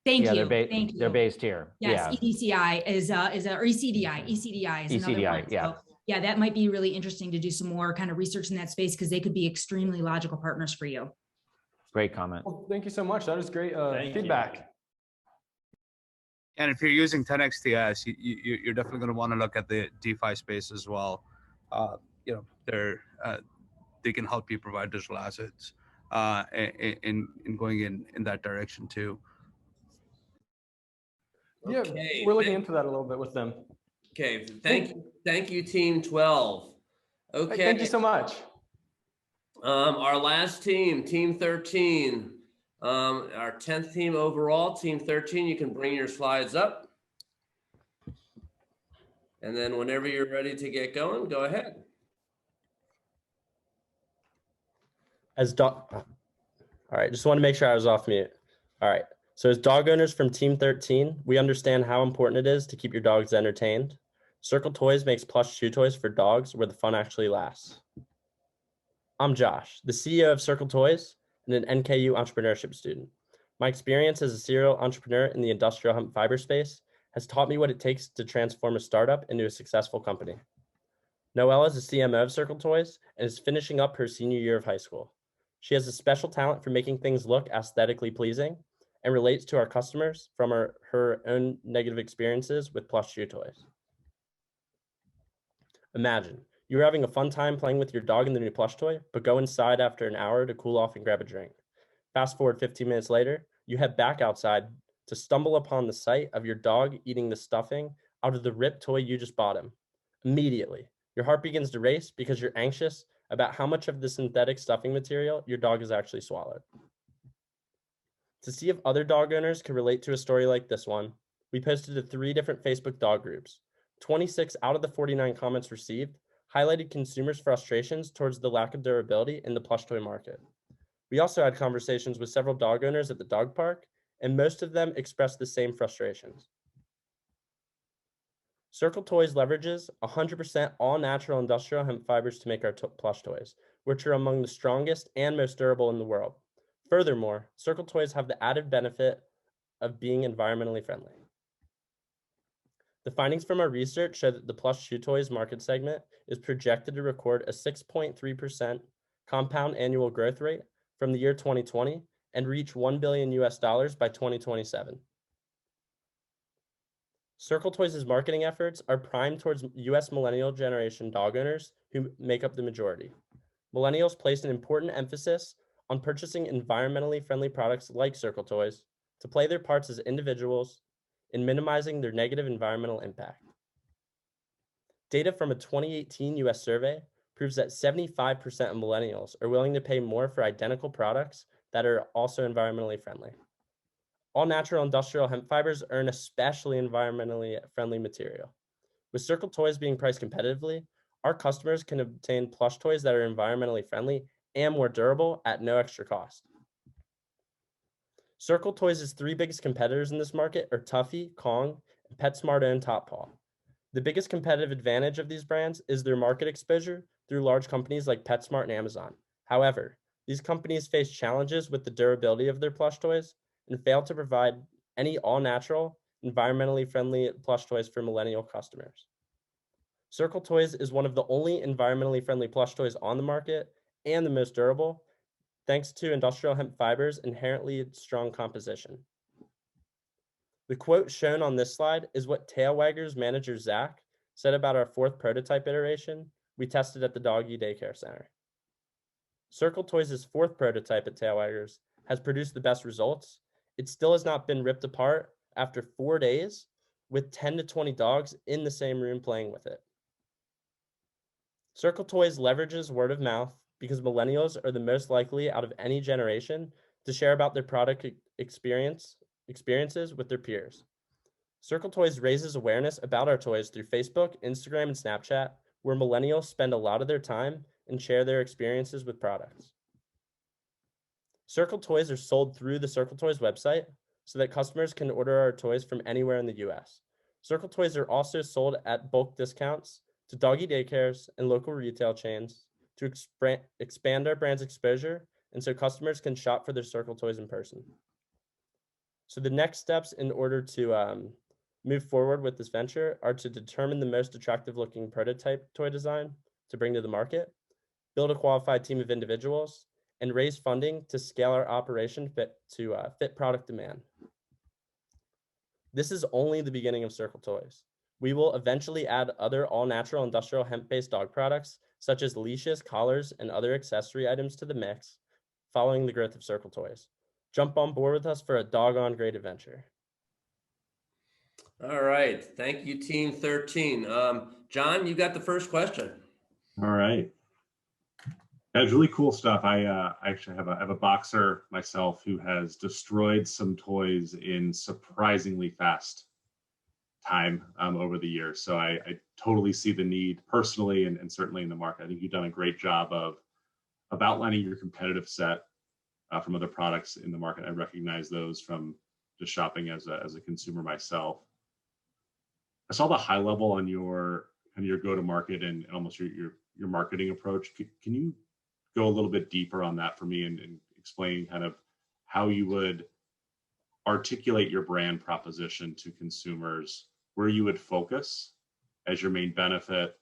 Thank you. Thank you. They're based here. Yes, EDCI is or ECDI. ECDI is another one. Yeah. So, yeah, that might be really interesting to do some more kind of research in that space because they could be extremely logical partners for you. Great comment. Well, thank you so much. That is great feedback. And if you're using 10XTS, you're definitely going to want to look at the DeFi space as well. They can help you provide digital assets in going in that direction too. Yeah, Okay, we're looking into that a little bit with them. Okay, thank you, Team 12. Okay. Thank you so much. Our last team, Team 13. Our 10th team overall, Team 13, you can bring your slides up. And then whenever you're ready to get going, go ahead. All right, just want to make sure I was off mute. All right, so as dog owners from Team 13, we understand how important it is to keep your dogs entertained. Circle Toys makes plush chew toys for dogs where the fun actually lasts. I'm Josh, the CEO of Circle Toys and an NKU entrepreneurship student. My experience as a serial entrepreneur in the industrial hemp fiber space has taught me what it takes to transform a startup into a successful company. Noelle is the CMO of Circle Toys and is finishing up her senior year of high school. She has a special talent for making things look aesthetically pleasing and relates to our customers from her own negative experiences with plush chew toys. Imagine You're having a fun time playing with your dog in the new plush toy, but go inside after an hour to cool off and grab a drink. Fast forward 15 minutes later, you head back outside to stumble upon the sight of your dog eating the stuffing out of the ripped toy you just bought him. Immediately, your heart begins to race because you're anxious about how much of the synthetic stuffing material your dog has actually swallowed. To see if other dog owners can relate to a story like this one, we posted to 3 different Facebook dog groups. 26 out of the 49 comments received highlighted consumers' frustrations towards the lack of durability in the plush toy market. We also had conversations with several dog owners at the dog park, and most of them expressed the same frustrations. Circle Toys leverages 100% all natural industrial hemp fibers to make our plush toys, which are among the strongest and most durable in the world. Furthermore, Circle Toys have the added benefit of being environmentally friendly. The findings from our research show that the plush chew toys market segment is projected to record a 6.3% compound annual growth rate from the year 2020 and reach $1 billion by 2027. Circle Toys' marketing efforts are primed towards US millennial generation dog owners who make up the majority. Millennials place an important emphasis on purchasing environmentally friendly products like Circle Toys to play their parts as individuals in minimizing their negative environmental impact. Data from a 2018 US survey proves that 75% of millennials are willing to pay more for identical products that are also environmentally friendly. All natural industrial hemp fibers are an especially environmentally friendly material. With Circle Toys being priced competitively, our customers can obtain plush toys that are environmentally friendly and more durable at no extra cost. Circle Toys' 3 biggest competitors in this market are Tuffy, Kong, and PetSmart and Top Paw. The biggest competitive advantage of these brands is their market exposure through large companies like PetSmart and Amazon. However, these companies face challenges with the durability of their plush toys and fail to provide any all-natural, environmentally friendly plush toys for millennial customers. Circle Toys is one of the only environmentally friendly plush toys on the market and the most durable, thanks to industrial hemp fibers' inherently strong composition. The quote shown on this slide is what Tailwaggers manager Zach said about our 4th prototype iteration we tested at the Doggy Daycare Center. Circle Toys' 4th prototype at Tailwaggers has produced the best results. It still has not been ripped apart after 4 days with 10 to 20 dogs in the same room playing with it. Circle Toys leverages word of mouth because millennials are the most likely out of any generation to share about their product experiences with their peers. Circle Toys raises awareness about our toys through Facebook, Instagram, and Snapchat, where millennials spend a lot of their time and share their experiences with products. Circle Toys are sold through the Circle Toys website so that customers can order our toys from anywhere in the US. Circle Toys are also sold at bulk discounts to doggy daycares and local retail chains to expand our brand's exposure and so customers can shop for their Circle Toys in person. So the next steps in order to move forward with this venture are to determine the most attractive looking prototype toy design to bring to the market, build a qualified team of individuals, and raise funding to scale our operation to fit product demand. This is only the beginning of Circle Toys. We will eventually add other all-natural industrial hemp-based dog products, such as leashes, collars, and other accessory items to the mix, following the growth of Circle Toys. Jump on board with us for a doggone great adventure. All right. Thank you, Team 13. John, you got the first question. All right. That's really cool stuff. I actually have a boxer myself who has destroyed some toys in surprisingly fast time over the years. So I totally see the need personally and certainly in the market. I think you've done a great job of outlining your competitive set from other products in the market. I recognize those from just shopping as a consumer myself. I saw the high level on your go-to-market and almost your marketing approach. Can you go a little bit deeper on that for me and explain kind of how you would articulate your brand proposition to consumers, where you would focus as your main benefit,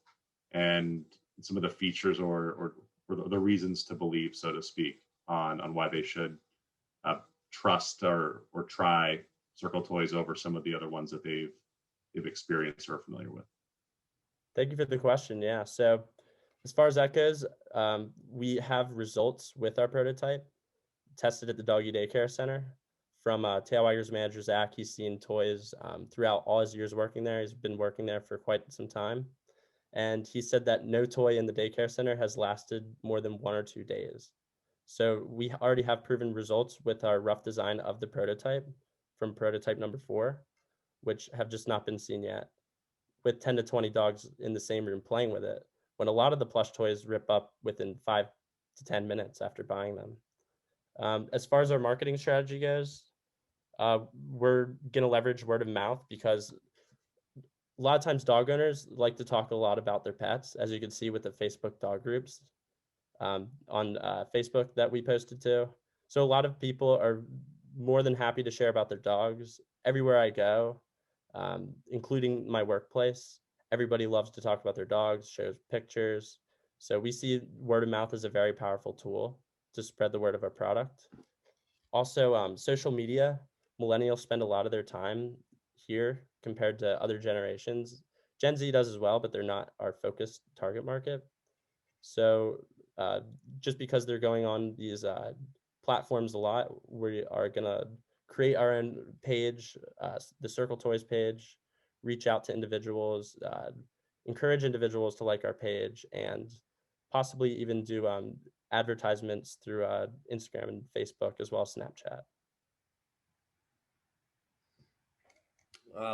and some of the features or the reasons to believe, so to speak, on why they should trust or try Circle Toys over some of the other ones that they've experienced or are familiar with? Thank you for the question. Yeah. So As far as that goes, we have results with our prototype tested at the Doggy Daycare Center from Tailwaggers manager Zach. He's seen toys throughout all his years working there. He's been working there for quite some time. And he said that no toy in the daycare center has lasted more than 1 or 2 days. So we already have proven results with our rough design of the prototype from prototype number 4, which have just not been seen yet, with 10 to 20 dogs in the same room playing with it, when a lot of the plush toys rip up within 5 to 10 minutes after buying them. As far as our marketing strategy goes, we're going to leverage word of mouth, because a lot of times dog owners like to talk a lot about their pets, as you can see with the Facebook dog groups on Facebook that we posted to. So a lot of people are more than happy to share about their dogs everywhere I go, including my workplace. Everybody loves to talk about their dogs, shows pictures. So we see word of mouth as a very powerful tool to spread the word of our product. Also, social media, millennials spend a lot of their time here compared to other generations. Gen Z does as well, but they're not our focused target market. So just because they're going on these platforms a lot, we are gonna create our own page, the Circle Toys page, reach out to individuals, encourage individuals to like our page, and possibly even do advertisements through Instagram and Facebook, as well as Snapchat.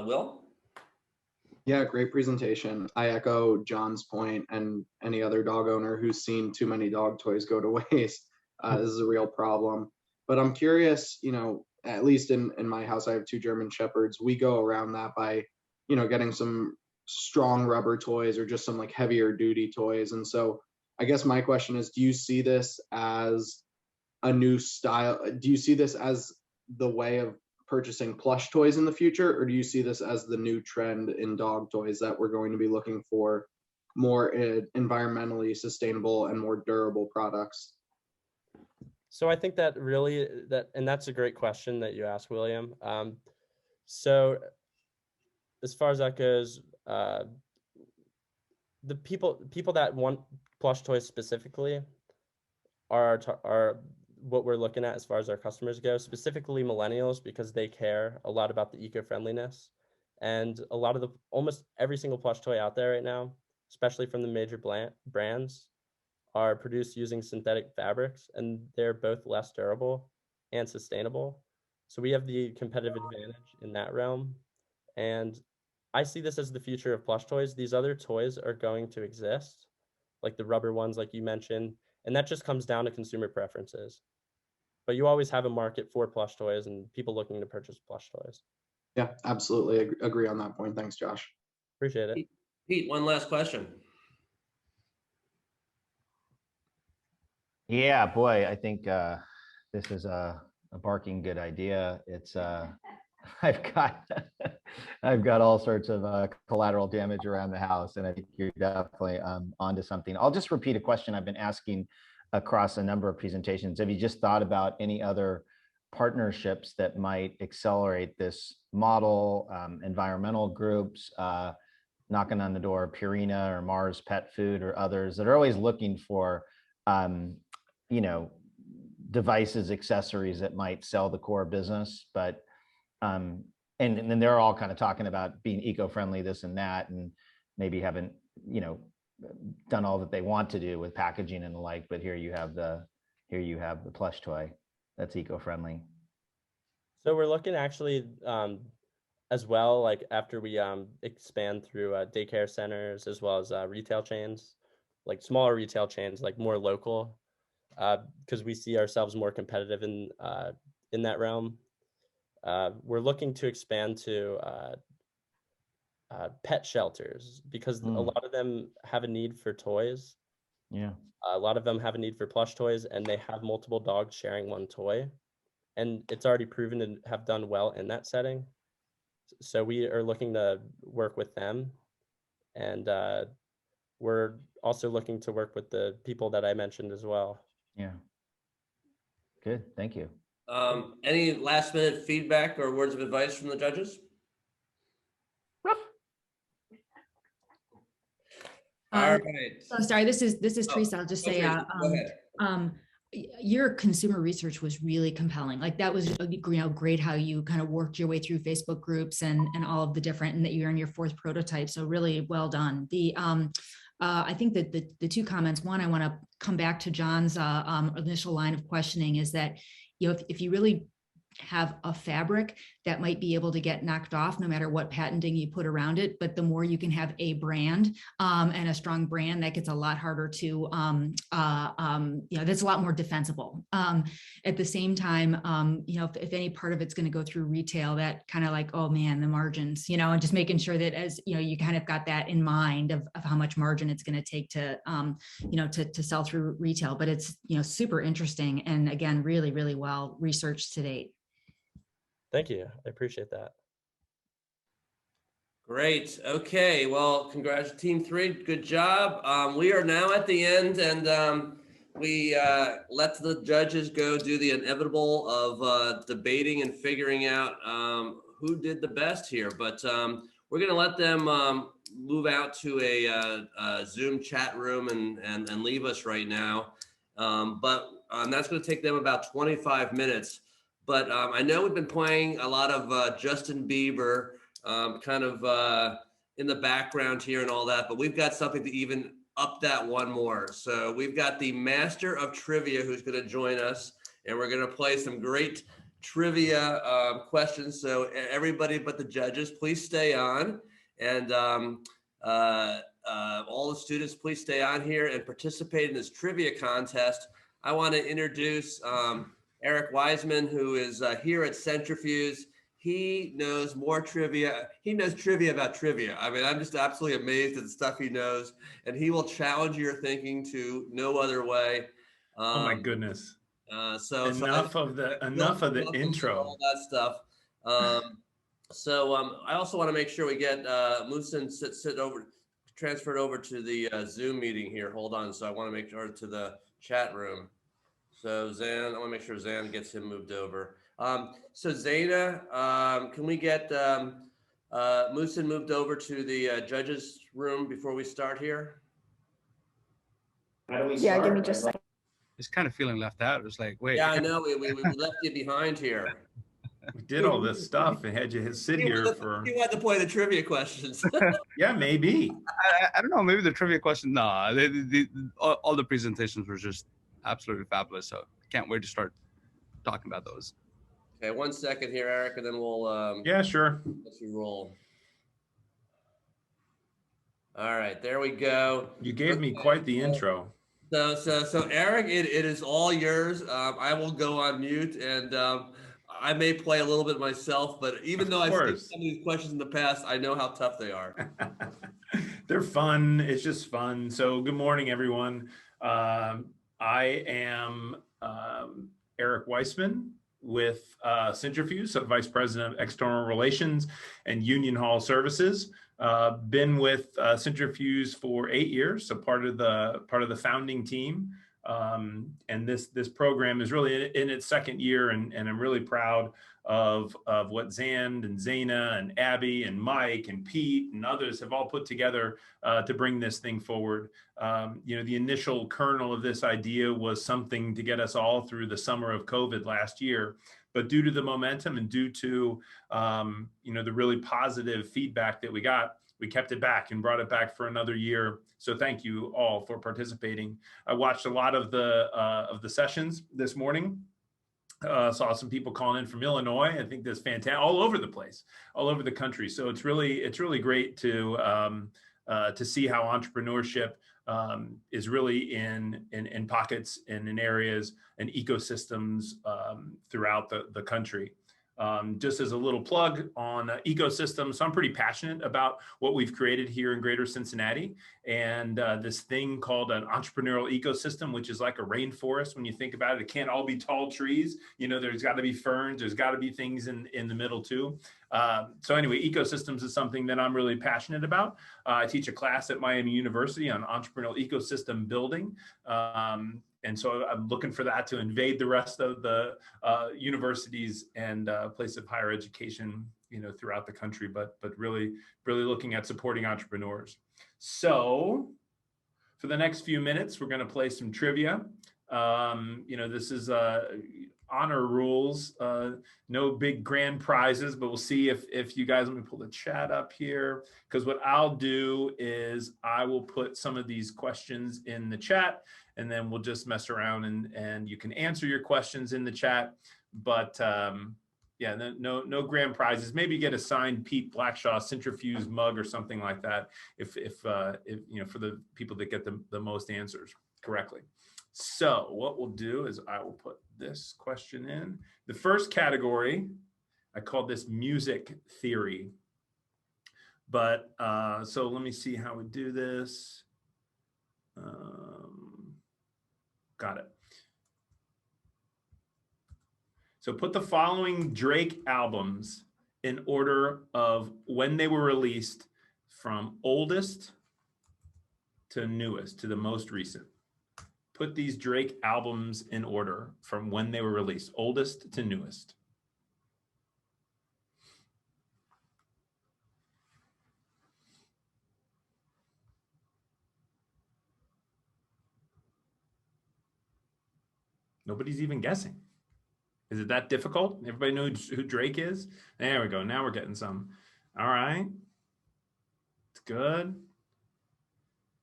Will? Yeah, great presentation. I echo John's point, and any other dog owner who's seen too many dog toys go to waste. This is a real problem. But I'm curious, you know, at least in my house, I have 2 German Shepherds. We go around that by, you know, getting some strong rubber toys or just some like heavier duty toys. And so I guess my question is, do you see this as a new style? Do you see this as the way of purchasing plush toys in the future, or do you see this as the new trend in dog toys, that we're going to be looking for more environmentally sustainable and more durable products? So I think that really, and that's a great question that you asked, William. So as far as that goes, the people that want plush toys specifically are what we're looking at as far as our customers go, specifically millennials, because they care a lot about the eco-friendliness. And a lot of almost every single plush toy out there right now, especially from the major brands, are produced using synthetic fabrics, and they're both less durable and sustainable. So we have the competitive advantage in that realm. And I see this as the future of plush toys. These other toys are going to exist, like the rubber ones, like you mentioned, and that just comes down to consumer preferences. But you always have a market for plush toys and people looking to purchase plush toys. Yeah, absolutely agree on that point. Thanks, Josh. Appreciate it. Pete, one last question. Yeah, boy, I think this is a barking good idea. It's I've got all sorts of collateral damage around the house, and I think you're definitely onto something. I'll just repeat a question I've been asking across a number of presentations. Have you just thought about any other partnerships that might accelerate this model? Environmental groups, knocking on the door of Purina or Mars Pet Food or others that are always looking for you know, devices, accessories that might sell the core business, but and then they're all kind of talking about being eco-friendly, this and that, and maybe haven't, you know, done all that they want to do with packaging and the like. But here you have the plush toy that's eco-friendly. So we're looking actually as well, like after we expand through daycare centers, as well as retail chains, like smaller retail chains, like more local, because we see ourselves more competitive in that realm. We're looking to expand to pet shelters, because a lot of them have a need for toys. Yeah. A lot of them have a need for plush toys, and they have multiple dogs sharing one toy. And it's already proven to have done well in that setting. So we are looking to work with them. And we're also looking to work with the people that I mentioned as well. Yeah. Good, thank you. Any last minute feedback or words of advice from the judges? All right. So sorry, this is Oh, Teresa. I'll just say, okay, go ahead. your consumer research was really compelling. Like that was, great how you kind of worked your way through Facebook groups and all of the different, and that you're in your fourth prototype. So really well done. I think that the two comments, one, I want to come back to John's initial line of questioning is that, if you really have a fabric that might be able to get knocked off no matter what patenting you put around it, but the more you can have a brand and a strong brand, that gets a lot harder to that's a lot more defensible. At the same time, if any part of it's going to go through retail, that kind of like, oh man, the margins, and just making sure that as you kind of got that in mind of how much margin it's going to take to to sell through retail. But it's super interesting, and again, really, really well researched to date. Thank you. I appreciate that. Great. Okay. Well, congrats, Team 3. Good job. We are now at the end, and we let the judges go do the inevitable of debating and figuring out who did the best here. But we're going to let them move out to a Zoom chat room and leave us right now. But that's going to take them about 25 minutes. But I know we've been playing a lot of Justin Bieber kind of in the background here and all that, but we've got something to even up that one more. So we've got the master of trivia who's going to join us, and we're going to play some great trivia questions. So everybody but the judges, please stay on. And all the students, please stay on here and participate in this trivia contest. I want to introduce Eric Wiseman, who is here at Centrifuge. He knows more trivia. He knows trivia about trivia. I mean, I'm just absolutely amazed at the stuff he knows, and he will challenge your thinking to no other way. Oh my goodness. So enough of the intro. All that stuff. I also want to make sure we get Musin transferred over to the Zoom meeting here. Hold on. So I want to make sure to the chat room. So Zan, I want to make sure Zan gets him moved over. So Zaina, can we get Musin moved over to the judges room before we start here? How do we Yeah, give me just a second. It's kind of feeling left out. It's like, wait. Yeah, I know. We left you behind here. We did all this stuff and had you sit here for. You had to play the trivia questions. Yeah, maybe. I don't know. Maybe the trivia question. No, all the presentations were just absolutely fabulous. So can't wait to start talking about those. Okay, 1 second here, Eric, and then we'll yeah, sure. let you roll. All right, there we go. You gave me quite the intro. So Eric, it is all yours. I will go on mute, and I may play a little bit myself, but even though I've seen some of these questions in the past, I know how tough they are. They're fun. It's just fun. So good morning, everyone. I am Eric Weissman with Centrifuge, so Vice President of External Relations and Union Hall Services. Been with Centrifuge for 8 years, so part of the founding team. And this program is really in its second year, and I'm really proud of what Zand and Zaina and Abby and Mike and Pete and others have all put together to bring this thing forward. The initial kernel of this idea was something to get us all through the summer of COVID last year. But due to the momentum and due to the really positive feedback that we got, we kept it back and brought it back for another year. So thank you all for participating. I watched a lot of the sessions this morning. Saw some people calling in from Illinois. I think that's fantastic, all over the place, all over the country. So it's really great to see how entrepreneurship is really in pockets and in areas and ecosystems throughout the country. Just as a little plug on ecosystems, so I'm pretty passionate about what we've created here in Greater Cincinnati, and this thing called an entrepreneurial ecosystem, which is like a rainforest. When you think about it, it can't all be tall trees. There's got to be ferns. There's got to be things in the middle too. So anyway, ecosystems is something that I'm really passionate about. I teach a class at Miami University on entrepreneurial ecosystem building. And so I'm looking for that to invade the rest of the universities and places of higher education, throughout the country, but really looking at supporting entrepreneurs. So for the next few minutes, we're going to play some trivia. This is honor rules, no big grand prizes, but we'll see if you guys, let me pull the chat up here, because what I'll do is I will put some of these questions in the chat, and then we'll just mess around and you can answer your questions in the chat. But yeah, no grand prizes. Maybe get a signed Pete Blackshaw Centrifuge mug or something like that if for the people that get the most answers correctly. So what we'll do is I will put this question in. The first category, I call this music theory. But so let me see how we do this. Got it. So put the following Drake albums in order of when they were released, from oldest to newest, to the most recent. Put these Drake albums in order from when they were released, oldest to newest. Nobody's even guessing. Is it that difficult? Everybody knows who Drake is? There we go. Now we're getting some. All right. It's good.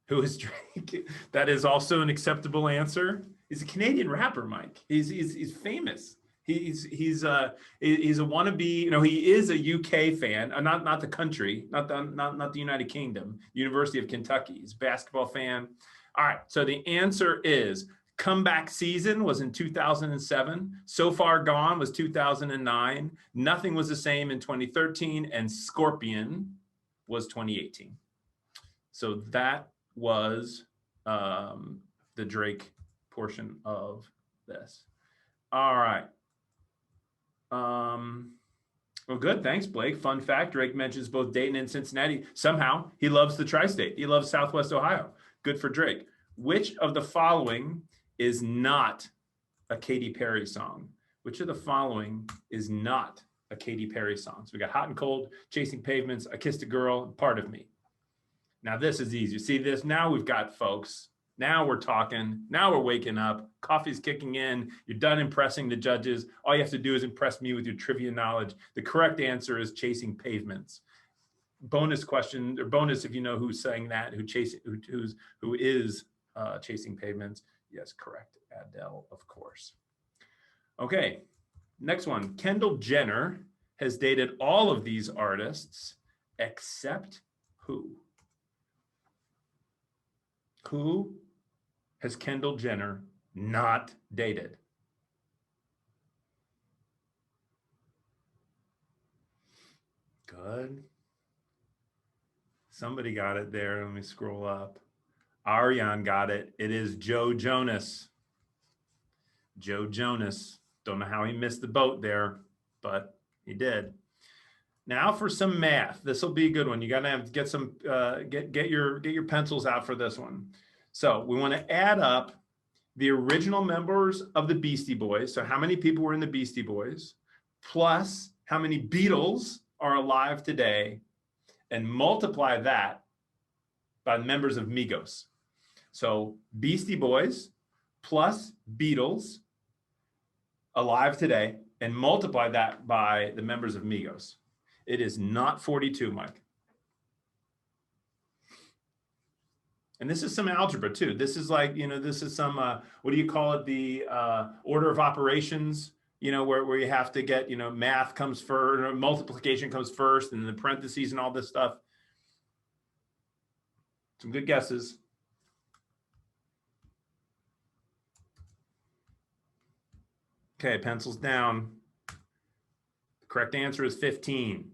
Who is Drake? That is also an acceptable answer. He's a Canadian rapper, Mike. He's famous. He's a wannabe. He is a UK fan, not the country, not the United Kingdom. University of Kentucky. He's a basketball fan. All right. So the answer is Comeback Season was in 2007. So Far Gone was 2009. Nothing Was the Same in 2013, and Scorpion was 2018. So that was the Drake portion of this. All right. Well, good. Thanks, Blake. Fun fact, Drake mentions both Dayton and Cincinnati. Somehow he loves the tri-state. He loves Southwest Ohio. Good for Drake. Which of the following is not a Katy Perry song? Which of the following is not a Katy Perry song? So we got Hot and Cold, Chasing Pavements, I Kissed a Girl, and Part of Me. Now this is easy. See this? Now we've got folks. Now we're talking. Now we're waking up. Coffee's kicking in. You're done impressing the judges. All you have to do is impress me with your trivia knowledge. The correct answer is Chasing Pavements. Bonus question, or bonus if you know who's saying that, who is Chasing Pavements. Yes, correct. Adele, of course. Okay, next one. Kendall Jenner has dated all of these artists except who? Who has Kendall Jenner not dated? Good. Somebody got it there. Let me scroll up. Ariane got it. It is Joe Jonas. Joe Jonas. Don't know how he missed the boat there, but he did. Now for some math. This will be a good one. You gotta have to get some get your pencils out for this one. So we want to add up the original members of the Beastie Boys. So how many people were in the Beastie Boys, plus how many Beatles are alive today, and multiply that by the members of Migos. So Beastie Boys plus Beatles alive today, and multiply that by the members of Migos. It is not 42, Mike. And this is some algebra too. This is like, this is some, what do you call it? The order of operations, where you have to get, math comes first, multiplication comes first, and the parentheses and all this stuff. Some good guesses. Okay, pencils down. The correct answer is 15.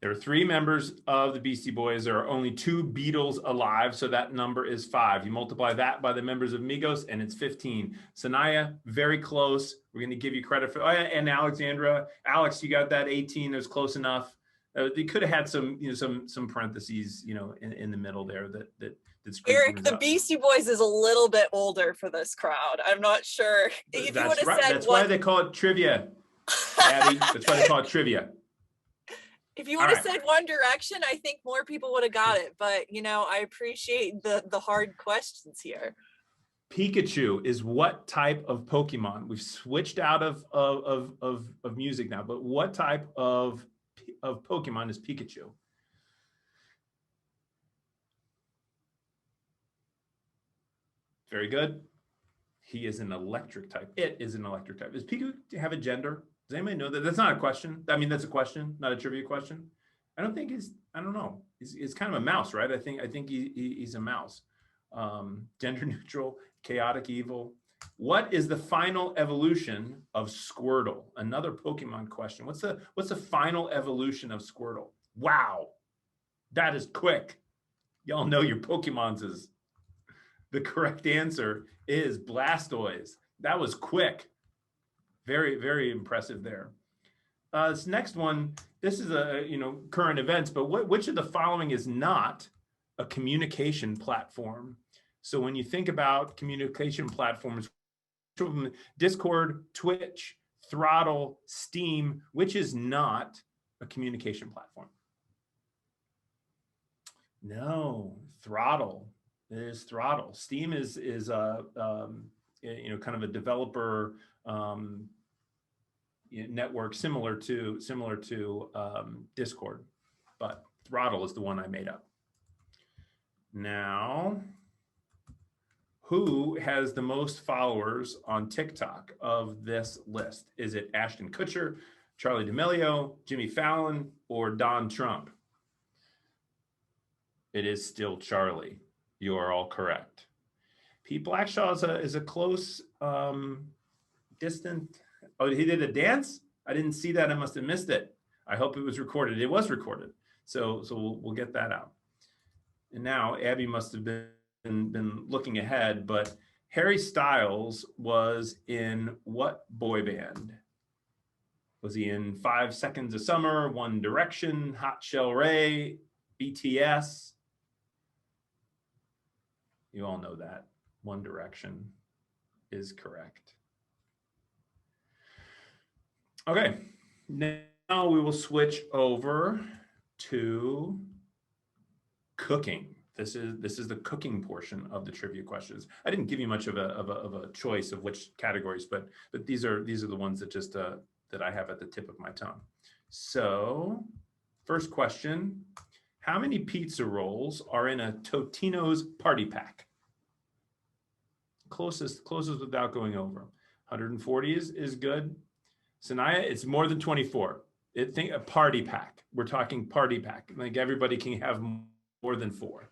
There are 3 members of the Beastie Boys. There are only 2 Beatles alive, so that number is 5. You multiply that by the members of Migos, and it's 15. Sanaya, very close. We're going to give you credit for. Oh, yeah, and Alexandra, Alex, you got that 18. That's close enough. They could have had some, some parentheses, in the middle there that Eric, the Beastie Boys is a little bit older for this crowd. I'm not sure. If you would have said that's why they call it trivia, Abby. That's why they call it trivia. If you All would have right. said One Direction, I think more people would have got it. But you know, I appreciate the hard questions here. Pikachu is what type of Pokemon? We've switched out of music now, but what type of Pokemon is Pikachu? Very good. He is an electric type. It is an electric type. Does Pikachu have a gender? Does anybody know that? That's not a question. I mean, that's a question, not a trivia question. I don't think he's, I don't know. He's kind of a mouse, right? I think he's a mouse. Gender neutral, chaotic evil. What is the final evolution of Squirtle? Another Pokemon question. What's the final evolution of Squirtle? Wow, that is quick. Y'all know your Pokemons is. The correct answer is Blastoise. That was quick. Very, very impressive there. This next one, this is a current events, but which of the following is not a communication platform? So when you think about communication platforms, Discord, Twitch, Throttle, Steam, which is not a communication platform? No, Throttle. It is Throttle. Steam is kind of a developer network similar to Discord, but Throttle is the one I made up. Now, who has the most followers on TikTok of this list? Is it Ashton Kutcher, Charlie D'Amelio, Jimmy Fallon, or Don Trump? It is still Charlie. You are all correct. Pete Blackshaw is a close distant. Oh, he did a dance? I didn't see that. I must have missed it. I hope it was recorded. It was recorded. So we'll get that out. And now Abby must have been looking ahead, but Harry Styles was in what boy band? Was he in 5 Seconds of Summer, One Direction, Hot Shell Ray, BTS? You all know that. One Direction is correct. Okay, now we will switch over to cooking. This is the cooking portion of the trivia questions. I didn't give you much of a choice of which categories, but these are the ones that just that I have at the tip of my tongue. So, first question. How many pizza rolls are in a Totino's party pack? Closest without going over. 140 is good. Sanaya, it's more than 24. Think a party pack. We're talking party pack. Like everybody can have more than 4.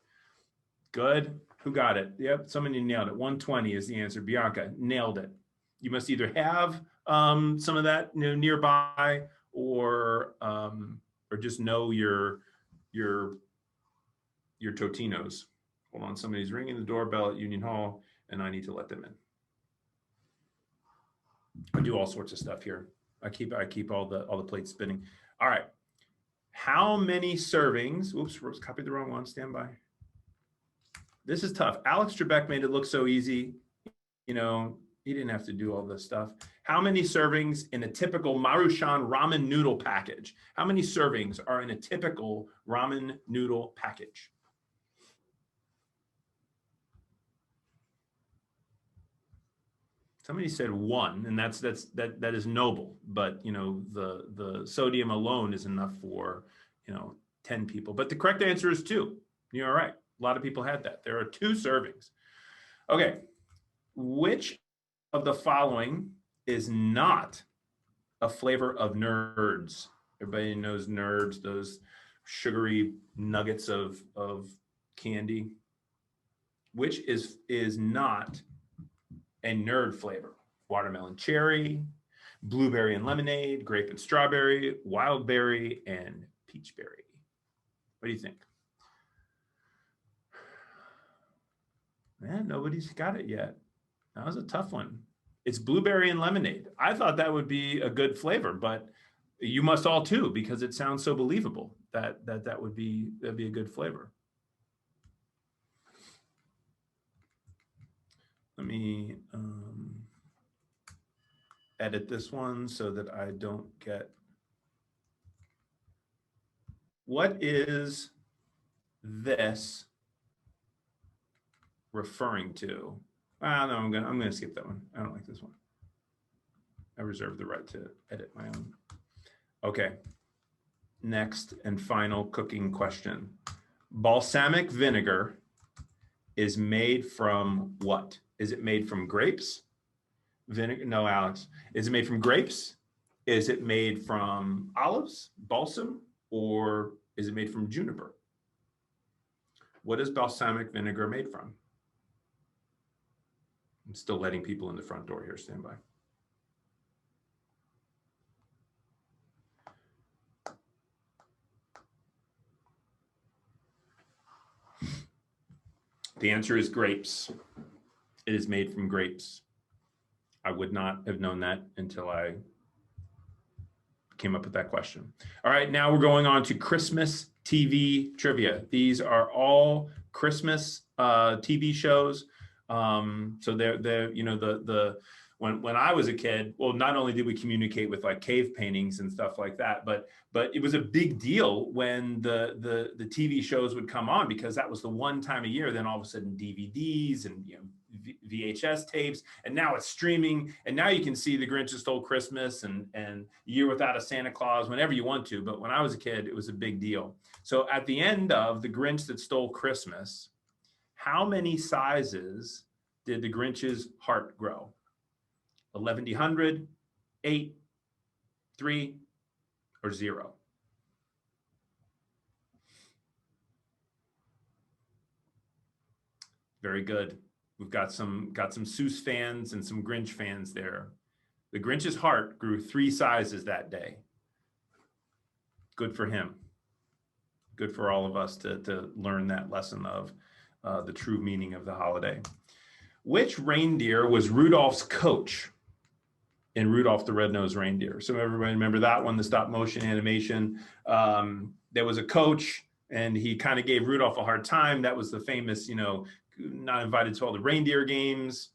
Good. Who got it? Yep, somebody nailed it. 120 is the answer. Bianca nailed it. You must either have some of that nearby, or just know your Totinos. Hold on, somebody's ringing the doorbell at Union Hall, and I need to let them in. I do all sorts of stuff here. I keep all the plates spinning. All right. How many servings? Oops, Rose copied the wrong one. Stand by. This is tough. Alex Trebek made it look so easy. He didn't have to do all this stuff. How many servings in a typical Maruchan ramen noodle package? How many servings are in a typical ramen noodle package? Somebody said 1, and that is noble, but the sodium alone is enough for 10 people. But the correct answer is 2. You're all right. A lot of people had that. There are 2 servings. Okay, which of the following is not a flavor of Nerds? Everybody knows Nerds, those sugary nuggets of candy. Which is not a Nerd flavor? Watermelon cherry, blueberry and lemonade, grape and strawberry, wild berry, and peach berry. What do you think? Man, nobody's got it yet. That was a tough one. It's blueberry and lemonade. I thought that would be a good flavor, but you must all too, because it sounds so believable that'd be a good flavor. Let me edit this one so that I don't get What is this referring to? No, I'm gonna skip that one. I don't like this one. I reserve the right to edit my own. Okay. Next and final cooking question. Balsamic vinegar is made from what? Is it made from grapes? Vinegar? No, Alex. Is it made from grapes? Is it made from olives, balsam, or is it made from juniper? What is balsamic vinegar made from? I'm still letting people in the front door here. Stand by. The answer is grapes. It is made from grapes. I would not have known that until I came up with that question. All right, now we're going on to Christmas TV trivia. These are all Christmas TV shows. So they're you know, when I was a kid, well, not only did we communicate with like cave paintings and stuff like that, but it was a big deal when the TV shows would come on, because that was the one time a year. Then all of a sudden DVDs and, you know, VHS tapes, and now it's streaming, and now you can see The Grinch Who Stole Christmas and Year Without a Santa Claus whenever you want to. But when I was a kid, it was a big deal. So at the end of The Grinch That Stole Christmas, how many sizes did the Grinch's heart grow? 1100, 8, 3, or 0? Very good. We've got some Seuss fans and some Grinch fans there. The Grinch's heart grew 3 sizes that day. Good for him. Good for all of us to learn that lesson of the true meaning of the holiday. Which reindeer was Rudolph's coach in Rudolph the Red-Nosed Reindeer? So everybody remember that one, the stop motion animation. There was a coach, and he kind of gave Rudolph a hard time. That was the famous, you know, not invited to all the reindeer games.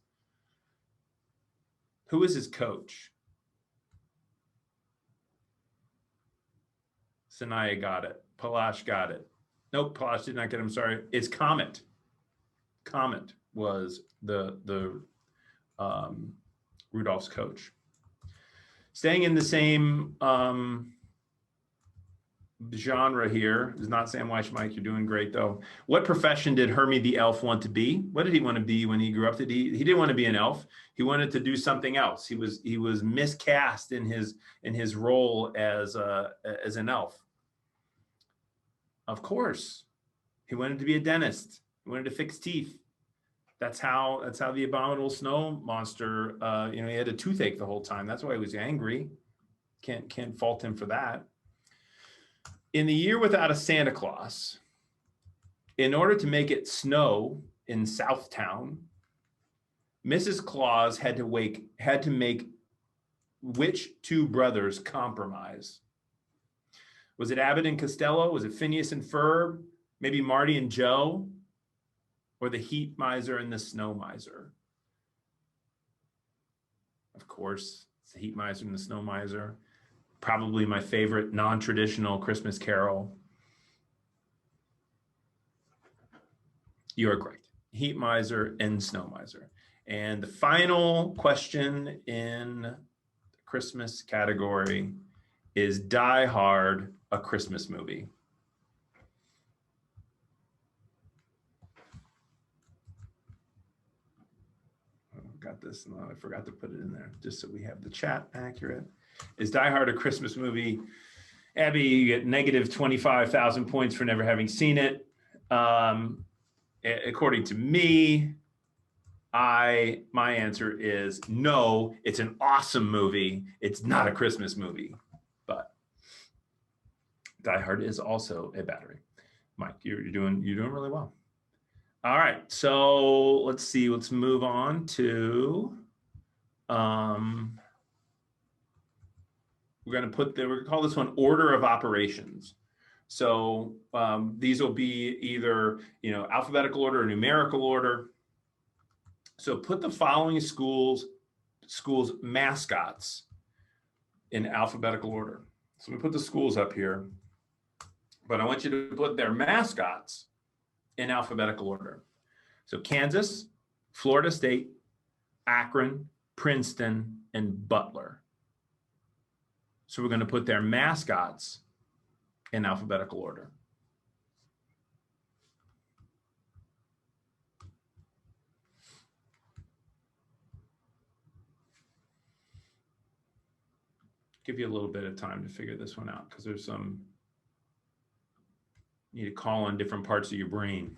Who is his coach? Sanaya got it. Palash got it. Nope, Palash did not get it. I'm sorry. It's Comet. Comet was the Rudolph's coach. Staying in the same genre here is not Sam Weishmike. You're doing great though. What profession did Hermie the elf want to be? What did he want to be when he grew up? He didn't want to be an elf. He wanted to do something else. He was miscast in his role as an elf. Of course, he wanted to be a dentist. He wanted to fix teeth. That's how the abominable snow monster, you know, he had a toothache the whole time. That's why he was angry. Can't fault him for that. In the Year Without a Santa Claus, in order to make it snow in Southtown, Mrs. Claus had to make which 2 brothers compromise? Was it Abbott and Costello? Was it Phineas and Ferb? Maybe Marty and Joe? Or the heat miser and the snow miser? Of course, it's the heat miser and the snow miser. Probably my favorite non-traditional Christmas carol. You are correct. Heat miser and snow miser. And the final question in the Christmas category is Die Hard, a Christmas movie? Got this. No, I forgot to put it in there just so we have the chat accurate. Is Die Hard a Christmas movie? Abby, you get negative 25,000 points for never having seen it. According to me, my answer is no. It's an awesome movie. It's not a Christmas movie, but Die Hard is also a battery. Mike, you're doing really well. All right, so let's see. Let's move on to. We're going to call this one order of operations. So these will be either, you know, alphabetical order or numerical order. So put the following schools mascots in alphabetical order. So we put the schools up here. but I want you to put their mascots in alphabetical order. So Kansas, Florida State, Akron, Princeton, and Butler. So we're going to put their mascots in alphabetical order. Give you a little bit of time to figure this one out because there's some, you need to call on different parts of your brain.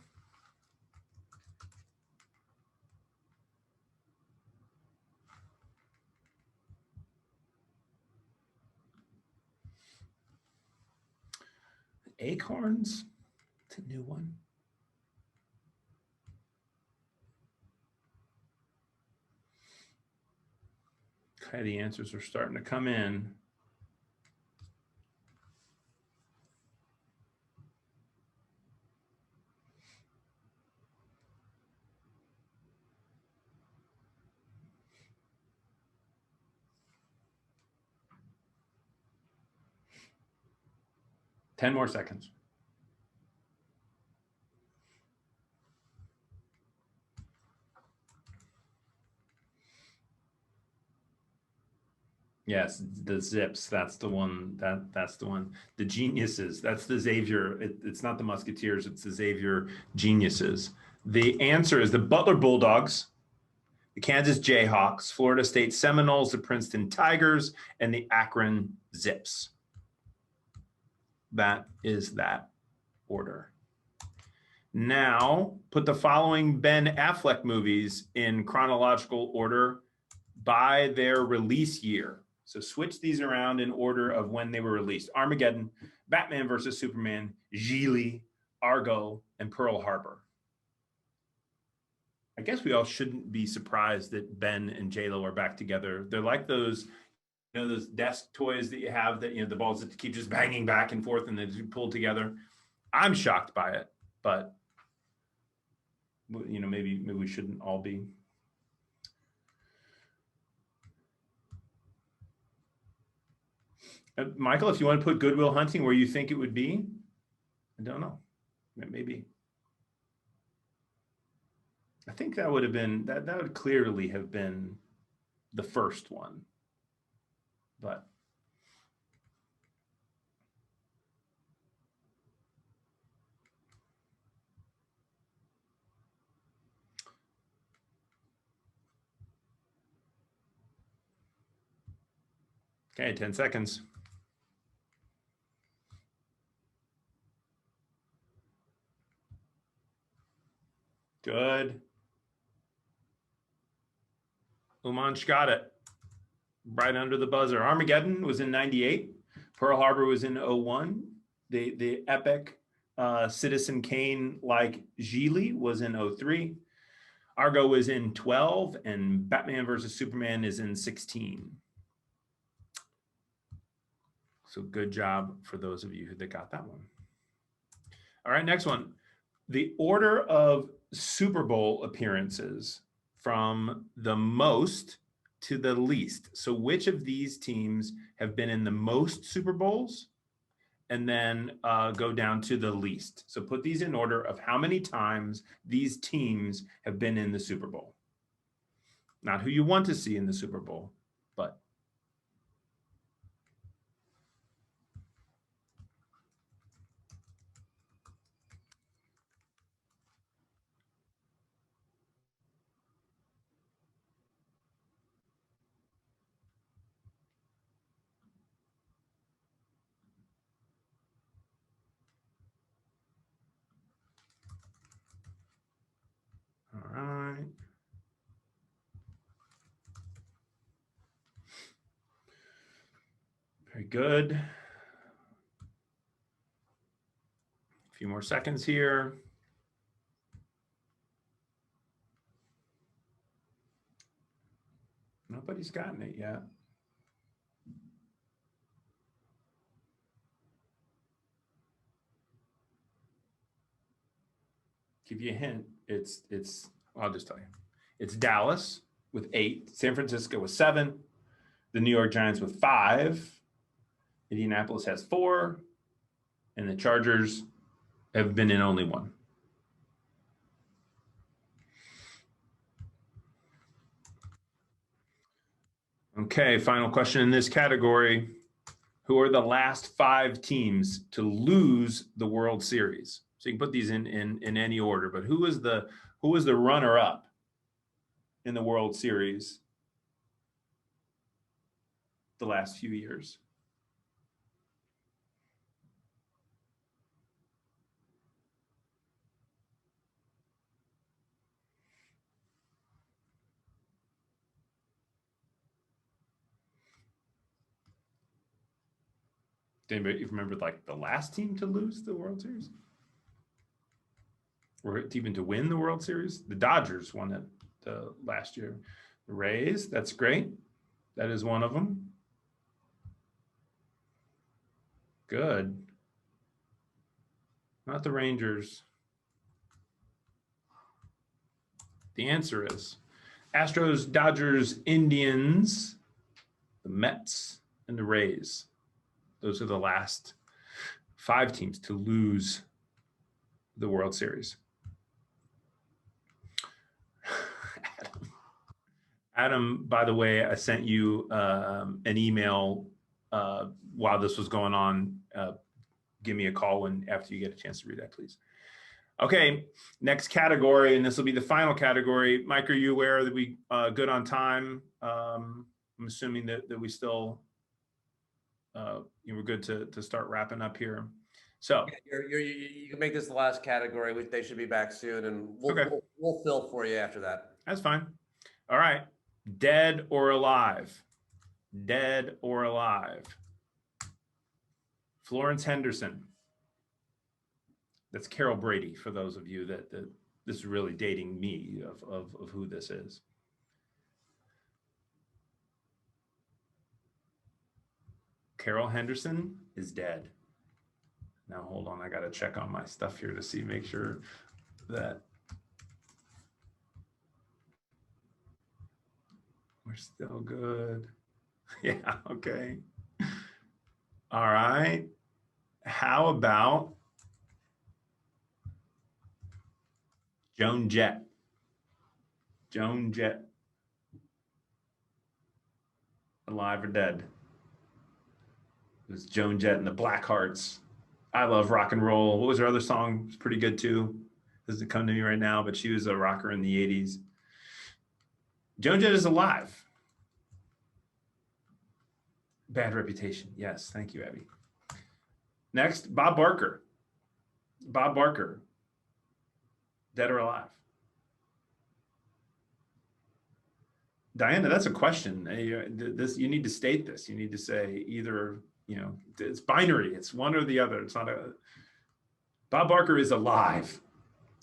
Acorns, it's a new one. Okay, the answers are starting to come in. Ten more seconds. Yes, the Zips. That's the one. That's the one. The Geniuses. That's the Xavier. It's not the Musketeers. It's the Xavier Geniuses. The answer is the Butler Bulldogs, the Kansas Jayhawks, Florida State Seminoles, the Princeton Tigers, and the Akron Zips. That is that order. Now, put the following Ben Affleck movies in chronological order by their release year. So switch these around in order of when they were released. Armageddon, Batman versus Superman, Geely, Argo, and Pearl Harbor. I guess we all shouldn't be surprised that Ben and J-Lo are back together. They're like those, you know, those desk toys that you have that, you know, the balls that keep just banging back and forth and then pull together. I'm shocked by it, but you know, maybe we shouldn't all be. Michael, if you want to put Good Will Hunting where you think it would be, I don't know, maybe. I think that would have been, that would clearly have been the first one, but. Okay, 10 seconds. Good. Umanch got it. Right under the buzzer. Armageddon was in 98. Pearl Harbor was in 01. The epic Citizen Kane-like Geely was in 03. Argo was in 12, and Batman versus Superman is in 16. So good job for those of you that got that one. All right, next one. The order of Super Bowl appearances from the most to the least. So which of these teams have been in the most Super Bowls? And then go down to the least. So put these in order of how many times these teams have been in the Super Bowl. Not who you want to see in the Super Bowl, but. All right. Very good. A few more seconds here. Nobody's gotten it yet. Give you a hint. I'll just tell you. It's Dallas with 8, San Francisco with 7, the New York Giants with 5, Indianapolis has 4, And the Chargers have been in only one. Okay, final question in this category. Who are the last 5 teams to lose the World Series? So you can put these in any order, but who was the runner-up in the World Series the last few years? Does anybody remember like the last team to lose the World Series? Or even to win the World Series? The Dodgers won it last year. The Rays, that's great. That is one of them. Good. Not the Rangers. The answer is Astros, Dodgers, Indians, the Mets, and the Rays. Those are the last 5 teams to lose the World Series. Adam, by the way, I sent you an email while this was going on. Give me a call after you get a chance to read that, please. Okay, next category, and this will be the final category. Mike, are you aware that we good on time? I'm assuming that we still you were good to start wrapping up here. So you can make this the last category. They should be back soon, and we'll fill for you after that. That's fine. All right, dead or alive? Dead or alive? Florence Henderson. That's Carol Brady, for those of you that this is really dating me of who this is. Carol Henderson is dead. Now, hold on. I got to check on my stuff here to make sure that we're still good. Yeah, okay. All right. How about Joan Jett? Joan Jett. Alive or dead? It was Joan Jett and the Blackhearts. I love rock and roll. What was her other song? It's pretty good too. Doesn't come to me right now, but she was a rocker in the 80s. Joan Jett is alive. Bad Reputation. Yes, thank you, Abby. Next, Bob Barker. Bob Barker. Dead or alive? Diana, that's a question. You need to state this. You need to say either, it's binary. It's one or the other. It's not a. Bob Barker is alive.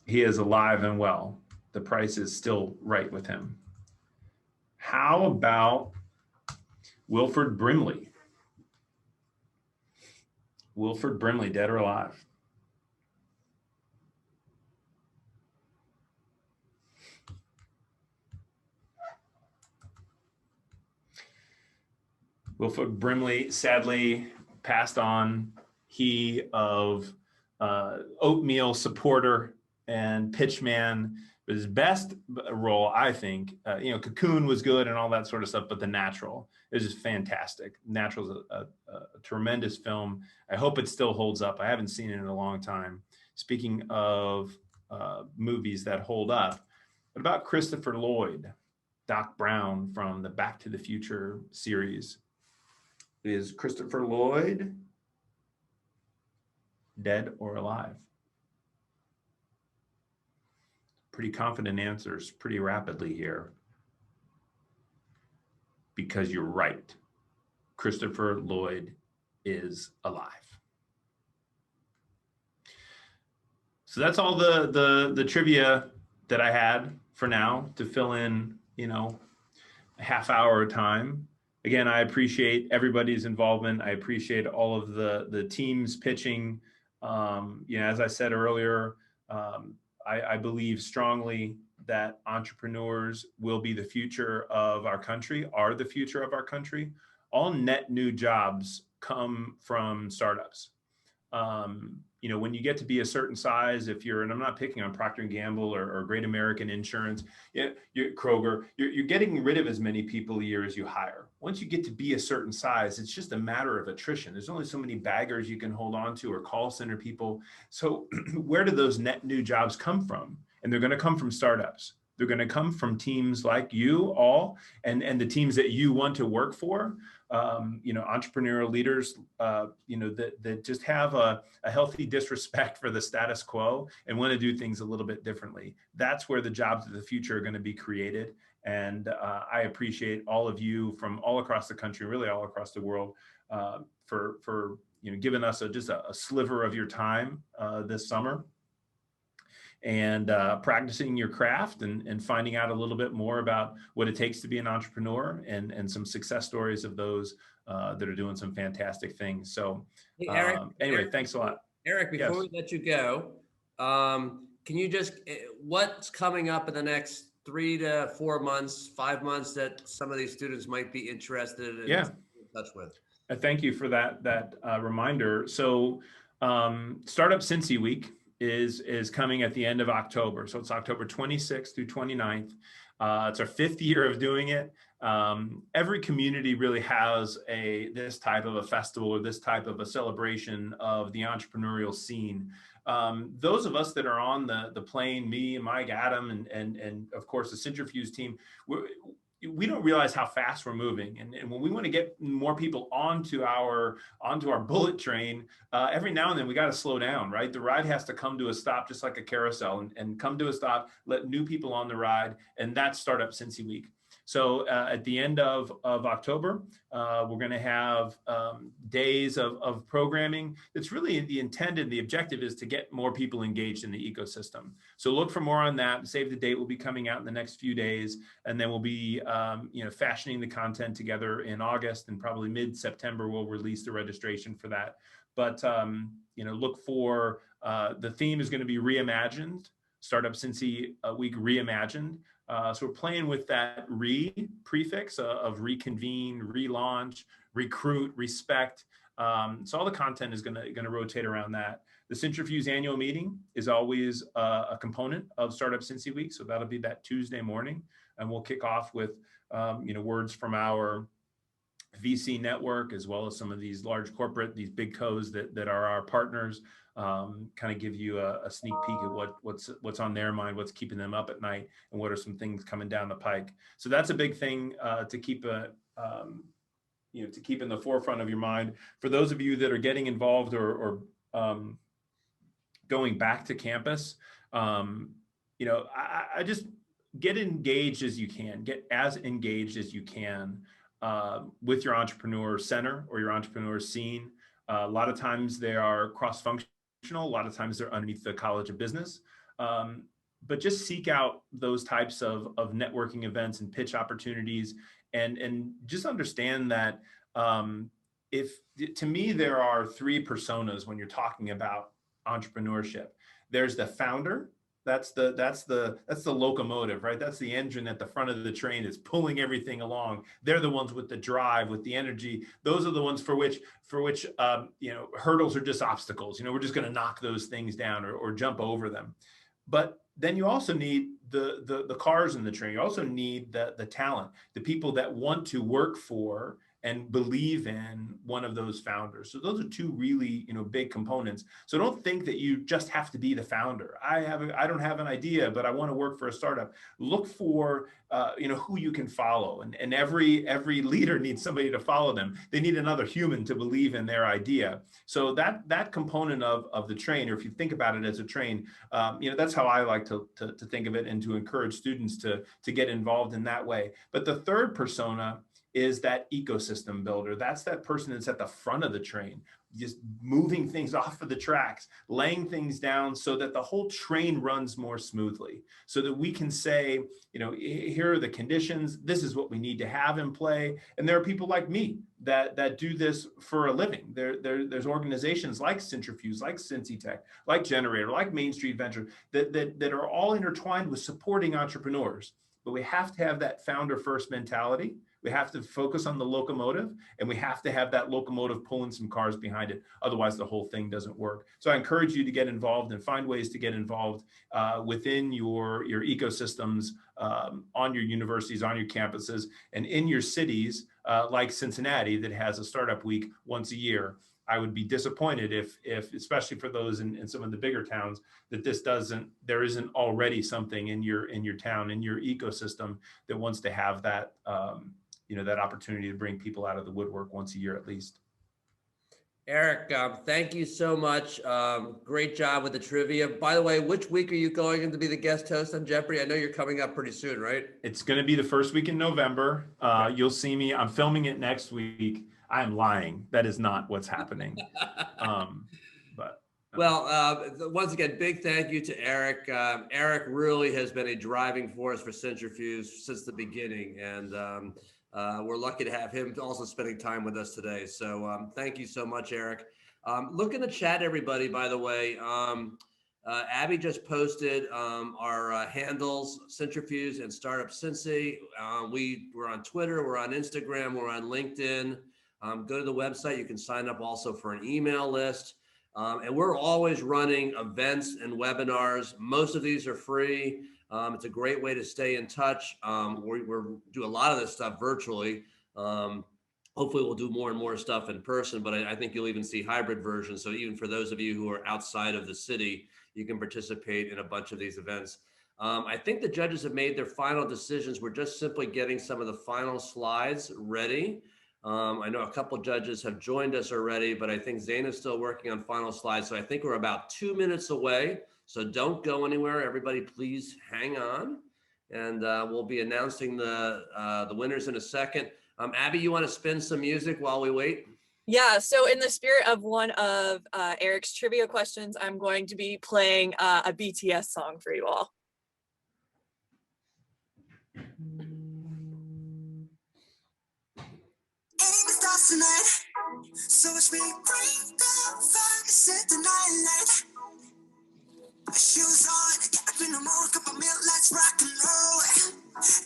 He is alive and well. The price is still right with him. How about Wilford Brimley? Wilford Brimley, dead or alive? Wilford Brimley sadly passed on. He of oatmeal supporter and pitchman. But his best role, I think, Cocoon was good and all that sort of stuff, but The Natural is just fantastic. Natural is a tremendous film. I hope it still holds up. I haven't seen it in a long time. Speaking of movies that hold up, what about Christopher Lloyd, Doc Brown from the Back to the Future series? Is Christopher Lloyd dead or alive? Pretty confident answers pretty rapidly here, because you're right. Christopher Lloyd is alive. So that's all the trivia that I had for now to fill in, a half hour time. Again, I appreciate everybody's involvement. I appreciate all of the teams pitching. As I said earlier, I believe strongly that entrepreneurs will be the future of our country, are the future of our country. All net new jobs come from startups. You know, when you get to be a certain size, if you're, and I'm not picking on Procter & Gamble or Great American Insurance, you're Kroger, you're getting rid of as many people a year as you hire. Once you get to be a certain size, it's just a matter of attrition. There's only so many baggers you can hold on to, or call center people. So where do those net new jobs come from? And they're going to come from startups. They're going to come from teams like you all, and the teams that you want to work for. You know, entrepreneurial leaders, you know, that just have a healthy disrespect for the status quo and want to do things a little bit differently. That's where the jobs of the future are going to be created. And I appreciate all of you from all across the country, really all across the world, for you know, giving us just a sliver of your time this summer, and practicing your craft and finding out a little bit more about what it takes to be an entrepreneur, and some success stories of those that are doing some fantastic things. So Hey, Eric, anyway, Eric, thanks a lot. Eric, before Yes. we let you go, can you just, what's coming up in the next 3 to 4 months, 5 months that some of these students might be interested in Yeah. in touch with? Thank you for that reminder. So Startup Cincy Week is coming at the end of October. So it's October 26th through 29th. It's our 5th year of doing it. Every community really has this type of a festival or this type of a celebration of the entrepreneurial scene. Those of us that are on the plane, me and Mike, Adam, and of course the Centrifuge team, we don't realize how fast we're moving. And when we want to get more people onto our bullet train, every now and then we got to slow down, right? The ride has to come to a stop, just like a carousel, and come to a stop, let new people on the ride. And that's Startup Cincy Week. So at the end of October, we're going to have days of programming. It's really the objective is to get more people engaged in the ecosystem. So look for more on that. Save the date will be coming out in the next few days, and then we'll be fashioning the content together in August, and probably mid-September we'll release the registration for that. But look for the theme is going to be reimagined. Startup Cincy Week reimagined. So we're playing with that prefix of reconvene, relaunch, recruit, respect. So all the content is going to rotate around that. The Centrifuge annual meeting is always a component of Startup Cincy Week. So that'll be that Tuesday morning, and we'll kick off with words from our VC network, as well as some of these large corporate, these big co's that are our partners. Kind of give you a sneak peek at what's on their mind, what's keeping them up at night, and what are some things coming down the pike. So that's a big thing to keep to keep in the forefront of your mind. For those of you that are getting involved or going back to campus, I just get engaged as you can, get as engaged as you can with your entrepreneur center or your entrepreneur scene. A lot of times they are cross-functional. A lot of times they're underneath the College of Business, but just seek out those types of networking events and pitch opportunities, and just understand that to me, there are 3 personas when you're talking about entrepreneurship. There's the founder. That's the locomotive, right? That's the engine at the front of the train. It's pulling everything along. They're the ones with the drive, with the energy. Those are the ones for which hurdles are just obstacles. We're just going to knock those things down or jump over them. But then you also need the cars in the train. You also need the talent, the people that want to work for and believe in one of those founders. So those are 2 really, big components. So don't think that you just have to be the founder. I don't have an idea, but I want to work for a startup. Look for, who you can follow. And every leader needs somebody to follow them. They need another human to believe in their idea. So that component of the train, or if you think about it as a train, that's how I like to think of it, and to encourage students to get involved in that way. But the third persona is that ecosystem builder. That's that person that's at the front of the train, just moving things off of the tracks, laying things down so that the whole train runs more smoothly, so that we can say, here are the conditions, this is what we need to have in play. And there are people like me that do this for a living. There's organizations like Centrifuge, like CincyTech, like Generator, like Main Street Venture, that are all intertwined with supporting entrepreneurs. but we have to have that founder first mentality. We have to focus on the locomotive, and we have to have that locomotive pulling some cars behind it. Otherwise, the whole thing doesn't work. So I encourage you to get involved and find ways to get involved within your ecosystems, on your universities, on your campuses, and in your cities, like Cincinnati, that has a startup week once a year. I would be disappointed if especially for those in some of the bigger towns, that there isn't already something in your town, in your ecosystem, that wants to have that, that opportunity to bring people out of the woodwork once a year at least. Eric, thank you so much. Great job with the trivia. By the way, which week are you going in to be the guest host on Jeopardy? I know you're coming up pretty soon, right? It's going to be the first week in November. You'll see me. I'm filming it next week. I am lying. That is not what's happening. Well, once again, big thank you to Eric. Eric really has been a driving force for Centrifuge since the beginning, and we're lucky to have him also spending time with us today. So thank you so much, Eric. Look in the chat, everybody, by the way. Abby just posted our handles, Centrifuge and Startup Cincy. We're on Twitter, we're on Instagram, we're on LinkedIn. Go to the website. You can sign up also for an email list. And we're always running events and webinars. Most of these are free. It's a great way to stay in touch. We do a lot of this stuff virtually. Hopefully we'll do more and more stuff in person, but I think you'll even see hybrid versions. So even for those of you who are outside of the city, you can participate in a bunch of these events. I think the judges have made their final decisions. We're just simply getting some of the final slides ready. I know a couple judges have joined us already, but I think Zaina's still working on final slides. So I think we're about 2 minutes away. So don't go anywhere. Everybody, please hang on. And we'll be announcing the winners in a second. Abby, you want to spin some music while we wait? Yeah, so in the spirit of one of Eric's trivia questions, I'm going to be playing a BTS song for you all. Tonight, so watch me bring the fire, set the night light. Shoes on, get up in the morning, cup of milk, let's rock and roll.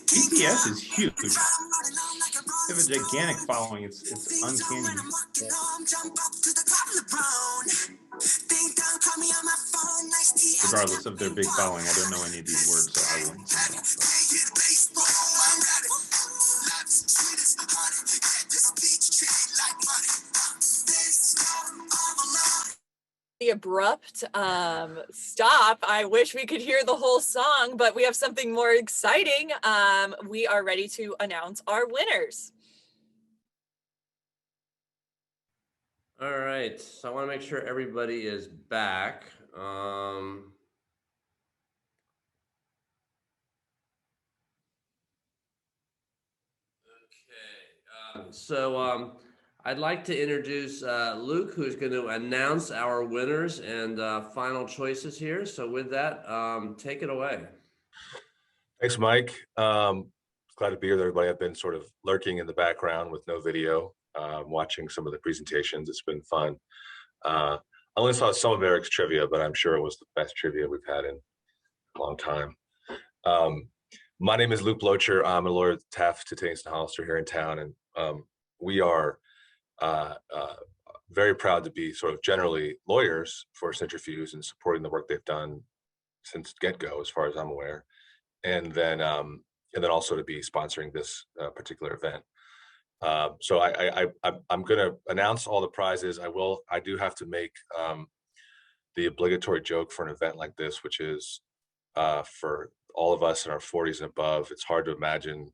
BTS is huge. They have a gigantic following. It's uncanny. Regardless of their big following, I don't know any of these words, so I wouldn't say The abrupt stop. I wish we could hear the whole song, but we have something more exciting. We are ready to announce our winners. All right, so I want to make sure everybody is back. I'd like to introduce Luke, who's going to announce our winners and final choices here. So with that, take it away. Thanks, Mike. Glad to be here with everybody. I've been sort of lurking in the background with no video, watching some of the presentations. It's been fun. I only saw some of Eric's trivia, but I'm sure it was the best trivia we've had in a long time. My name is Luke Blocher. I'm a lawyer at Taft, Titanius & Hollister here in town, and we are very proud to be sort of generally lawyers for Centrifuge and supporting the work they've done since get-go, as far as I'm aware, and then also to be sponsoring this particular event. So I'm going to announce all the prizes. I do have to make the obligatory joke for an event like this, which is for all of us in our 40s and above. It's hard to imagine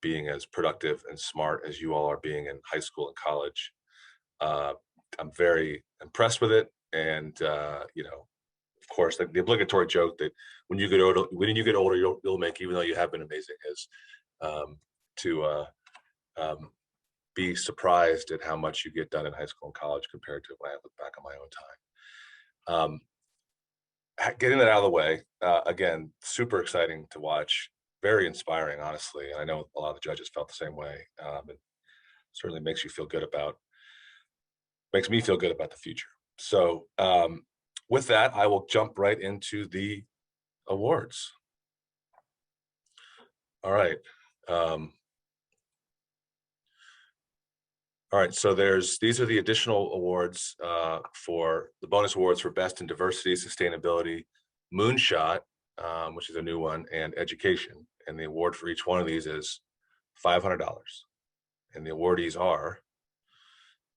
being as productive and smart as you all are being in high school and college. I'm very impressed with it, and of course, the obligatory joke that when you get older, you'll make, even though you have been amazing, is to be surprised at how much you get done in high school and college compared to when I look back on my own time. Getting that out of the way, again, super exciting to watch. Very inspiring, honestly. And I know a lot of the judges felt the same way. It certainly makes me feel good about the future. So with that, I will jump right into the awards. All right. All right, so these are the additional awards for the bonus awards for Best in Diversity, Sustainability, Moonshot, which is a new one, and Education. And the award for each one of these is $500. And the awardees are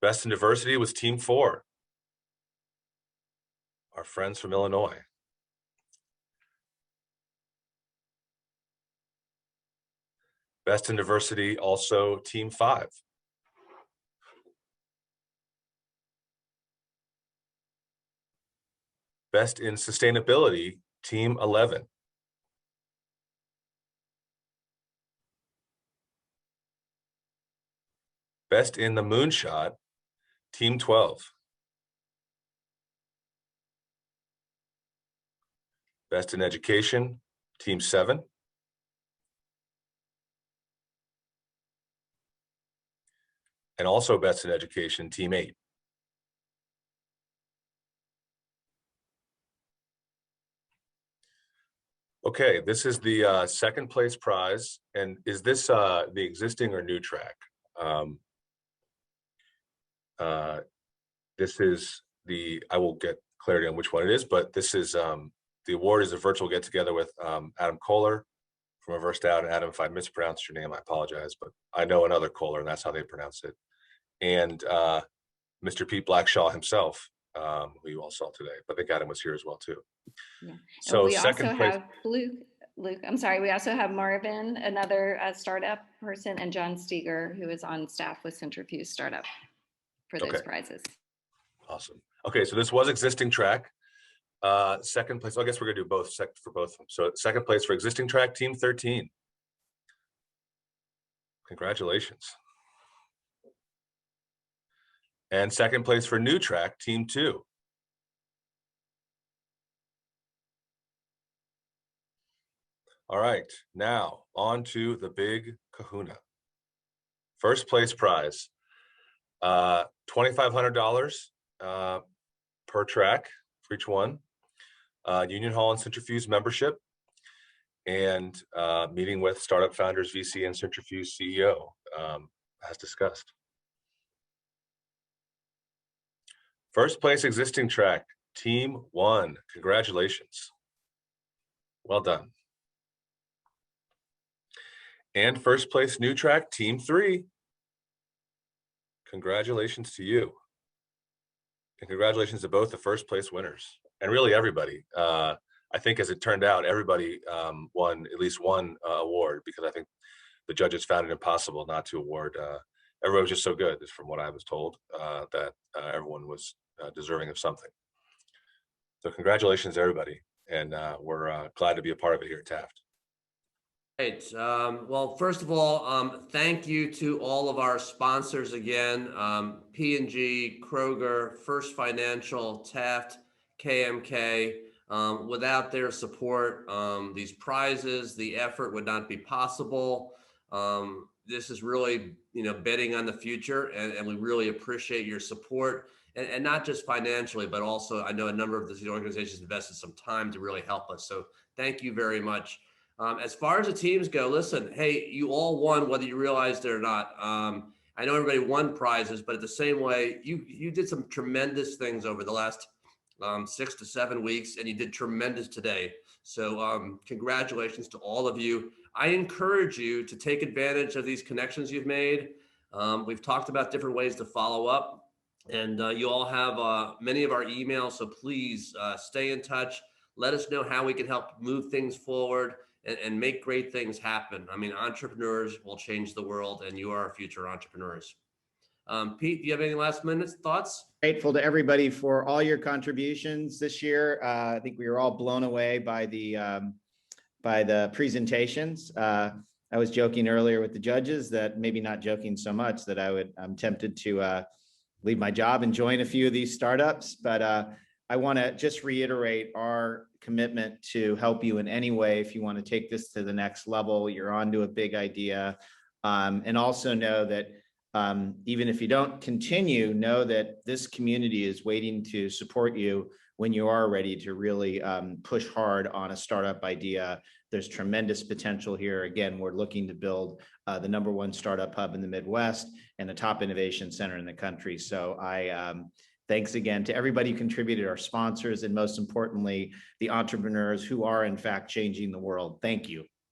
Best in Diversity was Team 4, our friends from Illinois. Best in Diversity, also Team 5. Best in Sustainability, Team 11. Best in the Moonshot, Team 12. Best in Education, Team 7. And also Best in Education, Team 8. Okay, this is the second place prize. And is this the existing or new track? This is I will get clarity on which one it is, but this is, the award is a virtual get together with Adam Kohler from Reversed Out. And Adam, if I mispronounced your name, I apologize, but I know another Kohler and that's how they pronounce it. And Mr. Pete Blackshaw himself, who you all saw today, but I think Adam was here as well too. Yeah. So we second also place. have Luke, I'm sorry, we also have Marvin, another startup person, and John Steger, who is on staff with Centrifuge Startup for those Okay. prizes. Awesome. Okay, so this was existing track. Second place, I guess we're gonna do both for both of them. So second place for existing track, Team 13. Congratulations. And second place for new track, Team 2. All right, now on to the big kahuna. First place prize, $2,500 per track for each one. Union Hall and Centrifuge membership, and meeting with Startup Founders VC and Centrifuge CEO, as discussed. First place existing track, Team 1. Congratulations. Well done. And first place new track, Team 3. Congratulations to you. And congratulations to both the first place winners, and really everybody. I think as it turned out, everybody won at least one award, because I think the judges found it impossible not to award. Everyone was just so good, from what I was told, that everyone was deserving of something. So congratulations, everybody. And we're glad to be a part of it here at Taft. Great. Well, first of all, thank you to all of our sponsors again, P&G, Kroger, First Financial, Taft, KMK. Without their support, these prizes, the effort would not be possible. This is really, betting on the future, and we really appreciate your support, and not just financially, but also I know a number of these organizations invested some time to really help us. So thank you very much. As far as the teams go, listen, hey, you all won whether you realized it or not. I know everybody won prizes, but at the same way, you did some tremendous things over the last 6 to 7 weeks, and you did tremendous today. So congratulations to all of you. I encourage you to take advantage of these connections you've made. We've talked about different ways to follow up, and you all have many of our emails, so please stay in touch. Let us know how we can help move things forward and make great things happen. I mean, entrepreneurs will change the world, and you are our future entrepreneurs. Pete, do you have any last minute thoughts? Grateful to everybody for all your contributions this year. I think we were all blown away by the presentations. I was joking earlier with the judges that, maybe not joking so much, that I'm tempted to leave my job and join a few of these startups. But I want to just reiterate our commitment to help you in any way. If you want to take this to the next level, you're onto a big idea. And also know that even if you don't continue, know that this community is waiting to support you when you are ready to really push hard on a startup idea. There's tremendous potential here. Again, we're looking to build the #1 startup hub in the Midwest and the top innovation center in the country. So thanks again to everybody who contributed, our sponsors, and most importantly, the entrepreneurs who are in fact changing the world. Thank you.